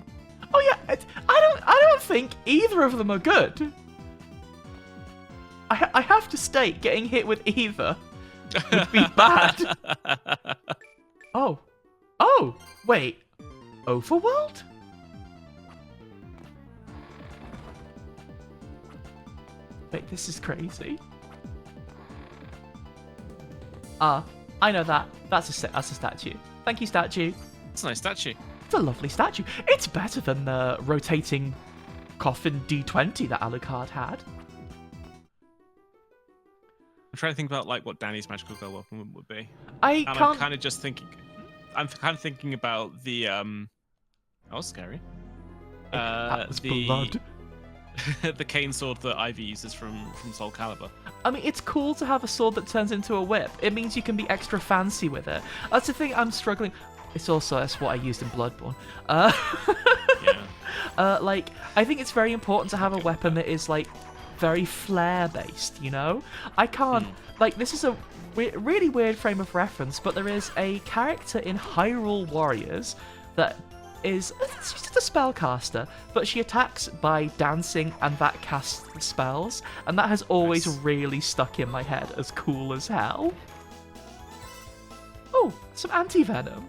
Oh yeah, I don't think either of them are good. I have to state, getting hit with either would be bad. Oh, wait, Overworld? Wait, this is crazy. I know that. That's a statue. Thank you, statue. It's a nice statue. It's a lovely statue. It's better than the rotating coffin D20 that Alucard had. I'm trying to think about like what Danny's magical girl weapon would be. I'm kind of just thinking. I'm kind of thinking about the that was scary. That was blood. The cane sword that Ivy uses from Soul Calibur. I mean, it's cool to have a sword that turns into a whip. It means you can be extra fancy with it. That's the thing I'm struggling. That's what I used in Bloodborne. Yeah. Like, I think it's very important to have a weapon that is like very flair based. You know, I can't like this is a really weird frame of reference, but there is a character in Hyrule Warriors that is she's just a spellcaster, but she attacks by dancing and that casts spells, and that has always really stuck in my head as cool as hell. Oh, some anti-venom.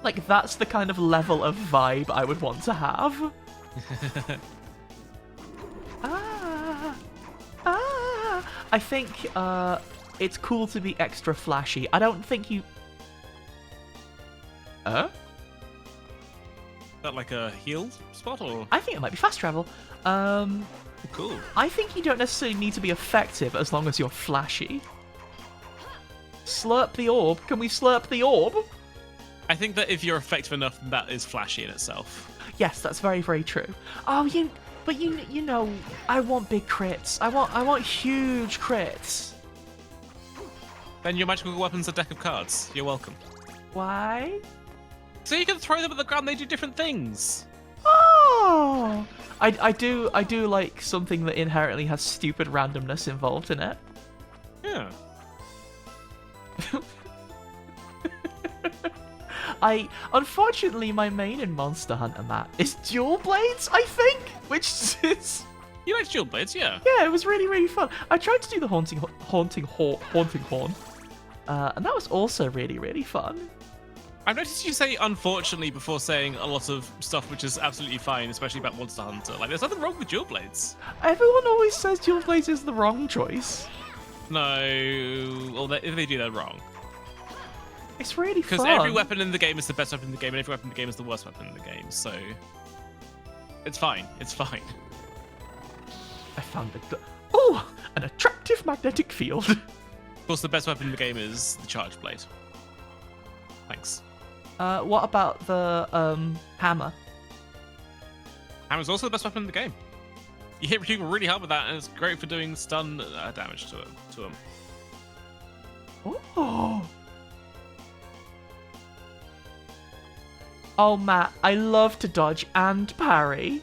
Like, that's the kind of level of vibe I would want to have. I think it's cool to be extra flashy. I don't think you... Is that like a heal spot, or? I think it might be fast travel. Cool. I think you don't necessarily need to be effective as long as you're flashy. Slurp the orb. Can we slurp the orb? I think that if you're effective enough, that is flashy in itself. Yes, that's very, very true. Oh, you know, I want big crits. I want huge crits. Then your magical weapon's a deck of cards. You're welcome. Why? So you can throw them at the ground, they do different things. I do like something that inherently has stupid randomness involved in it. Yeah. Unfortunately, my main in Monster Hunter, Matt, is Dual Blades, I think, which is... You like dual blades, yeah. Yeah, it was really, really fun. I tried to do the Haunting Horn, and that was also really, really fun. I've noticed you say unfortunately before saying a lot of stuff which is absolutely fine, especially about Monster Hunter. Like, there's nothing wrong with dual blades. Everyone always says Dual Blades is the wrong choice. No, well, if they do, they're wrong. It's really fun. Because every weapon in the game is the best weapon in the game, and every weapon in the game is the worst weapon in the game, so... It's fine. It's fine. I found an attractive magnetic field. Of course, the best weapon in the game is the charge blade. Thanks. What about the hammer? Hammer's also the best weapon in the game. You hit people really hard with that, and it's great for doing stun damage to them. Oh. Oh, Matt, I love to dodge and parry.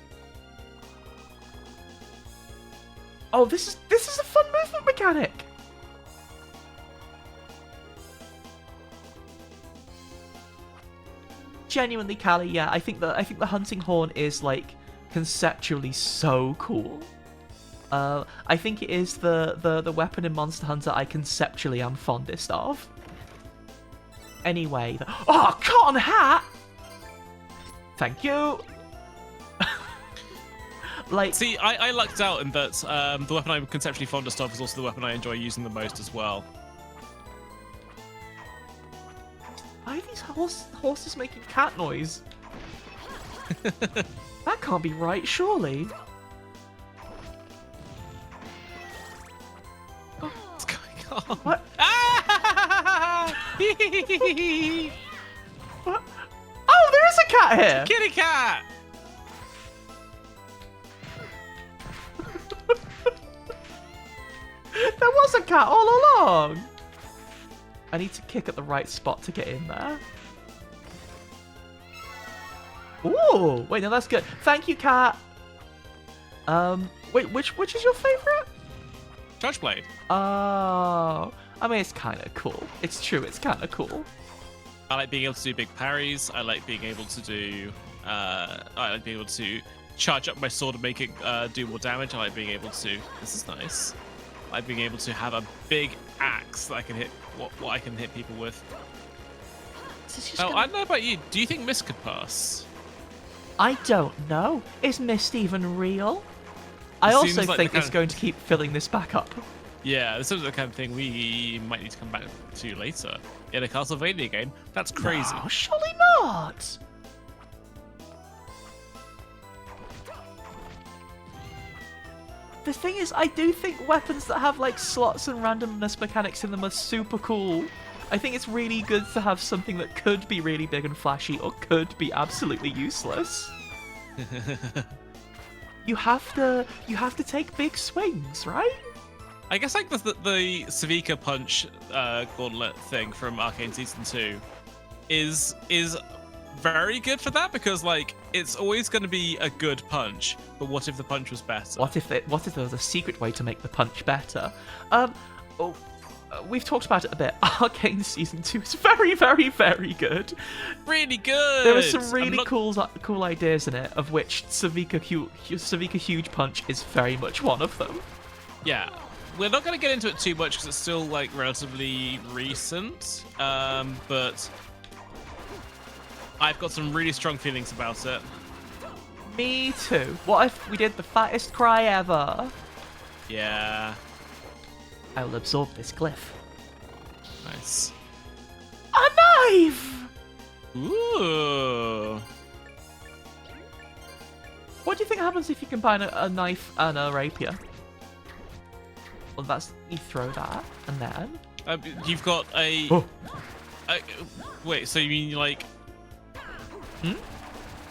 Oh, this is a fun movement mechanic. Genuinely, Callie, yeah, I think the hunting horn is like conceptually so cool. I think it is the weapon in Monster Hunter I conceptually am fondest of. Anyway, cotton hat. Thank you. Like, see, I lucked out in that the weapon I'm conceptually fondest of is also the weapon I enjoy using the most as well. Why are these horses making cat noise? That can't be right, surely. What's going on? What? What? Oh, there is a cat here! Kitty cat! There was a cat all along! I need to kick at the right spot to get in there. Ooh! Wait, no, that's good. Thank you, cat! Wait, which is your favourite? Charge blade. Oh... I mean, it's kind of cool. It's true, it's kind of cool. I like being able to do big parries. I like being able to do... I like being able to charge up my sword and make it do more damage. I like being able to... This is nice. I like being able to have a big axe that I can hit... What I can hit people with. I don't know about you. Do you think Mist could pass? I don't know. Is Mist even real? I also think it's going to keep filling this back up. Yeah, this is the kind of thing we might need to come back to later. In a Castlevania game, that's crazy. No, surely not! The thing is, I do think weapons that have like slots and randomness mechanics in them are super cool. I think it's really good to have something that could be really big and flashy or could be absolutely useless. You have to take big swings, right? I guess like the Savika punch gauntlet thing from Arcane Season 2 is very good for that, because like it's always going to be a good punch, but what if the punch was better? What if there was a secret way to make the punch better? We've talked about it a bit. Arcane Season 2 is very, very, very good. Really good. There are some really cool ideas in it, of which Savika Huge Punch is very much one of them. Yeah. We're not going to get into it too much because it's still like relatively recent, but I've got some really strong feelings about it. Me too. What if we did the fattest cry ever? Yeah. I will absorb this glyph. Nice. A knife! Ooh. What do you think happens if you combine a knife and a rapier? Well, that's... you throw that, and then... You've got a... Oh. Wait, so you mean like...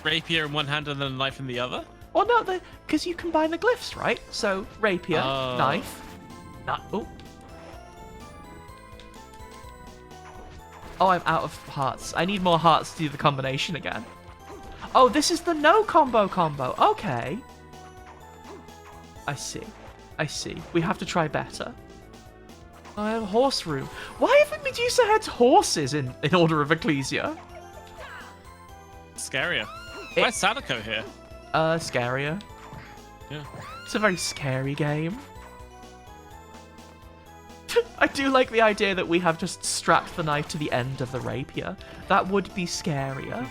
rapier in one hand and then a knife in the other? Well, no, because you combine the glyphs, right? So, rapier, knife... Oh, I'm out of hearts. I need more hearts to do the combination again. Oh, this is the no combo. Okay. I see. I see. We have to try better. I have a horse room. Why haven't Medusa had horses in Order of Ecclesia? Scarier. Why is Sadako here? Scarier. Yeah. It's a very scary game. I do like the idea that we have just strapped the knife to the end of the rapier. That would be scarier.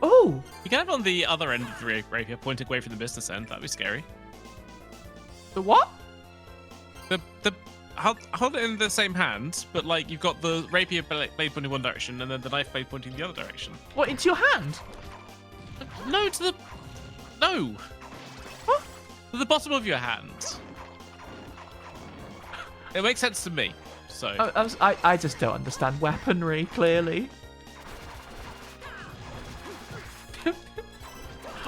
Oh! You can have it on the other end of the rapier, pointing away from the business end. That'd be scary. The what? Hold it in the same hand, but like you've got the rapier blade pointing one direction and then the knife blade pointing the other direction. What, into your hand? No, no. What? To the bottom of your hand. It makes sense to me. So I just don't understand weaponry, clearly.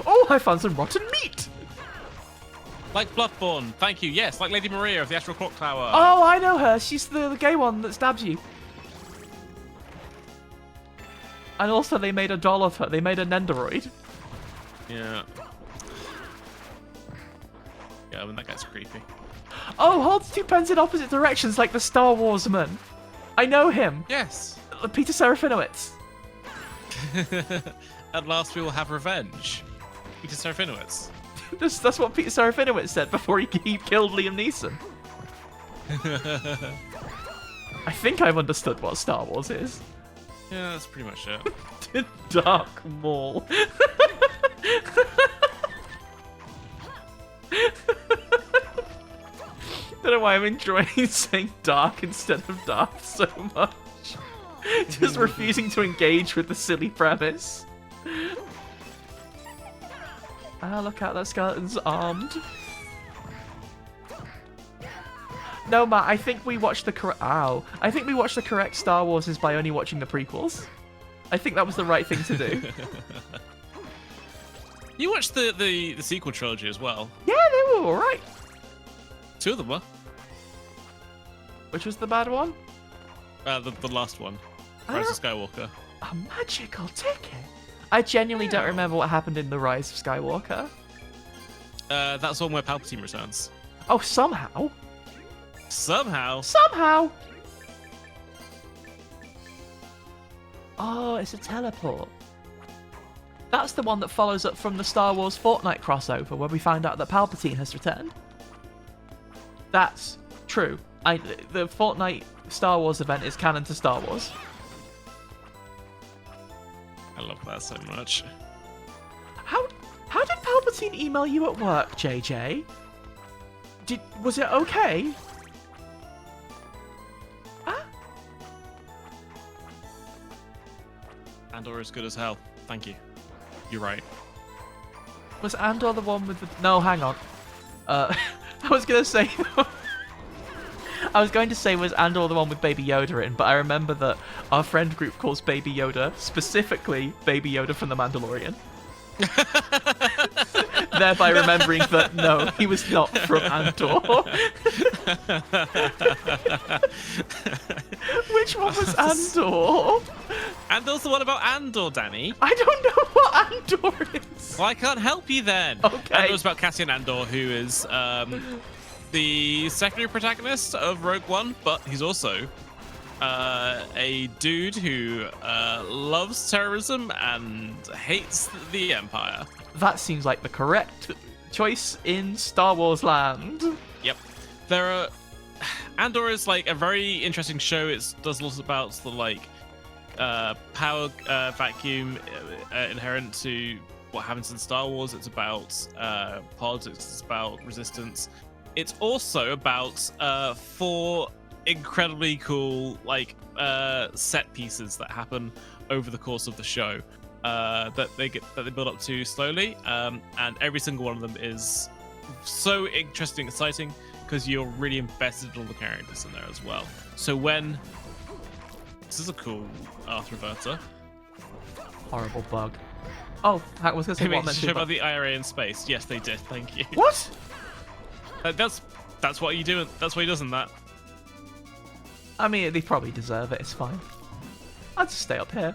Oh, I found some rotten meat! Like Bloodborne, thank you. Yes, like Lady Maria of the Astral Clock Tower. Oh, I know her. She's the gay one that stabs you. And also, they made a doll of her. They made a Nendoroid. Yeah. Yeah, I mean, that guy's creepy. Oh, holds 2 pens in opposite directions like the Star Wars man. I know him. Yes. Peter Serafinowicz. At last we will have revenge. Peter Serafinowicz. That's what Peter Serafinowicz said before he killed Liam Neeson. I think I've understood what Star Wars is. Yeah, that's pretty much it. Dark Maul. Don't know why I'm enjoying saying dark instead of Darth so much. Just refusing to engage with the silly premise. Ah, look out, that skeleton's armed. No, Matt, I think we watched the correct... Ow. I think we watched the correct Star Wars is by only watching the prequels. I think that was the right thing to do. You watched the sequel trilogy as well. Yeah, they were alright. 2 of them were. Which was the bad one? The last one. Rise of Skywalker. A magical ticket? I genuinely don't remember what happened in The Rise of Skywalker. That's one where Palpatine returns. Oh, somehow. Somehow. Somehow! Oh, it's a teleport. That's the one that follows up from the Star Wars Fortnite crossover where we find out that Palpatine has returned. That's true. The Fortnite Star Wars event is canon to Star Wars. I love that so much. How did Palpatine email you at work, JJ? Was it okay? Huh? Andor is good as hell. Thank you. You're right. Was Andor the one with the... No, hang on. I was going to say... I was going to say, was Andor the one with Baby Yoda in, but I remember that our friend group calls Baby Yoda, specifically Baby Yoda from The Mandalorian. Thereby remembering that, no, he was not from Andor. Which one was Andor? Andor's the one about Andor, Danny. I don't know what Andor is. Well, I can't help you then. Okay. Andor's about Cassian Andor, who is the secondary protagonist of Rogue One, but he's also a dude who loves terrorism and hates the Empire. That seems like the correct choice in Star Wars land. Yep. Andor is like a very interesting show. It does lots about the power vacuum inherent to what happens in Star Wars. It's about politics. It's about resistance. It's also about 4 incredibly cool set pieces that happen over the course of the show that they build up to slowly, and every single one of them is so interesting, exciting, because you're really invested in all the characters in there as well. So this is a cool Arth Reverter. Horrible bug. Oh, I was going to say what I meant show to about the IRA in space. Yes, they did. Thank you. What? That's what you do. That's what he does in that. I mean, they probably deserve it. It's fine. I'll just stay up here.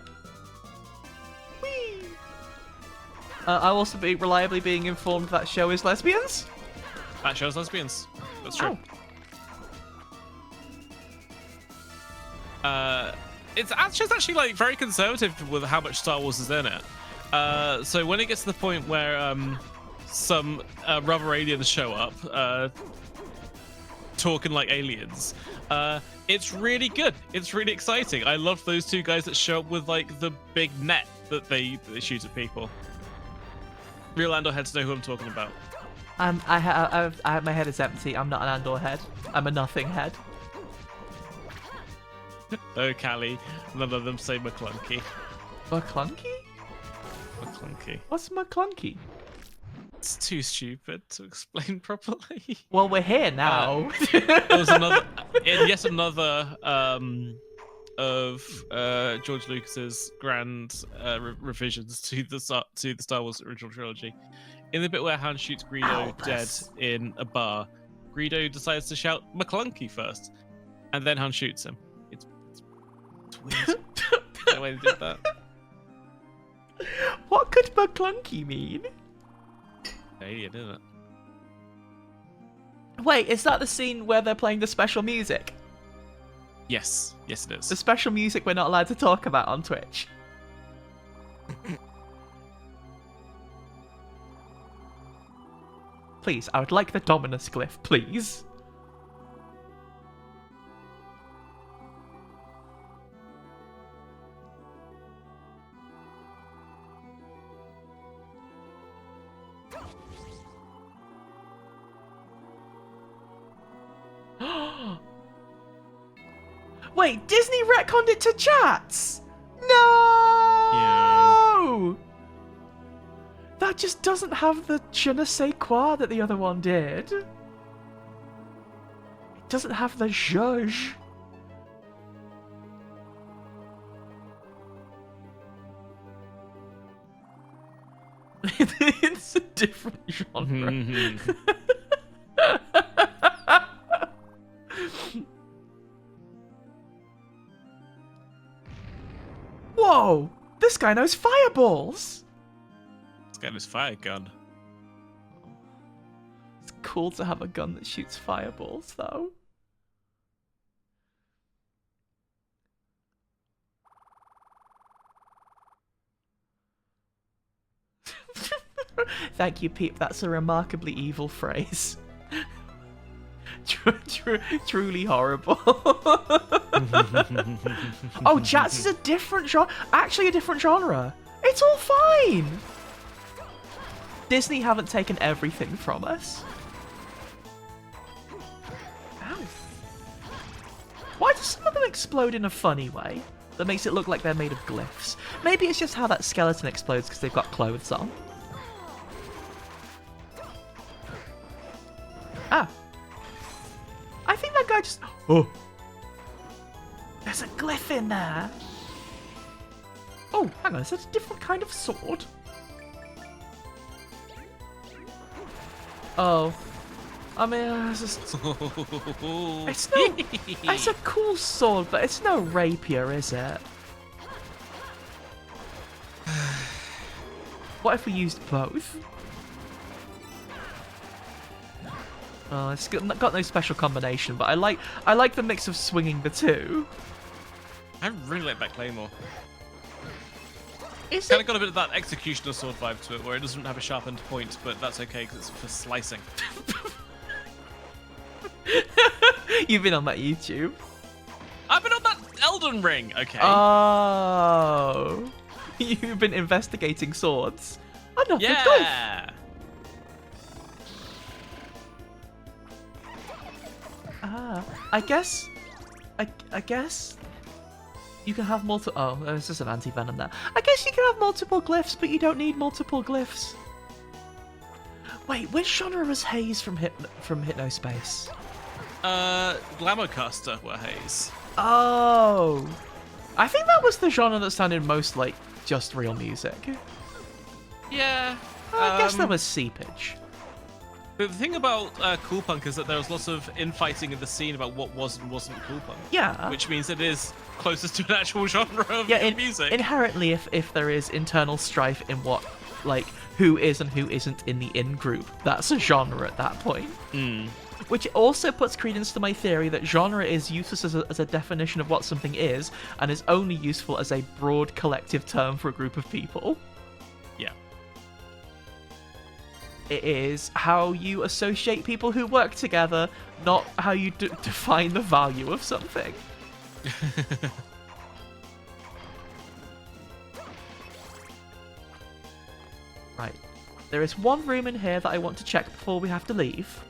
Whee! I'll also be reliably being informed that show is lesbians. That shows lesbians. That's true. It's actually like very conservative with how much Star Wars is in it. So when it gets to the point where some rubber aliens show up, talking like aliens, it's really good. It's really exciting. I love those two guys that show up with like the big net that they shoot at people. Real Andor heads know who I'm talking about. I have my head is empty. I'm not an Andor head. I'm a nothing head. Oh, Callie, none of them say McClunky. McClunky? McClunky. What's McClunky? It's too stupid to explain properly. Well, we're here now. There was another, yet another of George Lucas's grand revisions to the Star Wars original trilogy. In the bit where Han shoots Greedo dead in a bar, Greedo decides to shout McClunky first, and then Han shoots him. It's weird. The way they did that. What could McClunky mean? Alien, isn't it? Wait, is that the scene where they're playing the special music? Yes, yes it is. The special music we're not allowed to talk about on Twitch. Please, I would like the Dominus glyph, please. Wait, Disney retconned it to chats? No! Yeah. That just doesn't have the je ne sais quoi that the other one did. It doesn't have the zhuzh. It's a different genre. Whoa! This guy knows fireballs! This guy has fire gun. It's cool to have a gun that shoots fireballs, though. Thank you, Peep. That's a remarkably evil phrase. Truly horrible. Oh, chats is a different genre. Actually, a different genre. It's all fine. Disney haven't taken everything from us. Ow. Why does some of them explode in a funny way that makes it look like they're made of glyphs? Maybe it's just how that skeleton explodes because they've got clothes on. Ah. I think that guy just... Oh. There's a glyph in there. Oh, hang on. Is that a different kind of sword? Oh. I mean, it's just... It's no... It's a cool sword, but it's no rapier, is it? What if we used both? Oh, it's got no special combination, but I like the mix of swinging the two. I really like that claymore. Is Kind it? of got a bit of that executioner sword vibe to it, where it doesn't have a sharpened point, but that's okay because it's for slicing. You've been on that YouTube. I've been on that Elden Ring. Okay. Oh, you've been investigating swords. Another glyph. Yeah. Ah, I guess you can have multiple. Oh, there's just an anti-venom there. I guess you can have multiple glyphs, but you don't need multiple glyphs. Wait, which genre was Haze from Hypnospace? Glamourcaster were Haze. Oh, I think that was the genre that sounded most like just real music. Yeah. I guess there was seepage. The thing about Cool Punk is that there was lots of infighting in the scene about what was and wasn't Cool Punk. Yeah. Which means it is closest to an actual genre of music. Inherently, if there is internal strife in what, like, who is and who isn't in the in-group. That's a genre at that point. Which also puts credence to my theory that genre is useless as a definition of what something is, and is only useful as a broad collective term for a group of people. Yeah. It is how you associate people who work together, not how you define the value of something. Right. There is one room in here that I want to check before we have to leave,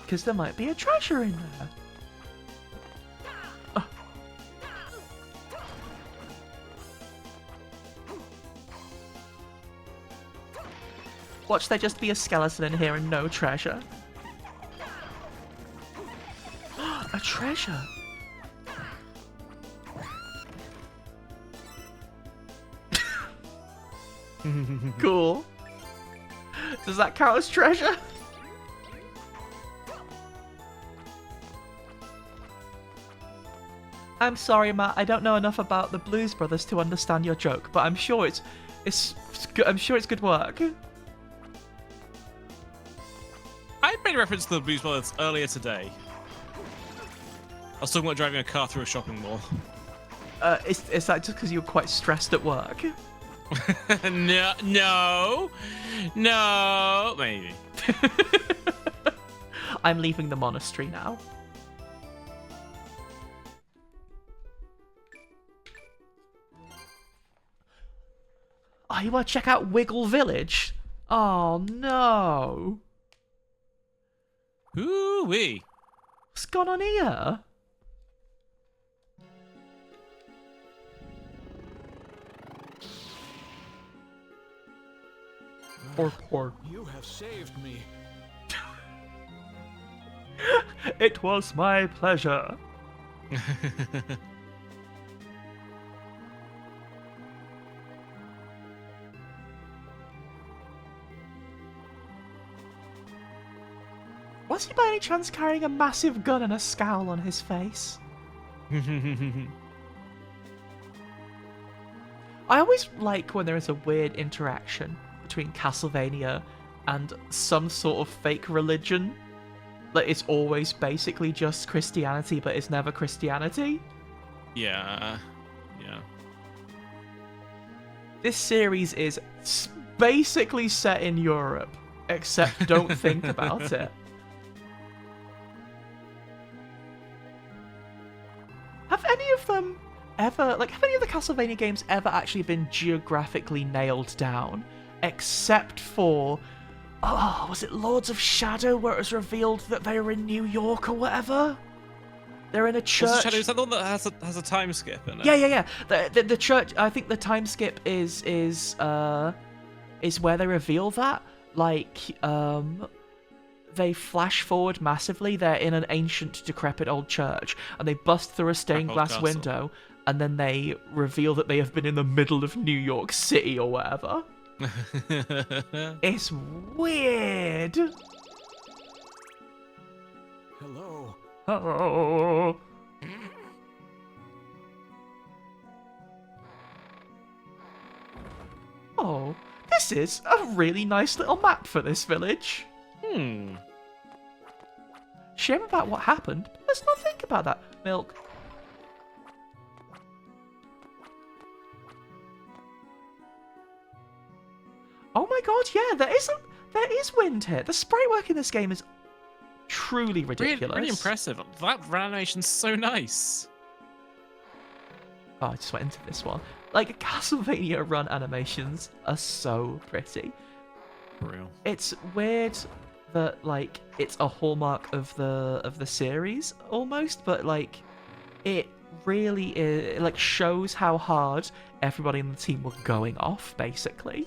because there might be a treasure in there. Oh. Watch there just be a skeleton in here and no treasure. A treasure! Cool. Does that count as treasure? I'm sorry, Matt. I don't know enough about the Blues Brothers to understand your joke, but I'm sure it's good work. I made a reference to the Blues Brothers earlier today. I was talking about driving a car through a shopping mall. Is that just because you're quite stressed at work? No, maybe. I'm leaving the monastery now. Oh, you want to check out Wiggle Village? Oh, no. Ooh-wee. What's gone on here? Pork. You have saved me. It was my pleasure. Was he by any chance carrying a massive gun and a scowl on his face? I always like when there is a weird interaction between Castlevania and some sort of fake religion. Like, it's always basically just Christianity, but it's never Christianity. Yeah. This series is basically set in Europe, except don't think about it. Have any of them ever, have any of the Castlevania games ever actually been geographically nailed down? Except for, was it Lords of Shadow, where it was revealed that they were in New York or whatever? They're in a church. Lords of Shadow, is that the one that has a time skip in it? Yeah. The church. I think the time skip is where they reveal that. They flash forward massively. They're in an ancient, decrepit old church, and they bust through a stained glass window, and then they reveal that they have been in the middle of New York City or whatever. It's weird. Hello. Oh. Oh, this is a really nice little map for this village. Shame about what happened. Let's not think about that. Milk. Oh my god, yeah, there is wind here. The sprite work in this game is truly ridiculous. Really impressive. That animation's so nice. Oh, I just went into this one. Castlevania run animations are so pretty. For real. It's weird that it's a hallmark of the series almost, but it really is shows how hard everybody in the team were going off basically.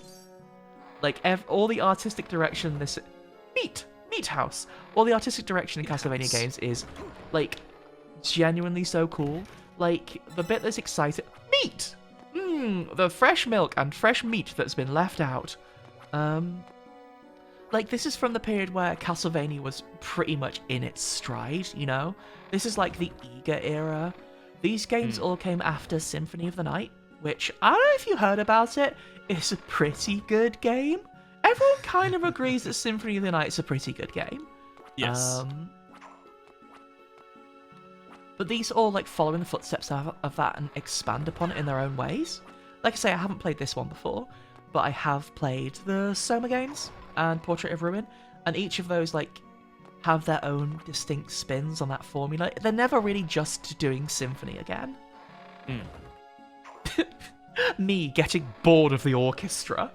All the artistic direction this meat house, all the artistic direction in Castlevania games is genuinely so cool. The bit that's exciting, meat, the fresh milk and fresh meat that's been left out. This is from the period where Castlevania was pretty much in its stride, you know? This is the eager era. These games all came after Symphony of the Night, which, I don't know if you heard about it, it's a pretty good game. everyone kind of agrees that Symphony of the Night is a pretty good game. Yes. But these all like follow in the footsteps of that and expand upon it in their own ways. Like I say, I haven't played this one before, but I have played the Soma games and Portrait of Ruin, and each of those like have their own distinct spins on that formula. They're never really just doing Symphony again. Me getting bored of the orchestra.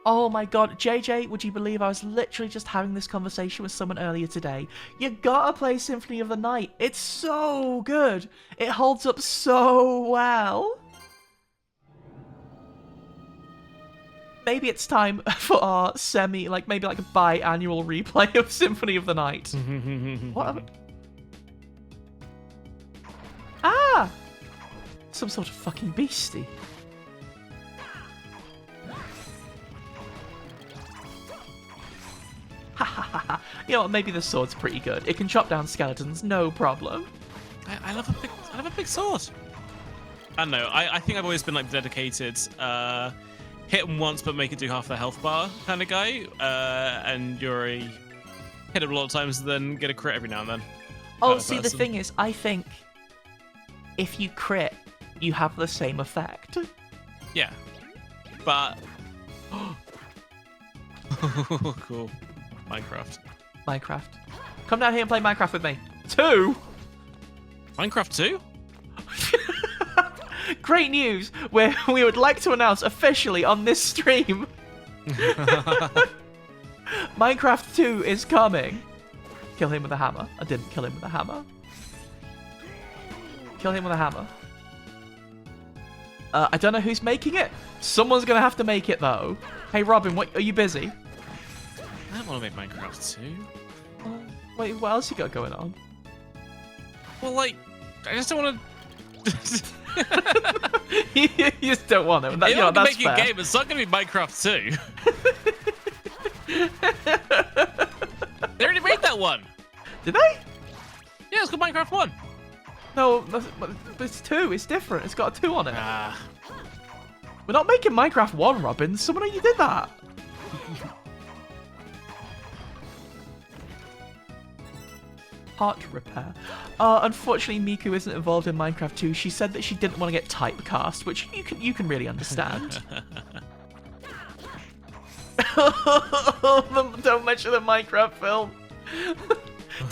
Oh my god, JJ, would you believe I was literally just having this conversation with someone earlier today? You gotta play Symphony of the Night. It's so good. It holds up so well. Maybe it's time for our maybe like a biannual replay of Symphony of the Night. What? Ah! Some sort of fucking beastie. You know what, maybe the sword's pretty good. It can chop down skeletons, no problem. I love a big sword. I don't know. I think I've always been like dedicated. Hit them once but make it do half their health bar kind of guy. And you're a hit them a lot of times, then get a crit every now and then. Oh, see, the thing is, I think if you crit, you have the same effect. Yeah, but cool. Minecraft. Come down here and play Minecraft with me. 2. Minecraft 2? Great news! We would like to announce officially on this stream. Minecraft 2 is coming. Kill him with a hammer. I didn't kill him with a hammer. Kill him with a hammer. I don't know who's making it. Someone's gonna have to make it though. Hey Robin, what are you busy? I don't want to make Minecraft 2. Wait, what else you got going on? Well, like, I just don't want to. You just don't want it. That, If I'm that's making fair. a game, it's not going to be Minecraft 2. They already made that one. Did they? Yeah, it's called Minecraft 1. No, but it's 2. It's different. It's got a 2 on it. Ah. We're not making Minecraft 1, Robin. Someone already did that. Heart repair. Unfortunately, Miku isn't involved in Minecraft 2. She said that she didn't want to get typecast, which you can really understand. Don't mention the Minecraft film. Did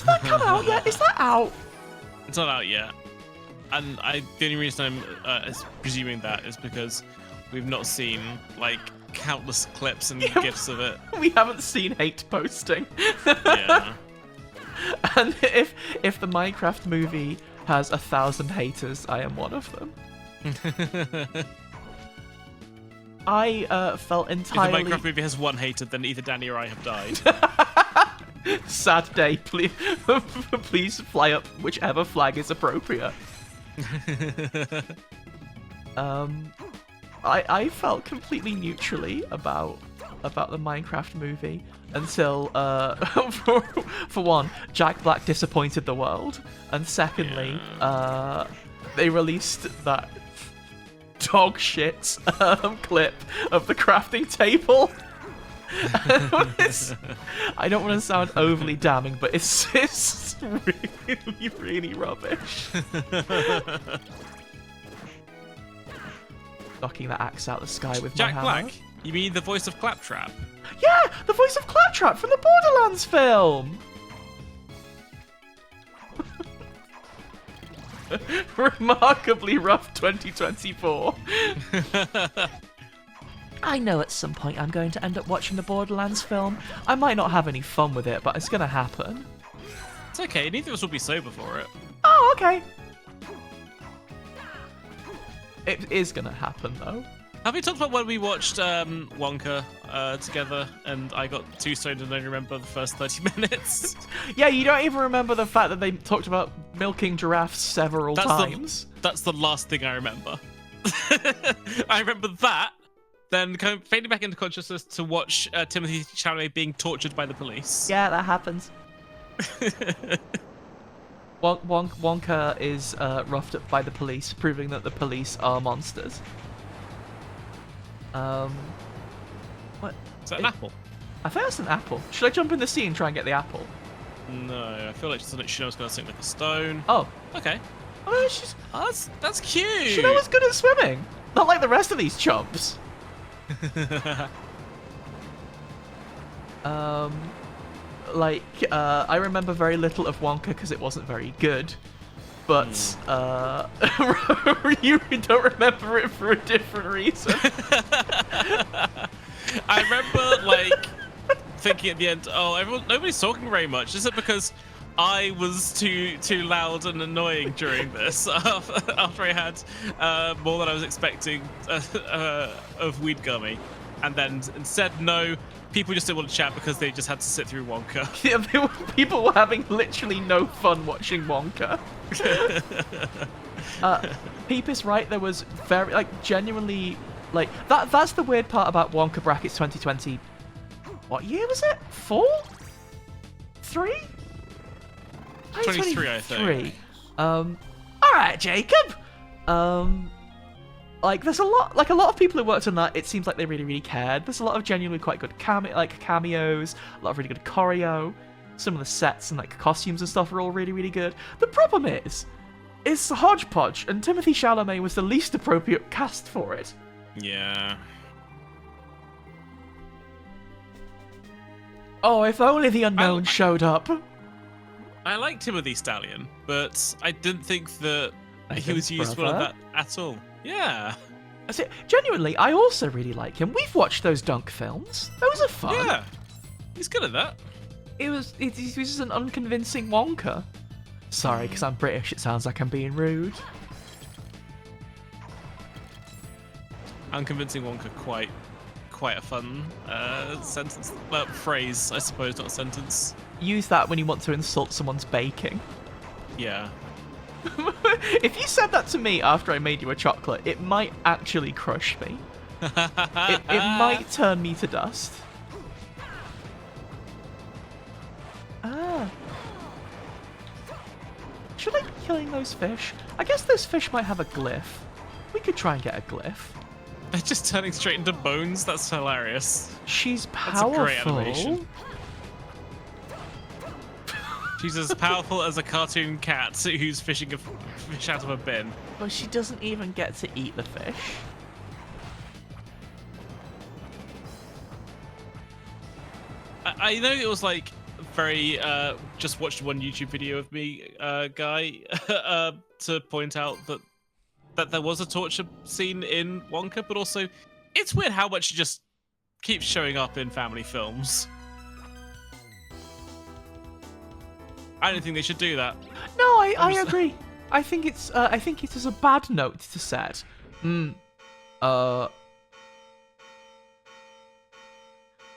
that come out yet? Is that out? It's not out yet. And the only reason I'm presuming that is because we've not seen, like, countless clips and gifs of it. We haven't seen hate posting. Yeah. And if the Minecraft movie has 1,000 haters, I am one of them. I felt entirely... If the Minecraft movie has 1 hater, then either Danny or I have died. Sad day, please, please fly up whichever flag is appropriate. I felt completely neutrally about the Minecraft movie until, for one, Jack Black disappointed the world, and secondly, they released that dog shit clip of the crafting table. I don't want to sound overly damning, but it's really, really rubbish. Knocking that axe out of the sky with Jack my hammer. Black? You mean the voice of Claptrap? Yeah, the voice of Claptrap from the Borderlands film. Remarkably rough 2024. I know at some point I'm going to end up watching the Borderlands film. I might not have any fun with it, but it's going to happen. It's okay, neither of us will be sober for it. Oh, okay. It is going to happen, though. Have we talked about when we watched Wonka together and I got too stoned and only remember the first 30 minutes? Yeah, you don't even remember the fact that they talked about milking giraffes several times. That's the last thing I remember. I remember that, then kind of fading back into consciousness to watch Timothy Chalamet being tortured by the police. Yeah, that happens. Wonka is roughed up by the police, proving that the police are monsters. What? Is that an apple? I think that's an apple. Should I jump in the sea and try and get the apple? No, I feel like she knows going to sink like a stone. Oh. Okay. Oh, That's cute. she knows good at swimming. Not like the rest of these chumps. I remember very little of Wonka because it wasn't very good. But you don't remember it for a different reason. I remember like thinking at the end, nobody's talking very much. Is it because I was too loud and annoying during this after I had more than I was expecting of Weed Gummy, and then instead no, people just didn't want to chat because they just had to sit through Wonka. Yeah, people were having literally no fun watching Wonka. Peep is right. There was very genuinely that's the weird part about Wonka brackets 2020. What year was it? 4? 3? 23, I think. All right, Jacob. There's a lot of people who worked on that. It seems like they really, really cared. There's a lot of genuinely quite good cameos, a lot of really good choreo. Some of the sets and costumes and stuff are all really, really good. The problem is, it's hodgepodge, and Timothée Chalamet was the least appropriate cast for it. Yeah. Oh, if only the unknown showed up. I like Timothy Stallion, but I didn't think that he was useful in that at all. Yeah. Genuinely, I also really like him. We've watched those Dunk films. Those are fun. Yeah. He's good at that. He was just an unconvincing Wonka. Sorry, because I'm British, it sounds like I'm being rude. Unconvincing Wonka, quite a fun sentence. Phrase, I suppose, not a sentence. Use that when you want to insult someone's baking. Yeah. If you said that to me after I made you a chocolate, it might actually crush me. It might turn me to dust. Should I be killing those fish? I guess those fish might have a glyph. We could try and get a glyph. They're just turning straight into bones. That's hilarious. She's powerful. That's a great animation. She's as powerful as a cartoon cat who's fishing a fish out of a bin. But she doesn't even get to eat the fish. I know it was very just watched one YouTube video of me guy to point out that there was a torture scene in Wonka, but also it's weird how much it just keeps showing up in family films. I don't think they should do that. No, I agree. I think it is a bad note to set. Oh,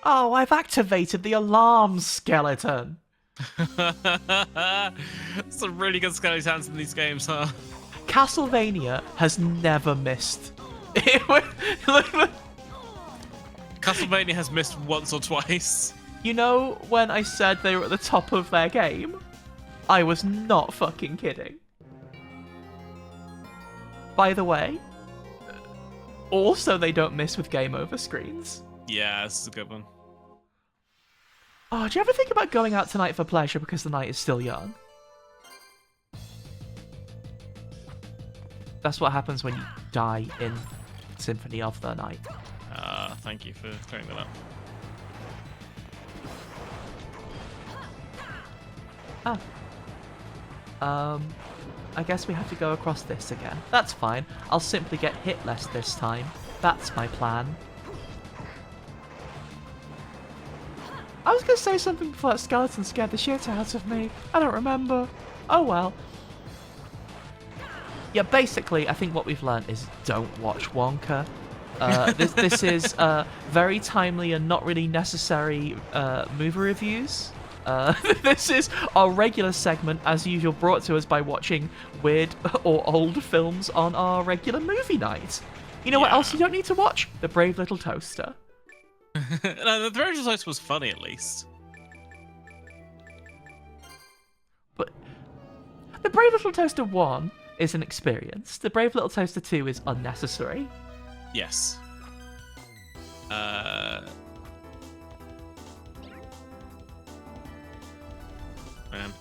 I've activated the alarm skeleton. Some really good skeletons in these games, huh? Castlevania has never missed. Castlevania has missed once or twice. You know when I said they were at the top of their game? I was not fucking kidding. By the way, also they don't miss with game over screens. Yeah, this is a good one. Oh, do you ever think about going out tonight for pleasure because the night is still young? That's what happens when you die in Symphony of the Night. Thank you for clearing that up. I guess we have to go across this again. That's fine. I'll simply get hit less this time. That's my plan. I was going to say something before that skeleton scared the shit out of me. I don't remember. Oh well. Yeah, basically, I think what we've learned is don't watch Wonka. This is very timely and not really necessary movie reviews. This is our regular segment, as usual, brought to us by watching weird or old films on our regular movie night. You know what else you don't need to watch? The Brave Little Toaster. No, the Brave Little Toaster was funny, at least. But the Brave Little Toaster 1 is an experience. The Brave Little Toaster 2 is unnecessary. Yes. Man,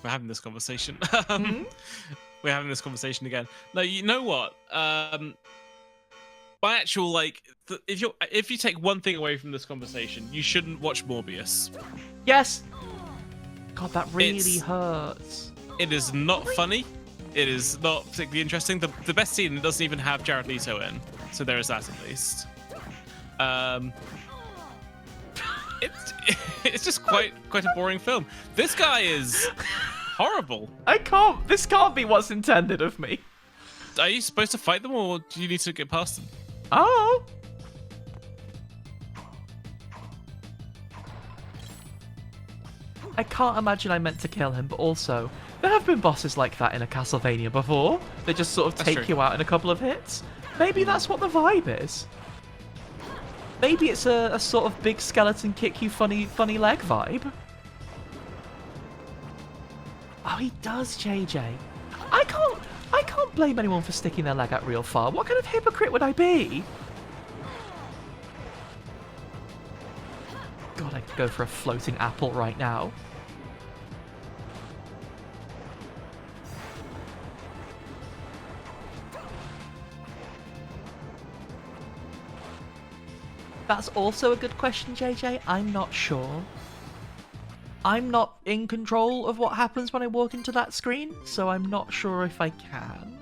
we're having this conversation. We're having this conversation again. No, you know what? My actual if you take one thing away from this conversation, you shouldn't watch Morbius. Yes. God, that really hurts. It is not funny. It is not particularly interesting. The best scene doesn't even have Jared Leto in, so there is that at least. It's just quite a boring film. This guy is horrible. This can't be what's intended of me. Are you supposed to fight them, or do you need to get past them? Oh. I can't imagine I meant to kill him, but also, there have been bosses like that in a Castlevania before. They just sort of take you out in a couple of hits. Maybe that's what the vibe is. Maybe it's a sort of big skeleton kick you funny leg vibe. Oh, he does, JJ. I can't blame anyone for sticking their leg out real far. What kind of hypocrite would I be? God, I could go for a floating apple right now. That's also a good question, JJ. I'm not sure. I'm not in control of what happens when I walk into that screen, so I'm not sure if I can.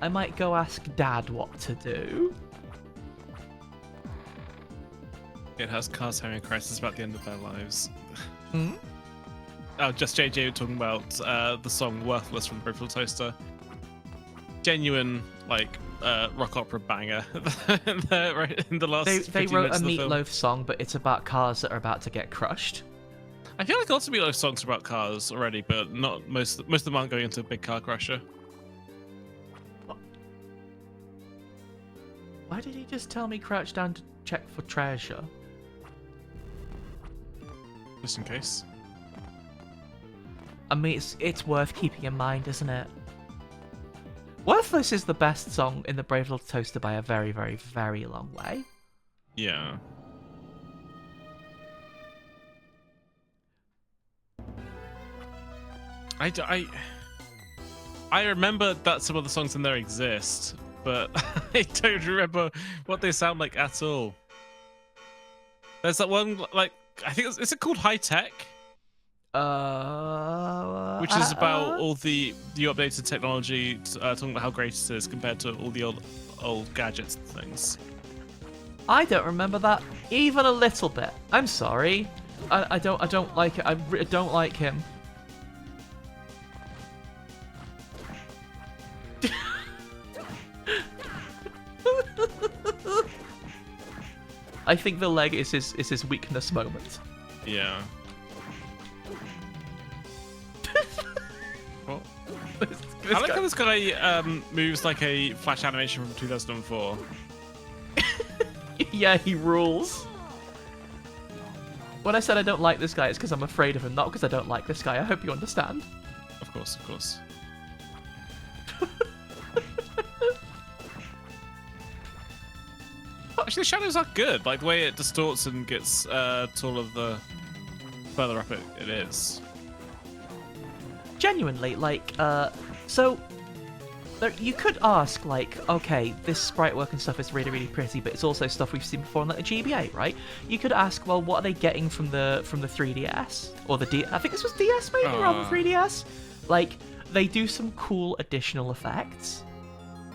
I might go ask Dad what to do. It has cars having a crisis about the end of their lives. Hmm? Oh, just JJ talking about the song "Worthless" from Peripheral Toaster. Genuine, rock opera banger. In the last They 15 wrote a minutes of the film. Meatloaf song, but it's about cars that are about to get crushed. I feel like lots of Meatloaf songs are about cars already, but not most of them aren't going into a big car crusher. Why did he just tell me crouch down to check for treasure? Just in case. I mean, it's worth keeping in mind, isn't it? Worthless is the best song in the Brave Little Toaster by a very, very, very long way. Yeah. I remember that some of the songs in there exist, but I don't remember what they sound like at all. There's that one, I think is it called High Tech? Which is about all the updated technology, talking about how great it is compared to all the old gadgets and things. I don't remember that even a little bit. I'm sorry. I don't like it. I don't like him. I think the leg is his weakness moment. Yeah. What? I like how this guy moves like a Flash animation from 2004. Yeah, he rules. When I said I don't like this guy, it's because I'm afraid of him, not because I don't like this guy. I hope you understand. Of course, of course. Actually, the shadows are good. Like the way it distorts and gets taller the further up it is. Genuinely, so you could ask, okay, this sprite work and stuff is really, really pretty, but it's also stuff we've seen before in the GBA, right? You could ask, well, what are they getting from the 3DS or the I think this was DS maybe rather than 3DS. They do some cool additional effects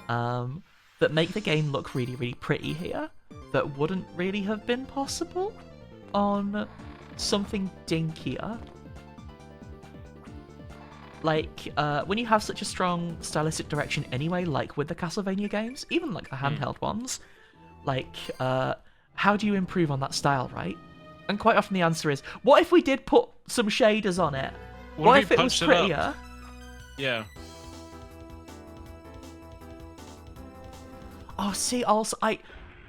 that make the game look really, really pretty here that wouldn't really have been possible on something dinkier. When you have such a strong stylistic direction anyway, like with the Castlevania games, even the handheld ones, how do you improve on that style, right? And quite often the answer is, what if we did put some shaders on it? What if it was prettier? Yeah. Oh, see, also,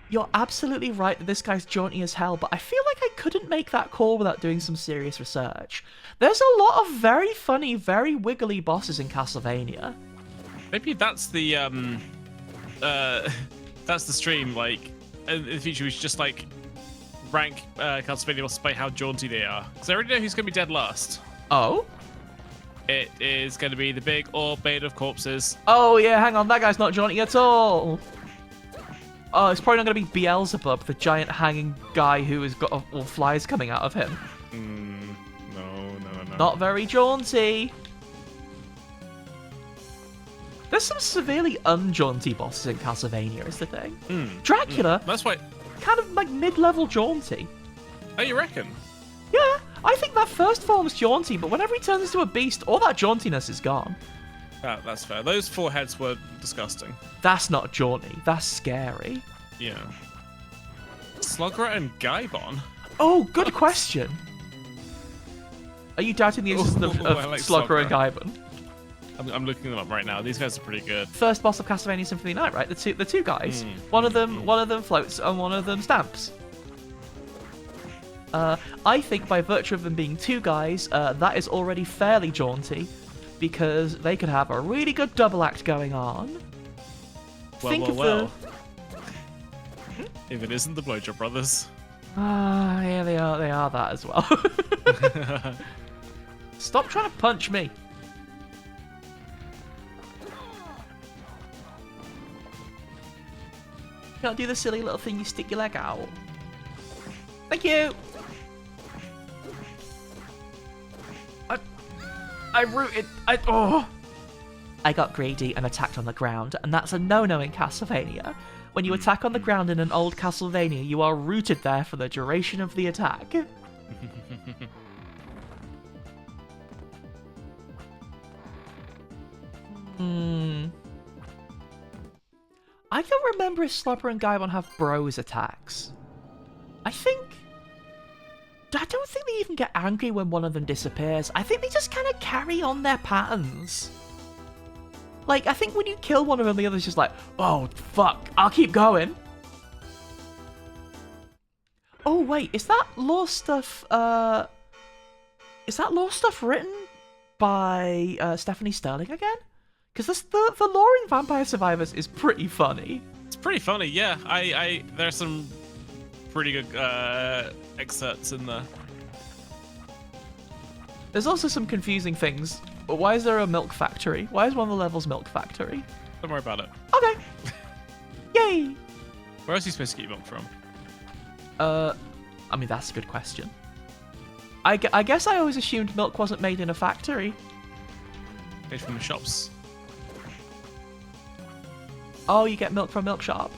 you're absolutely right that this guy's jaunty as hell, but I feel like I couldn't make that call without doing some serious research. There's a lot of very funny, very wiggly bosses in Castlevania. Maybe that's the stream, in the future we should just like rank Castlevania bosses by how jaunty they are. Because I already know who's going to be dead last. Oh? It is going to be the big orb made of corpses. Oh, yeah, hang on. That guy's not jaunty at all. Oh, it's probably not going to be Beelzebub, the giant hanging guy who has got all flies coming out of him. No. Not very jaunty. There's some severely unjaunty bosses in Castlevania, is the thing. Dracula, That's why. kind of like mid-level jaunty. Oh, you reckon? Yeah, I think that first form's jaunty, but whenever he turns into a beast, all that jauntiness is gone. That's fair. Those 4 heads were disgusting. That's not jaunty. That's scary. Yeah. Slugrat and Gaibon? Oh, good question. Are you doubting the existence of I like Slugger and Slugrat. Gaibon? I'm looking them up right now. These guys are pretty good. First boss of Castlevania Symphony Night, right? The two guys. One of them floats and one of them stamps. I think by virtue of them being 2 guys, that is already fairly jaunty, because they could have a really good double act going on. Well. If it isn't the Blowjob Brothers. Yeah, they are that as well. Stop trying to punch me. Can't do the silly little thing you stick your leg out. Thank you. I got greedy and attacked on the ground, and that's a no-no in Castlevania. When you attack on the ground in an old Castlevania, you are rooted there for the duration of the attack. I don't remember if Slobber and Gaibon have bros attacks. I don't think they even get angry when one of them disappears. I think they just kind of carry on their patterns. Like, I think when you kill one of them, the other's just like, oh, fuck, I'll keep going. Oh, wait, is that lore stuff, written by, Stephanie Sterling again? Because the lore in Vampire Survivors is pretty funny. It's pretty funny, yeah. There's some pretty good excerpts in there. There's also some confusing things. Why is there a milk factory? Why is one of the levels milk factory? Don't worry about it. Okay. Yay. Where else are you supposed to get your milk from? I mean, that's a good question. I guess I always assumed milk wasn't made in a factory. Made from the shops. Oh, you get milk from a milk shop.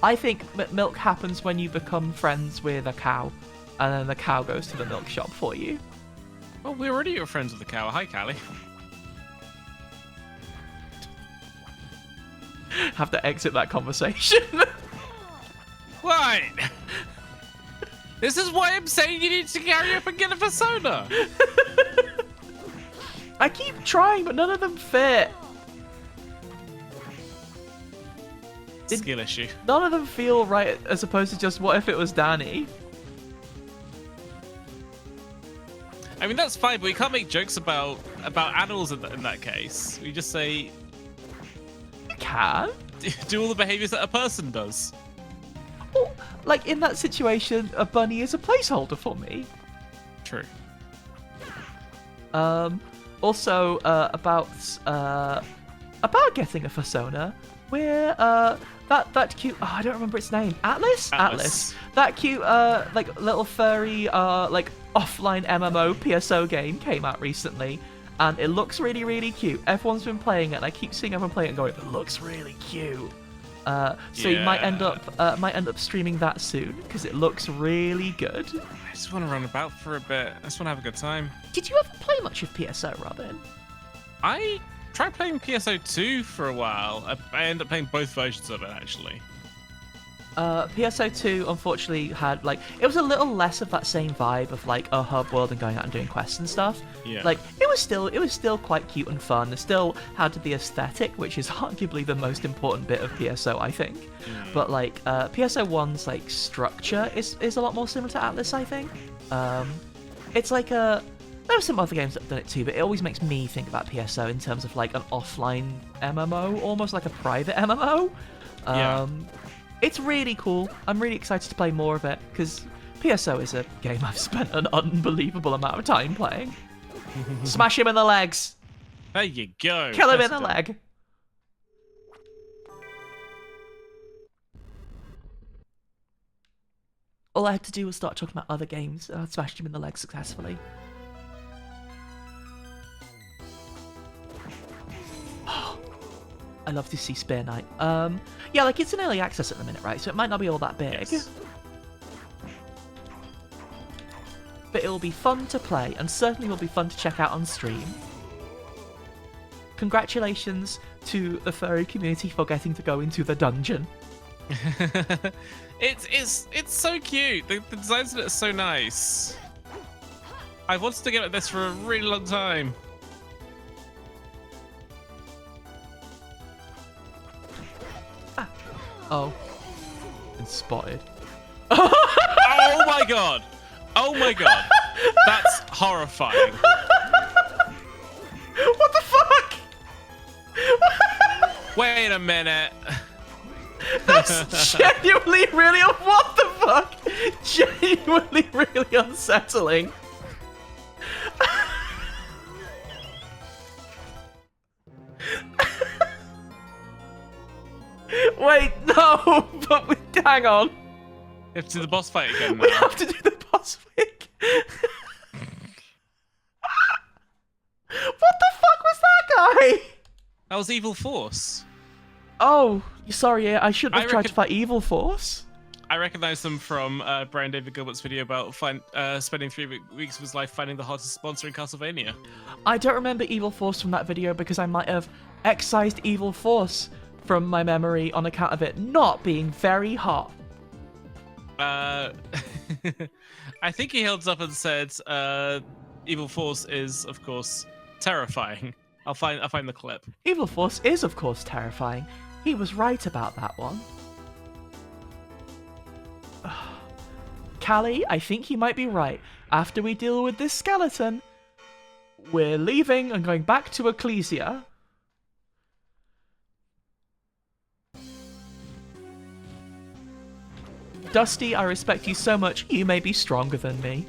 I think milk happens when you become friends with a cow, and then the cow goes to the milk shop for you. Well, we already are friends with the cow. Hi, Callie. Have to exit that conversation. What? This is why I'm saying you need to carry up and get a persona. I keep trying, but none of them fit. Skill issue. None of them feel right, as opposed to just, what if it was Danny? I mean, that's fine, but we can't make jokes about animals in that case. We just say, You can. do all the behaviors that a person does. Well, like, in that situation, a bunny is a placeholder for me. True. Also, about getting a persona, we're, that cute, I don't remember its name. Atlas. That cute, like, little furry, like, offline MMO PSO game came out recently, and it looks really, really cute. Everyone's been playing it, and I keep seeing everyone playing it and going, it looks really cute. So you might end up streaming that soon, because it looks really good. I just want to run about for a bit. I just want to have a good time. Did you ever play much of PSO, Robin? I tried playing PSO2 for a while. I ended up playing both versions of it, actually. PSO2 unfortunately had, like, it was a little less of that same vibe of, like, a hub world and going out and doing quests and stuff. Yeah. Like, it was still quite cute and fun. It still had the aesthetic, which is arguably the most important bit of PSO, I think. But, like, PSO1's, like, structure is a lot more similar to Atlas, I think. It's like there are some other games that have done it too, but it always makes me think about PSO in terms of, like, an offline MMO, almost like a private MMO. Yeah. It's really cool. I'm really excited to play more of it, because PSO is a game I've spent an unbelievable amount of time playing. Smash him in the legs! There you go. Kill him in Nicely the done. leg! All I had to do was start talking about other games, and I smashed him in the leg successfully. I love to see Spear Knight. Yeah, like it's in early access at the minute, right? So it might not be all that big. Yes. But it'll be fun to play, and certainly will be fun to check out on stream. Congratulations to the furry community for getting to go into the dungeon. It's so cute. The designs of it are so nice. I've wanted to get at this for a really long time. Oh. Been spotted. Oh my god! Oh my god! That's horrifying. What the fuck? Wait a minute. That's genuinely really... What the fuck? Genuinely really unsettling. Wait, no, but hang on. You have to do the boss fight again We now. have to do the boss fight. What the fuck was that guy? That was Evil Force. Oh, sorry, I shouldn't have I tried reckon- to fight Evil Force. I recognize them from Brian David Gilbert's video about spending 3 weeks of his life finding the hottest sponsor in Castlevania. I don't remember Evil Force from that video because I might have excised Evil Force from my memory on account of it not being very hot. I think he held up and said, "Evil Force is, of course, terrifying." I'll find the clip. Evil Force is, of course, terrifying. He was right about that one. Callie, I think you might be right. After we deal with this skeleton, we're leaving and going back to Ecclesia. Dusty, I respect you so much. You may be stronger than me.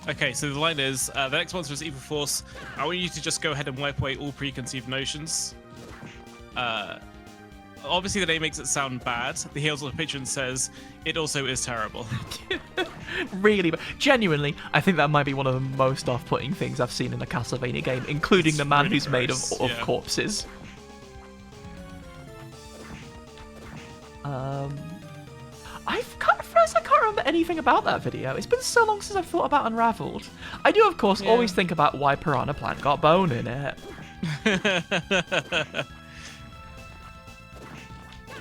Okay, so the line is, the next monster is Evil Force. I want you to just go ahead and wipe away all preconceived notions. Obviously the name makes it sound bad. The Heels of the Patron says, it also is terrible. Really, but genuinely, I think that might be one of the most off-putting things I've seen in a Castlevania game, including It's the man really who's made of gross, yeah. corpses. I can't remember anything about that video. It's been so long since I've thought about Unraveled. I do, of course, always think about why Piranha Plant got bone in it.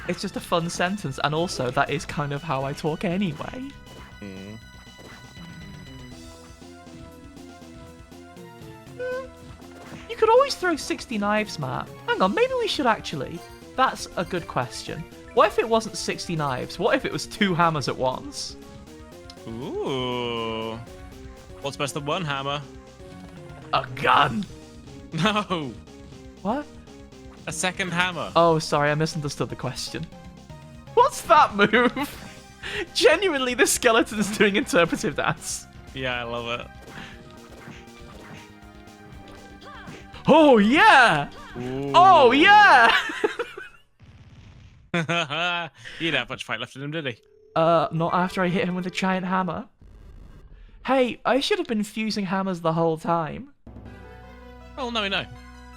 It's just a fun sentence, and also that is kind of how I talk anyway. You could always throw 60 knives, Matt. Hang on, maybe we should actually. That's a good question. What if it wasn't 60 knives? What if it was 2 hammers at once? Ooh. What's best than one hammer? A gun. No. What? A second hammer. Oh, sorry, I misunderstood the question. What's that move? Genuinely, the skeleton is doing interpretive dance. Yeah, I love it. Oh, yeah! Ooh. Oh, yeah! He didn't have much fight left in him, did he? Not after I hit him with a giant hammer. Hey, I should have been fusing hammers the whole time. Oh, no, we know.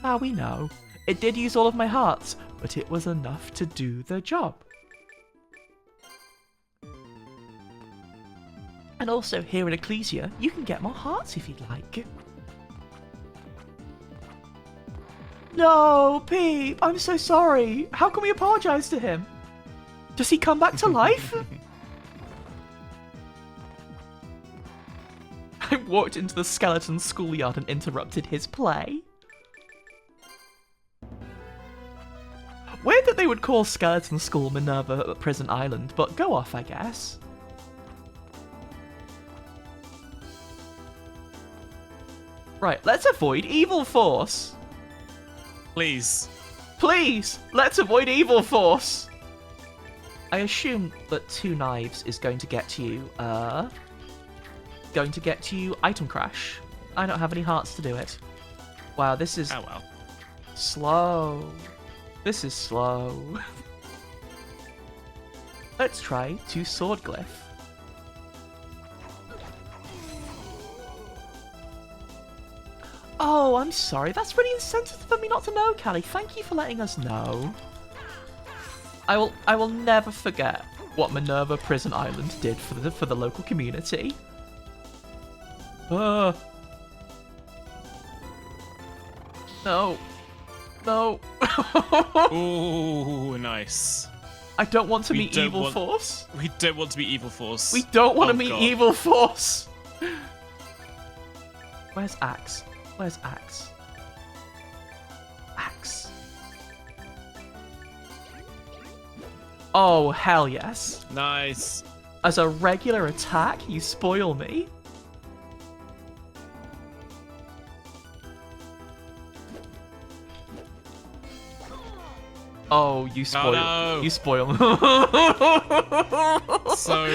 Now we know. It did use all of my hearts, but it was enough to do the job. And also, here in Ecclesia, you can get more hearts if you'd like. No, Peep, I'm so sorry. How can we apologize to him? Does he come back to life? I walked into the skeleton schoolyard and interrupted his play. Weird that they would call Skeleton School Minerva Prison Island, but go off, I guess. Right, let's avoid Evil Force. Please. Please, let's avoid evil force. I assume that 2 knives is going to get you, item crash. I don't have any hearts to do it. Wow, this is Oh well. slow. This is slow. Let's try 2 sword glyph. Oh, I'm sorry. That's really insensitive for me not to know, Callie. Thank you for letting us know. I will never forget what Minerva Prison Island did for the local community. No. No. Ooh, nice. I don't want to We meet don't Evil want- Force. We don't want to be evil force. We don't want to Oh, meet God. Evil Force. Where's Axe? Where's Axe? Axe. Oh, hell yes. Nice. As a regular attack, you spoil me. Oh, you spoil. no. You spoil. So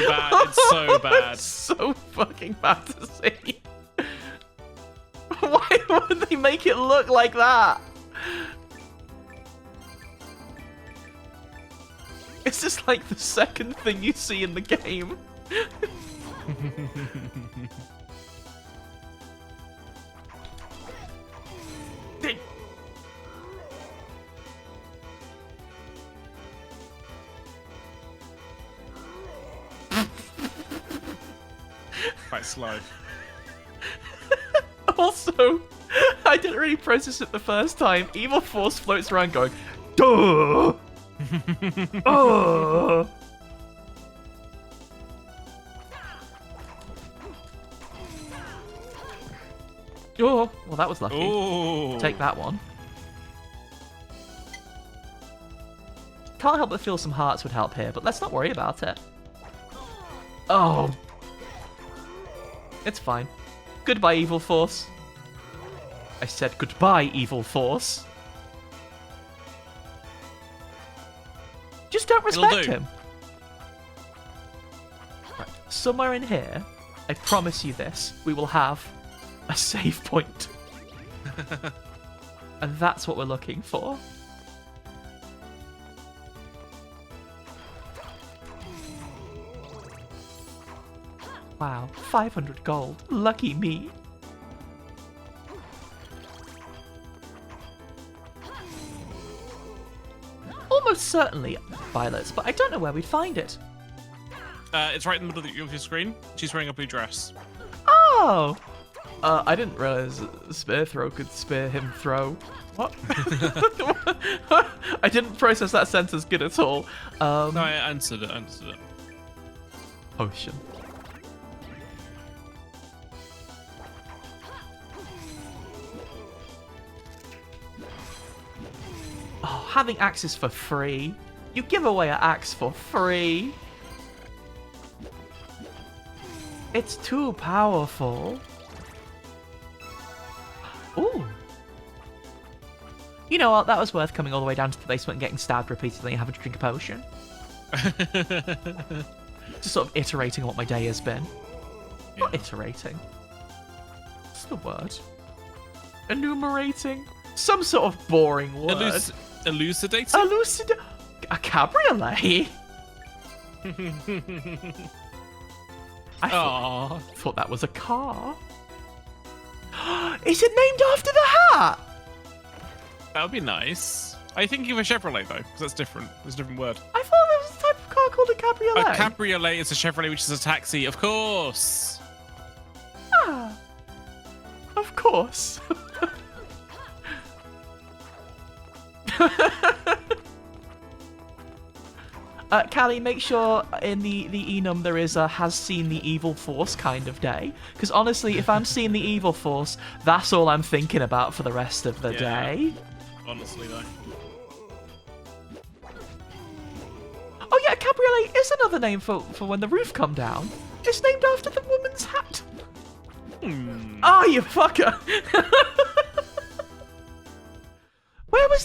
bad. It's so bad. It's so fucking bad to see. Why would they make it look like that? It's just like the second thing you see in the game. Quite slow. Also, I didn't really process it the first time. Evil Force floats around going, duh! Oh! Oh, well, that was lucky. Ooh. Take that one. Can't help but feel some hearts would help here, but let's not worry about it. Oh. It's fine. Goodbye, Evil Force. I said goodbye, Evil Force. Just don't respect do. him. Right. Somewhere in here, I promise you this, we will have a save point. And that's what we're looking for. Wow, 500 gold. Lucky me. Almost certainly violets, but I don't know where we'd find it. It's right in the middle of your screen. She's wearing a blue dress. Oh! I didn't realize spear throw could spear him throw. What? I didn't process that sentence good at all. No, I answered it. Potion. Oh, having axes for free. You give away an axe for free. It's too powerful. Ooh. You know what? That was worth coming all the way down to the basement and getting stabbed repeatedly and having to drink a potion. Just sort of iterating on what my day has been. Not iterating. What's the word? Enumerating? Some sort of boring word. Elucidating? A cabriolet? I thought that was a car. Is it named after the hat? That would be nice. Are you thinking of a Chevrolet though? Because that's different. There's a different word. I thought there was a type of car called a cabriolet. A cabriolet is a Chevrolet, which is a taxi, of course. Ah, of course. Callie, make sure in the enum there is a has seen the evil force kind of day. Because honestly, if I'm seeing the evil force, that's all I'm thinking about for the rest of the day. Honestly, though. Oh yeah, cabriolet is another name for when the roof come down. It's named after the woman's hat. Oh, you fucker. Where was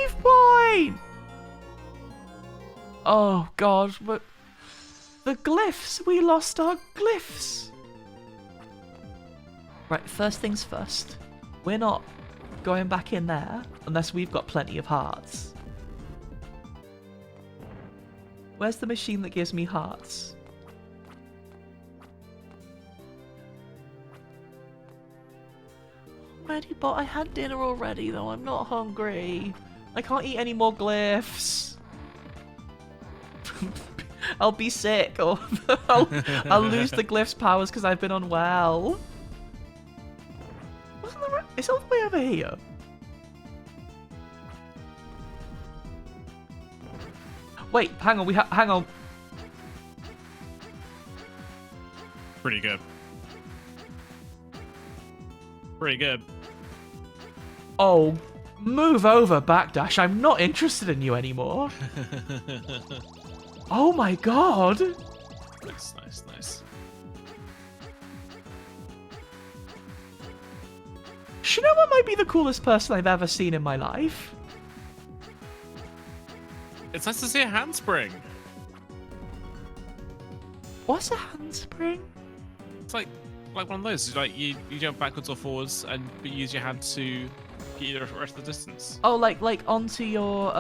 save point! Oh god, but the glyphs! We lost our glyphs! Right, first things first. We're not going back in there unless we've got plenty of hearts. Where's the machine that gives me hearts? Already, but I had dinner already though. I'm not hungry. I can't eat any more glyphs. I'll be sick, or I'll lose the glyphs powers because I've been unwell. Wasn't there? It's all the way over here. Wait, hang on. Hang on. Pretty good. Pretty good. Oh, move over, Backdash. I'm not interested in you anymore. Oh my god. Nice, nice, nice. Shinoa might be the coolest person I've ever seen in my life. It's nice to see a handspring. What's a handspring? It's like one of those. Like you jump backwards or forwards and use your hand to get you the rest of the distance. Oh, like onto your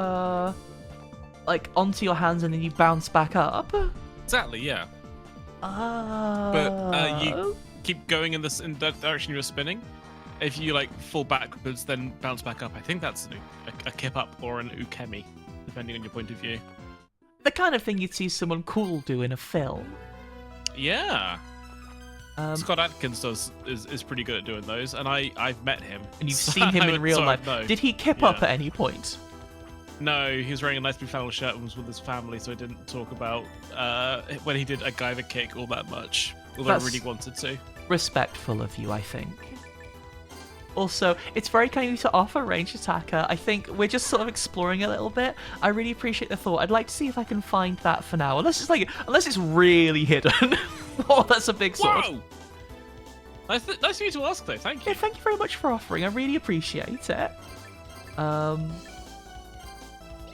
onto your hands and then you bounce back up. Exactly, yeah. Oh. But you keep going in that direction you're spinning. If you like fall backwards, then bounce back up. I think that's a kip up or an ukemi, depending on your point of view. The kind of thing you'd see someone cool do in a film. Yeah. Scott Adkins is pretty good at doing those, and I've met him. And you've seen him in real life. No. Did he kip up at any point? No, he was wearing a nice blue flannel shirt and was with his family, so I didn't talk about when he did a Guyver kick all that much, although That's I really wanted to. Respectful of you, I think. Also, it's very kind of you to offer ranged attacker. I think we're just sort of exploring a little bit. I really appreciate the thought. I'd like to see if I can find that for now. Unless it's really hidden. Oh, that's a big sword. Whoa! Nice of you to ask, though. Thank you. Yeah, thank you very much for offering. I really appreciate it.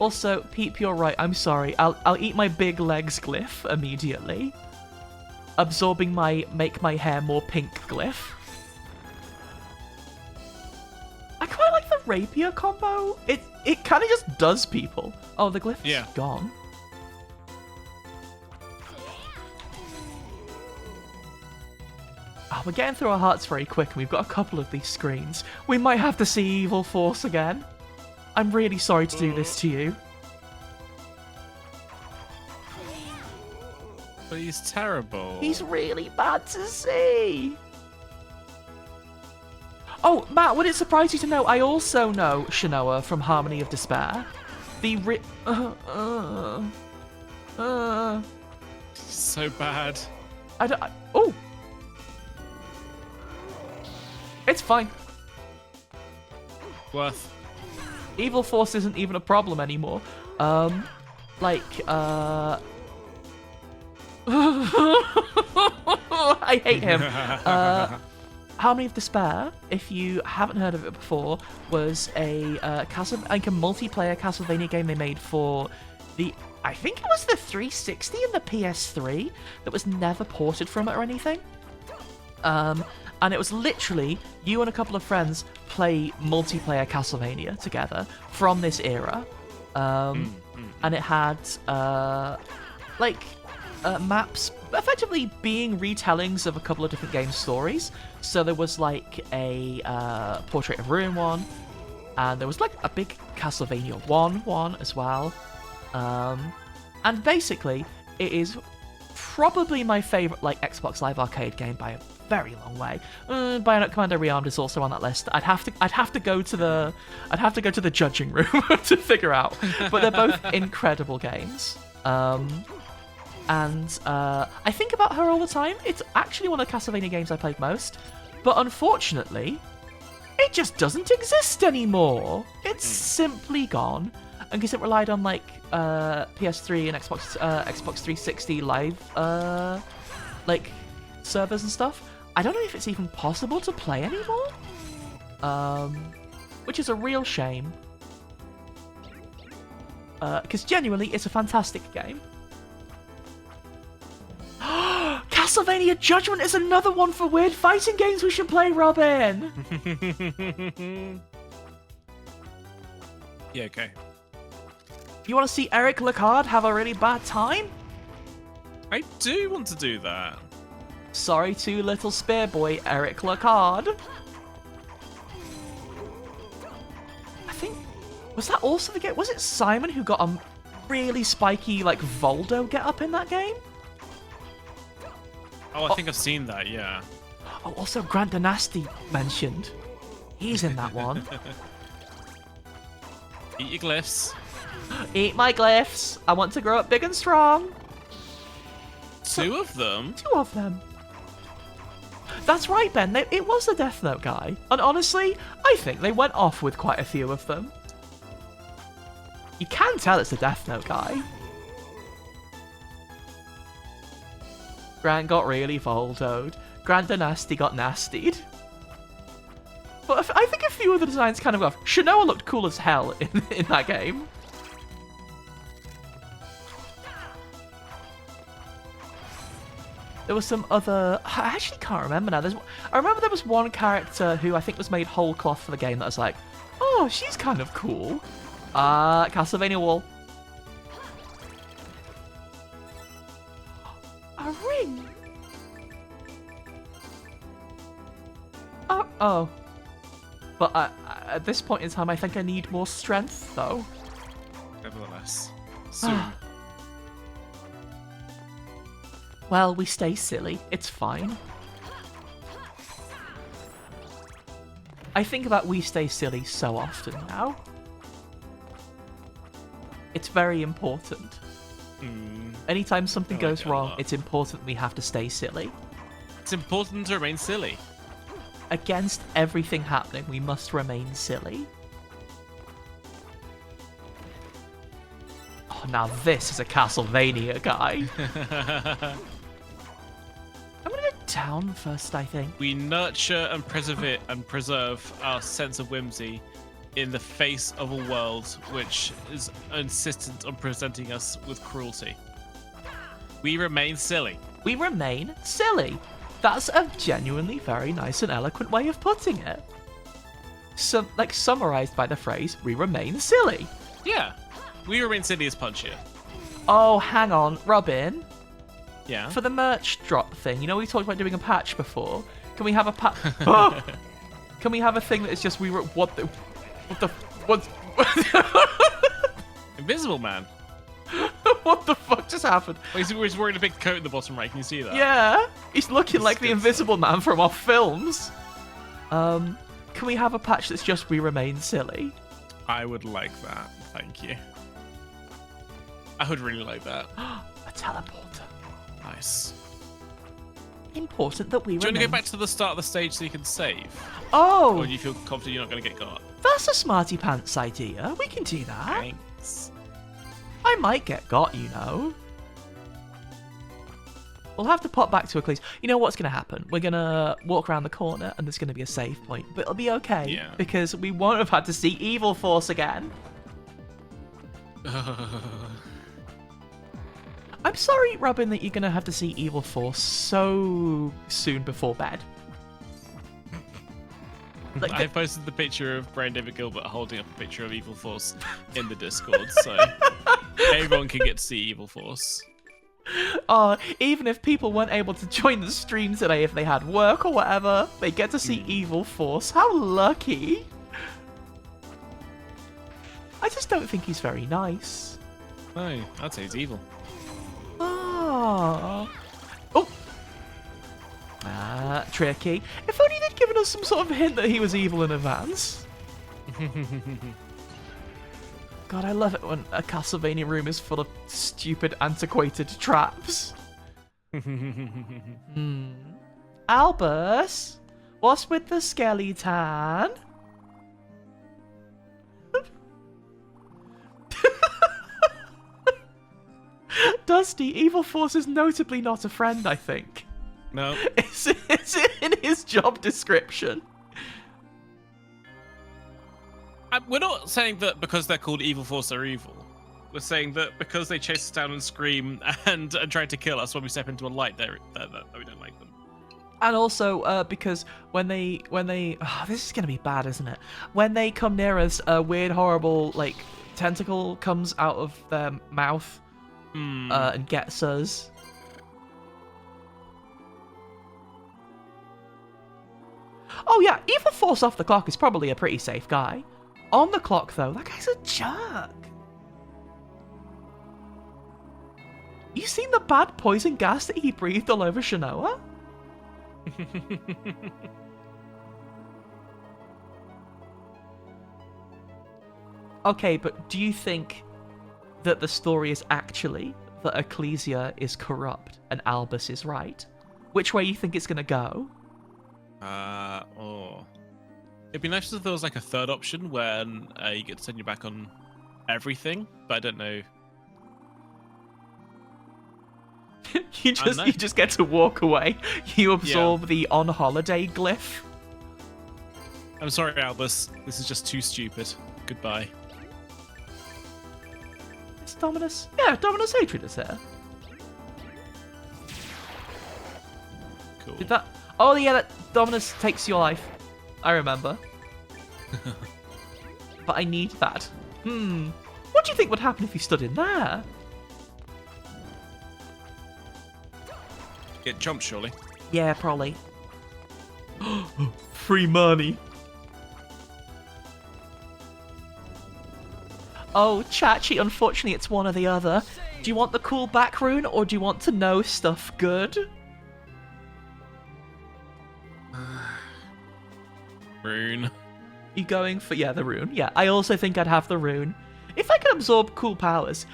Also, Peep, you're right. I'm sorry. I'll eat my big legs glyph immediately, absorbing my make my hair more pink glyph. I quite like the rapier combo. It kind of just does people. Oh, the glyph is gone. Oh, we're getting through our hearts very quick, and we've got a couple of these screens. We might have to see Evil Force again. I'm really sorry to do this to you. But he's terrible. He's really bad to see. Oh, Matt, would it surprise you to know I also know Shinoa from Harmony of Despair? The So bad. Oh! It's fine. Worth. Evil Force isn't even a problem anymore. I hate him. Harmony of Despair, if you haven't heard of it before, was a multiplayer Castlevania game they made for I think it was the 360 and the PS3 that was never ported from it or anything. And it was literally you and a couple of friends play multiplayer Castlevania together from this era. And it had maps effectively being retellings of a couple of different game stories. So there was like a Portrait of Ruin one, and there was like a big Castlevania 1 as well. And basically, it is probably my favorite like Xbox Live Arcade game by a very long way. Bionic Commando Rearmed is also on that list. I'd have to go to the judging room to figure out. But they're both incredible games. And I think about her all the time. It's actually one of the Castlevania games I played most. But unfortunately, it just doesn't exist anymore. It's simply gone. And because it relied on like PS3 and Xbox 360 live like servers and stuff, I don't know if it's even possible to play anymore. Which is a real shame. because genuinely, it's a fantastic game. Castlevania Judgment is another one for weird fighting games we should play, Robin. Yeah, okay. You want to see Eric Lacard have a really bad time? I do want to do that. Sorry to little spear boy Eric Lacard. I think, was that also the game? Was it Simon who got a really spiky, like, Voldo get up in that game? Oh, I think I've seen that, yeah. Oh, also Grant Dynasty mentioned. He's in that one. Eat your glyphs. Eat my glyphs. I want to grow up big and strong. Two of them? 2 of them. That's right, Ben. It was the Death Note guy. And honestly, I think they went off with quite a few of them. You can tell it's the Death Note guy. Grant got really Voldoed. Grand Dynasty got nastied. But I think a few of the designs kind of go off. Shanoa looked cool as hell in that game. There was some other... I actually can't remember now. I remember there was one character who I think was made whole cloth for the game that was like, oh, she's kind of cool. Castlevania Wall. A ring? Oh. But at this point in time, I think I need more strength, though. Nevertheless. Soon. Well, we stay silly. It's fine. I think about we stay silly so often now. It's very important. Anytime something goes like it a wrong, lot. it's important we have to stay silly. It's important to remain silly. Against everything happening, we must remain silly. Oh, now this is a Castlevania guy. I'm gonna go down first, I think. We nurture and preserve our sense of whimsy in the face of a world which is insistent on presenting us with cruelty. We remain silly. We remain silly. That's a genuinely very nice and eloquent way of putting it. Summarized by the phrase, we remain silly. Yeah. We remain silly as punch here. Oh, hang on, Robin. Yeah. For the merch drop thing, you know we talked about doing a patch before? Can we have a patch? Oh! Can we have a thing that is just what? Invisible Man. What the fuck just happened? Oh, he's wearing a big coat in the bottom right. Can you see that? Yeah, he's looking like the good Invisible Man from our films. Can we have a patch that's just we remain silly? I would like that. Thank you. I would really like that. A teleporter. Nice. Important that we Do you want remain... to go back to the start of the stage so you can save? Oh, Or do you feel confident you're not going to get got? that's a smarty pants idea. We can do that. Thanks. I might get got, you know. We'll have to pop back to Ecclesia. You know what's going to happen? We're going to walk around the corner and there's going to be a save point. But it'll be okay. Yeah. Because we won't have had to see Evil Force again. I'm sorry, Robin, that you're going to have to see Evil Force so soon before bed. I posted the picture of Brian David Gilbert holding up a picture of Evil Force in the Discord, so everyone can get to see Evil Force. Oh, even if people weren't able to join the stream today, if they had work or whatever, they get to see Evil Force. How lucky! I just don't think he's very nice. No, I'd say he's evil. Oh. Tricky. If only they'd given us some sort of hint that he was evil in advance. God, I love it when a Castlevania room is full of stupid, antiquated traps. Albus, what's with the skeleton? Dusty, Evil Force is notably not a friend, I think. No. It's in his job description. We're not saying that because they're called Evil Force they're evil. was saying that because they chase us down and scream and try to kill us when we step into a light, that we don't like them. And also, because when they, this is gonna be bad, isn't it? When they come near us, a weird, horrible, like, tentacle comes out of their mouth, and gets us. Oh yeah, Evil Force off the clock is probably a pretty safe guy. On the clock, though, that guy's a jerk. You seen the bad poison gas that he breathed all over Shanoa? Okay, but do you think that the story is actually that Ecclesia is corrupt and Albus is right? Which way you think it's gonna go? It'd be nice if there was like a third option when you get to turn your back on everything, but I don't know. you just get to walk away. You absorb the on holiday glyph. I'm sorry, Albus. This is just too stupid. Goodbye. It's Dominus. Yeah, Dominus Hatred is here. Cool. Did that? Oh yeah, that Dominus takes your life. I remember. But I need that. What do you think would happen if you stood in there? Get jumped, surely. Yeah, probably. Free money. Oh, Chachi, unfortunately it's one or the other. Do you want the cool back rune, or do you want to know stuff good? Rune. You going for... Yeah, the rune. Yeah, I also think I'd have the rune. If I could absorb cool powers...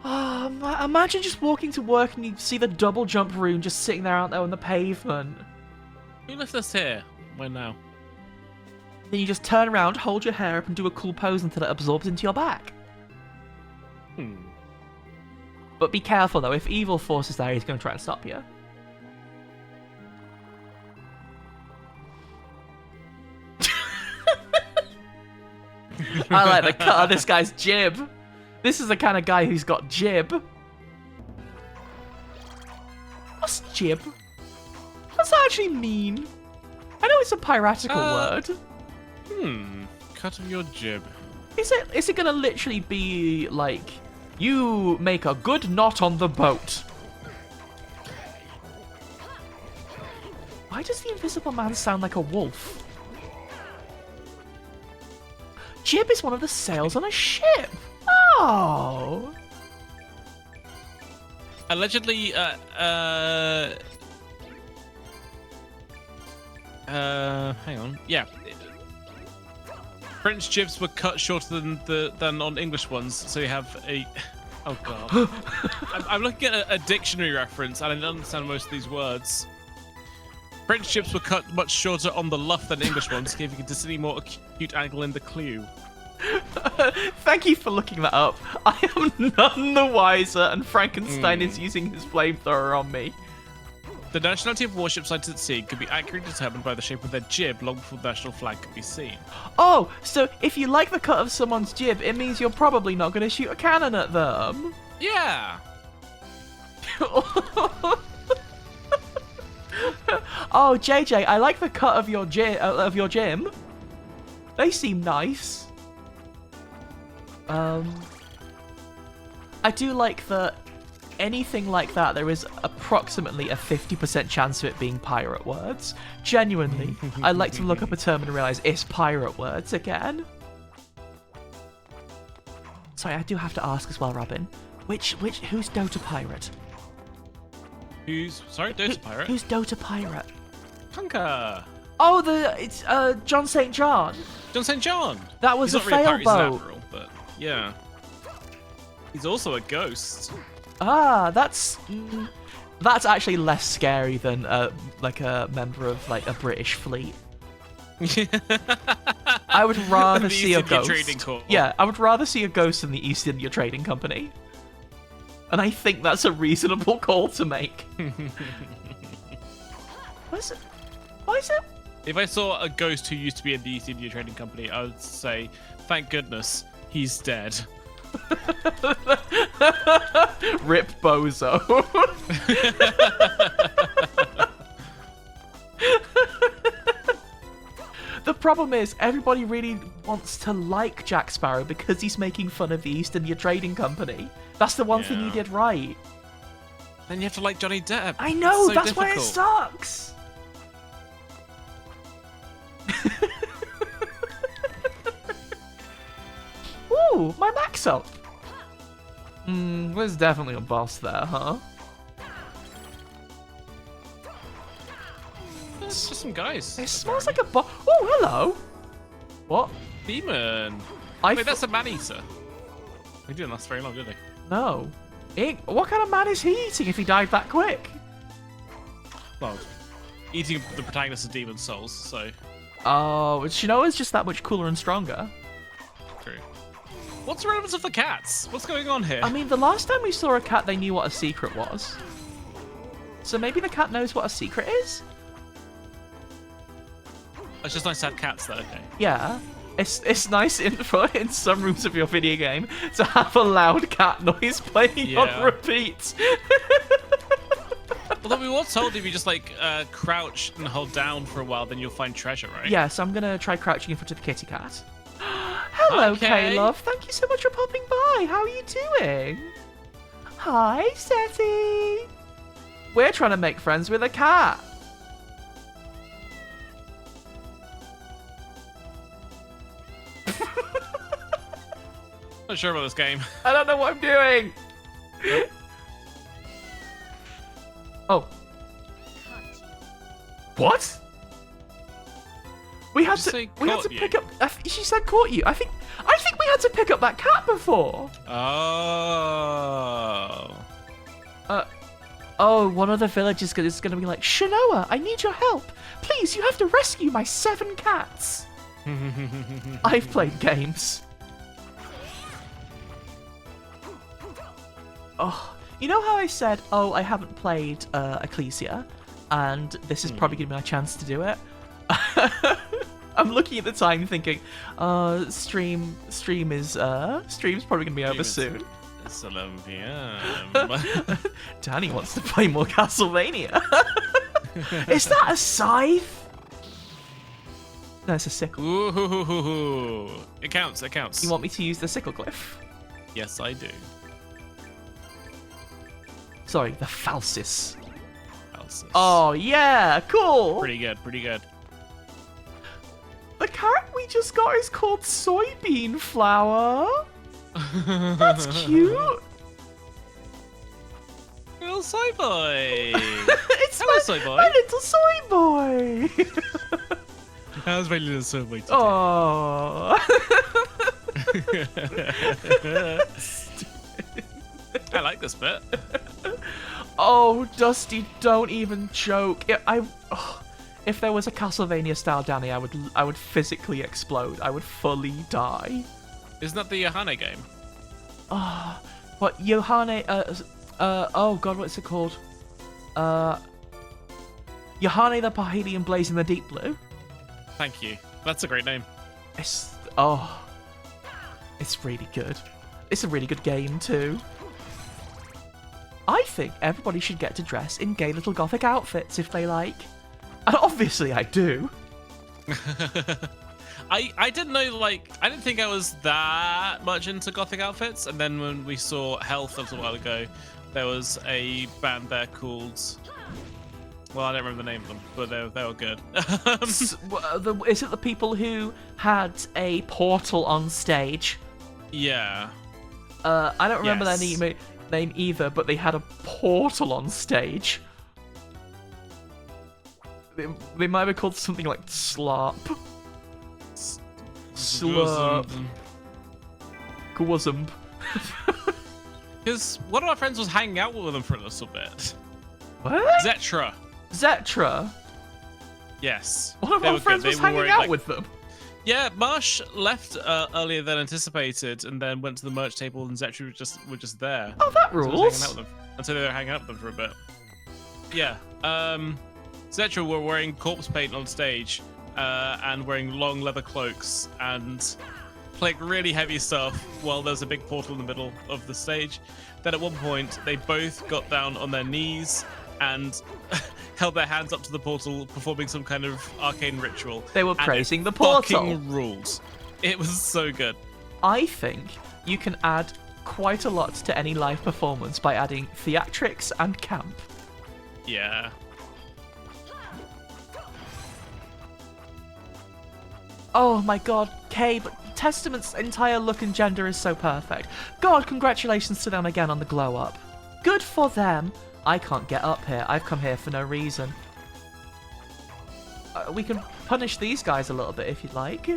imagine just walking to work and you see the double jump rune just sitting there out there on the pavement. Who left us here? Where now? Then you just turn around, hold your hair up, and do a cool pose until it absorbs into your back. But be careful, though. If Evil Force is there, he's going to try and stop you. I like the cut of this guy's jib. This is the kind of guy who's got jib. What's jib? What's that actually mean? I know it's a piratical word. Cut of your jib. Is it gonna literally be like, you make a good knot on the boat? Why does the Invisible Man sound like a wolf? Jib is one of the sails on a ship. Oh. Allegedly, hang on. Yeah. French jibs were cut shorter than on English ones, so you have a... Oh, God. I'm looking at a dictionary reference, and I don't understand most of these words. French jibs were cut much shorter on the luff than English ones, giving a distinctly more acute angle in the clew. Thank you for looking that up. I am none the wiser, and Frankenstein is using his flamethrower on me. The nationality of warships sighted at sea could be accurately determined by the shape of their jib long before the national flag could be seen. Oh, so if you like the cut of someone's jib, it means you're probably not going to shoot a cannon at them. Yeah. Oh, JJ, I like the cut of your gym. They seem nice. I do like that anything like that, there is approximately a 50% chance of it being pirate words. Genuinely, I like to look up a term and realize it's pirate words again. Sorry, I do have to ask as well, Robin. Who's Dota Pirate? Sorry, Dota Pirate? Who's Dota Pirate? Conker. Oh, it's John St. John. John St. John. That was he's a not really fail pirate, he's an boat. admiral, but yeah. He's also a ghost. Ah, that's actually less scary than like a member of like a British fleet. I would rather see a ghost. Yeah, I would rather see a ghost than the East India Trading Company. And I think that's a reasonable call to make. Why is it? If I saw a ghost who used to be in the East India Trading Company, I would say, thank goodness, he's dead. Rip Bozo. The problem is, everybody really wants to like Jack Sparrow because he's making fun of the East India Trading Company. That's the one thing he did right. Then you have to like Johnny Depp. I know, It's so that's why it difficult. sucks. Ooh, my max up. There's definitely a boss there, huh? It's just some guys. It smells like a boss. Oh, hello. What? Demon. I Wait, that's a man-eater. He didn't last very long, did he? No. What kind of man is he eating if he died that quick? Well, eating the protagonist of Demon Souls, so Oh, Shinoa's just that much cooler and stronger. true. What's the relevance of the cats? What's going on here? I mean, the last time we saw a cat, they knew what a secret was. So maybe the cat knows what a secret is? It's just nice to have cats, though. Okay. Yeah. It's nice in some rooms of your video game to have a loud cat noise playing on Yeah. repeat. Although we were told if you just like crouch and hold down for a while, then you'll find treasure, right? Yeah, so I'm gonna try crouching in front of the kitty cat. Hello, Okay. K-Love. Thank you so much for popping by. How are you doing? Hi, Setty. We're trying to make friends with a cat. Not sure about this game. I don't know what I'm doing. Oh. What? We had Did you to. say We had to caught pick you? up. She said caught you. I think we had to pick up that cat before. Oh. Oh, one of the villagers is going to be like, Shinoa, I need your help. Please, you have to rescue my 7 cats. I've played games. Oh, you know how I said, oh, I haven't played Ecclesia, and this is probably going to be my chance to do it? I'm looking at the time thinking, stream's probably going to be over soon. It's 11 p.m. Danny wants to play more Castlevania. Is that a scythe? No, it's a sickle. Ooh, it counts. It counts. You want me to use the sickle glyph? Yes, I do. Sorry, the falsis. Elsis. Oh, yeah, cool. Pretty good. Pretty good. The carrot we just got is called soybean flour. That's cute. Little soy boy. It's Hello, my, soy boy. my little soy boy. How's my little soy boy today? Oh. I like this bit. Oh, Dusty, don't even joke. If there was a Castlevania style Danny, I would physically explode. I would fully die. Isn't that the Yohane game? What Yohane? Oh God, what's it called? Yohane the Parhelion Blaze in the Deep Blue. Thank you. That's a great name. It's really good. It's a really good game too. I think everybody should get to dress in gay little gothic outfits if they like. And obviously I do. I didn't know, like, I didn't think I was that much into gothic outfits, and then when we saw Health a little while ago, there was a band there called, well, I don't remember the name of them, but they were good. Is it the people who had a portal on stage? Yeah. I don't remember Yes. their name either, but they had a portal on stage. They might have called something like Slurp. Slurp. Gwazump. Because one of our friends was hanging out with them for a little bit. What? Zetra. Zetra? Yes. One of They our were friends good. was They were hanging wearing, out like- with them. Yeah, Marsh left earlier than anticipated, and then went to the merch table, and Zetra were just there. Oh, that So I was rules. hanging out with them. And so they were hanging out with them for a bit. Yeah. Zetra were wearing corpse paint on stage, and wearing long leather cloaks, and playing really heavy stuff while there's a big portal in the middle of the stage. Then at one point, they both got down on their knees and held their hands up to the portal, performing some kind of arcane ritual. They were And praising it the portal. Fucking rules. It was so good. I think you can add quite a lot to any live performance by adding theatrics and camp. Yeah. Oh my god, Kay, but Testament's entire look and gender is so perfect. God, congratulations to them again on the glow up. Good for them. I can't get up here. I've come here for no reason. We can punish these guys a little bit if you'd like.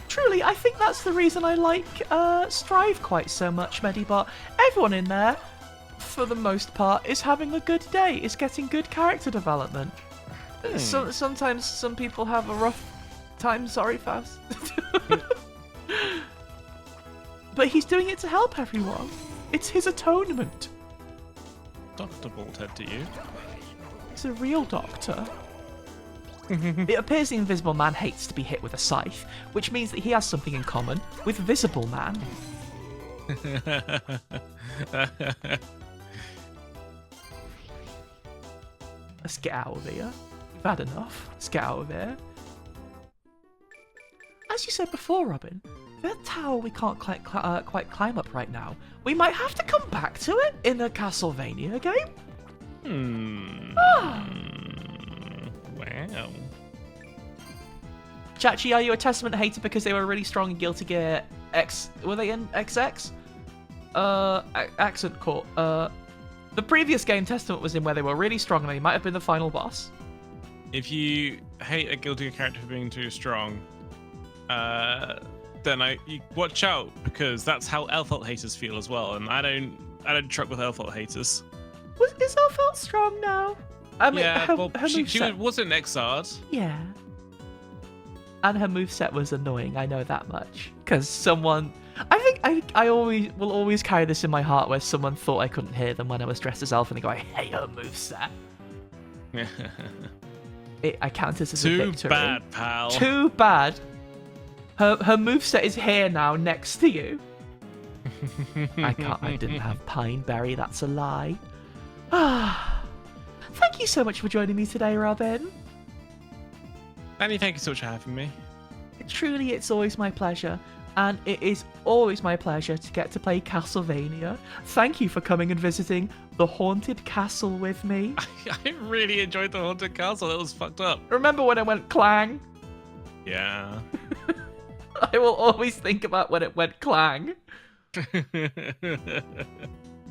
Truly, I think that's the reason I like Strive quite so much, Medibot. Everyone in there, for the most part, is having a good day, is getting good character development. Sometimes some people have a rough time, sorry, Faust. But he's doing it to help everyone. It's his atonement. Dr. Bolthead to you. He's a real doctor. It appears the Invisible Man hates to be hit with a scythe, which means that he has something in common with Visible Man. Let's get out of here. We've had enough. Let's get out of here. As you said before, Robin, the tower we can't quite climb up right now. We might have to come back to it in a Castlevania game. Wow. Chachi, are you a Testament hater because they were really strong in Guilty Gear X? Were they in XX? Accent Court. The previous game Testament was in where they were really strong and they might have been the final boss. If you hate a Guilty Gear character for being too strong, then you watch out, because that's how Elfelt haters feel as well, and I don't truck with Elfelt haters. Is Elfelt strong now? I mean, yeah, her she moveset... wasn't Exard. Yeah. And her moveset was annoying, I know that much. Because someone... I will always carry this in my heart where someone thought I couldn't hear them when I was dressed as Elf and they go, I hate her moveset. I count this as a victory. Too bad, pal. Too bad. Her moveset is here now, next to you. I didn't have Pineberry, that's a lie. Thank you so much for joining me today, Robin. Annie, thank you so much for having me. Truly, it's always my pleasure. And it is always my pleasure to get to play Castlevania. Thank you for coming and visiting the Haunted Castle with me. I really enjoyed the Haunted Castle. That was fucked up. Remember when it went clang? Yeah. I will always think about when it went clang.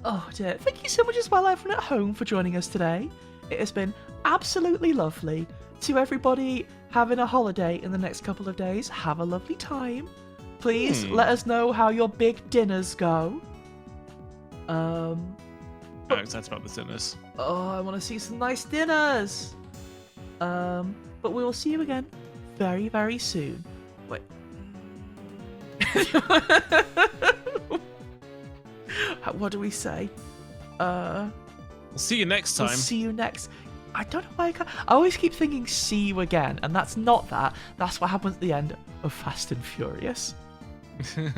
Oh dear. Thank you so much as well, everyone at home, for joining us today. It has been absolutely lovely. To everybody having a holiday in the next couple of days, have a lovely time. Please let us know how your big dinners go. I'm excited about the dinners. Oh, I want to see some nice dinners. But we will see you again very, very soon. Wait. What do we say? We'll see you next time. We'll see you next. I don't know why I always keep thinking see you again, and that's not that. That's what happens at the end of Fast and Furious. And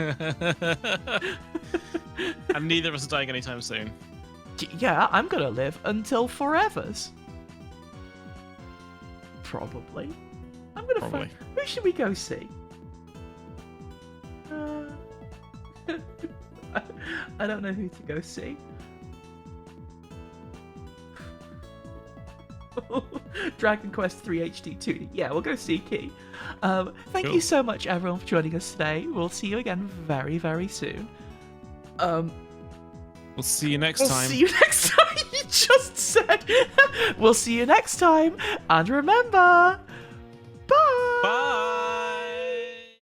neither of us are dying anytime soon. Yeah, I'm gonna live until forevers. Probably. I'm gonna find... Who should we go see? I don't know who to go see. Dragon Quest 3 HD 2D. Yeah, we'll go see Key. Thank you so much, everyone, for joining us today. We'll see you again very, very soon. We'll see you next time. We'll see you next time. You just said. We'll see you next time. And remember,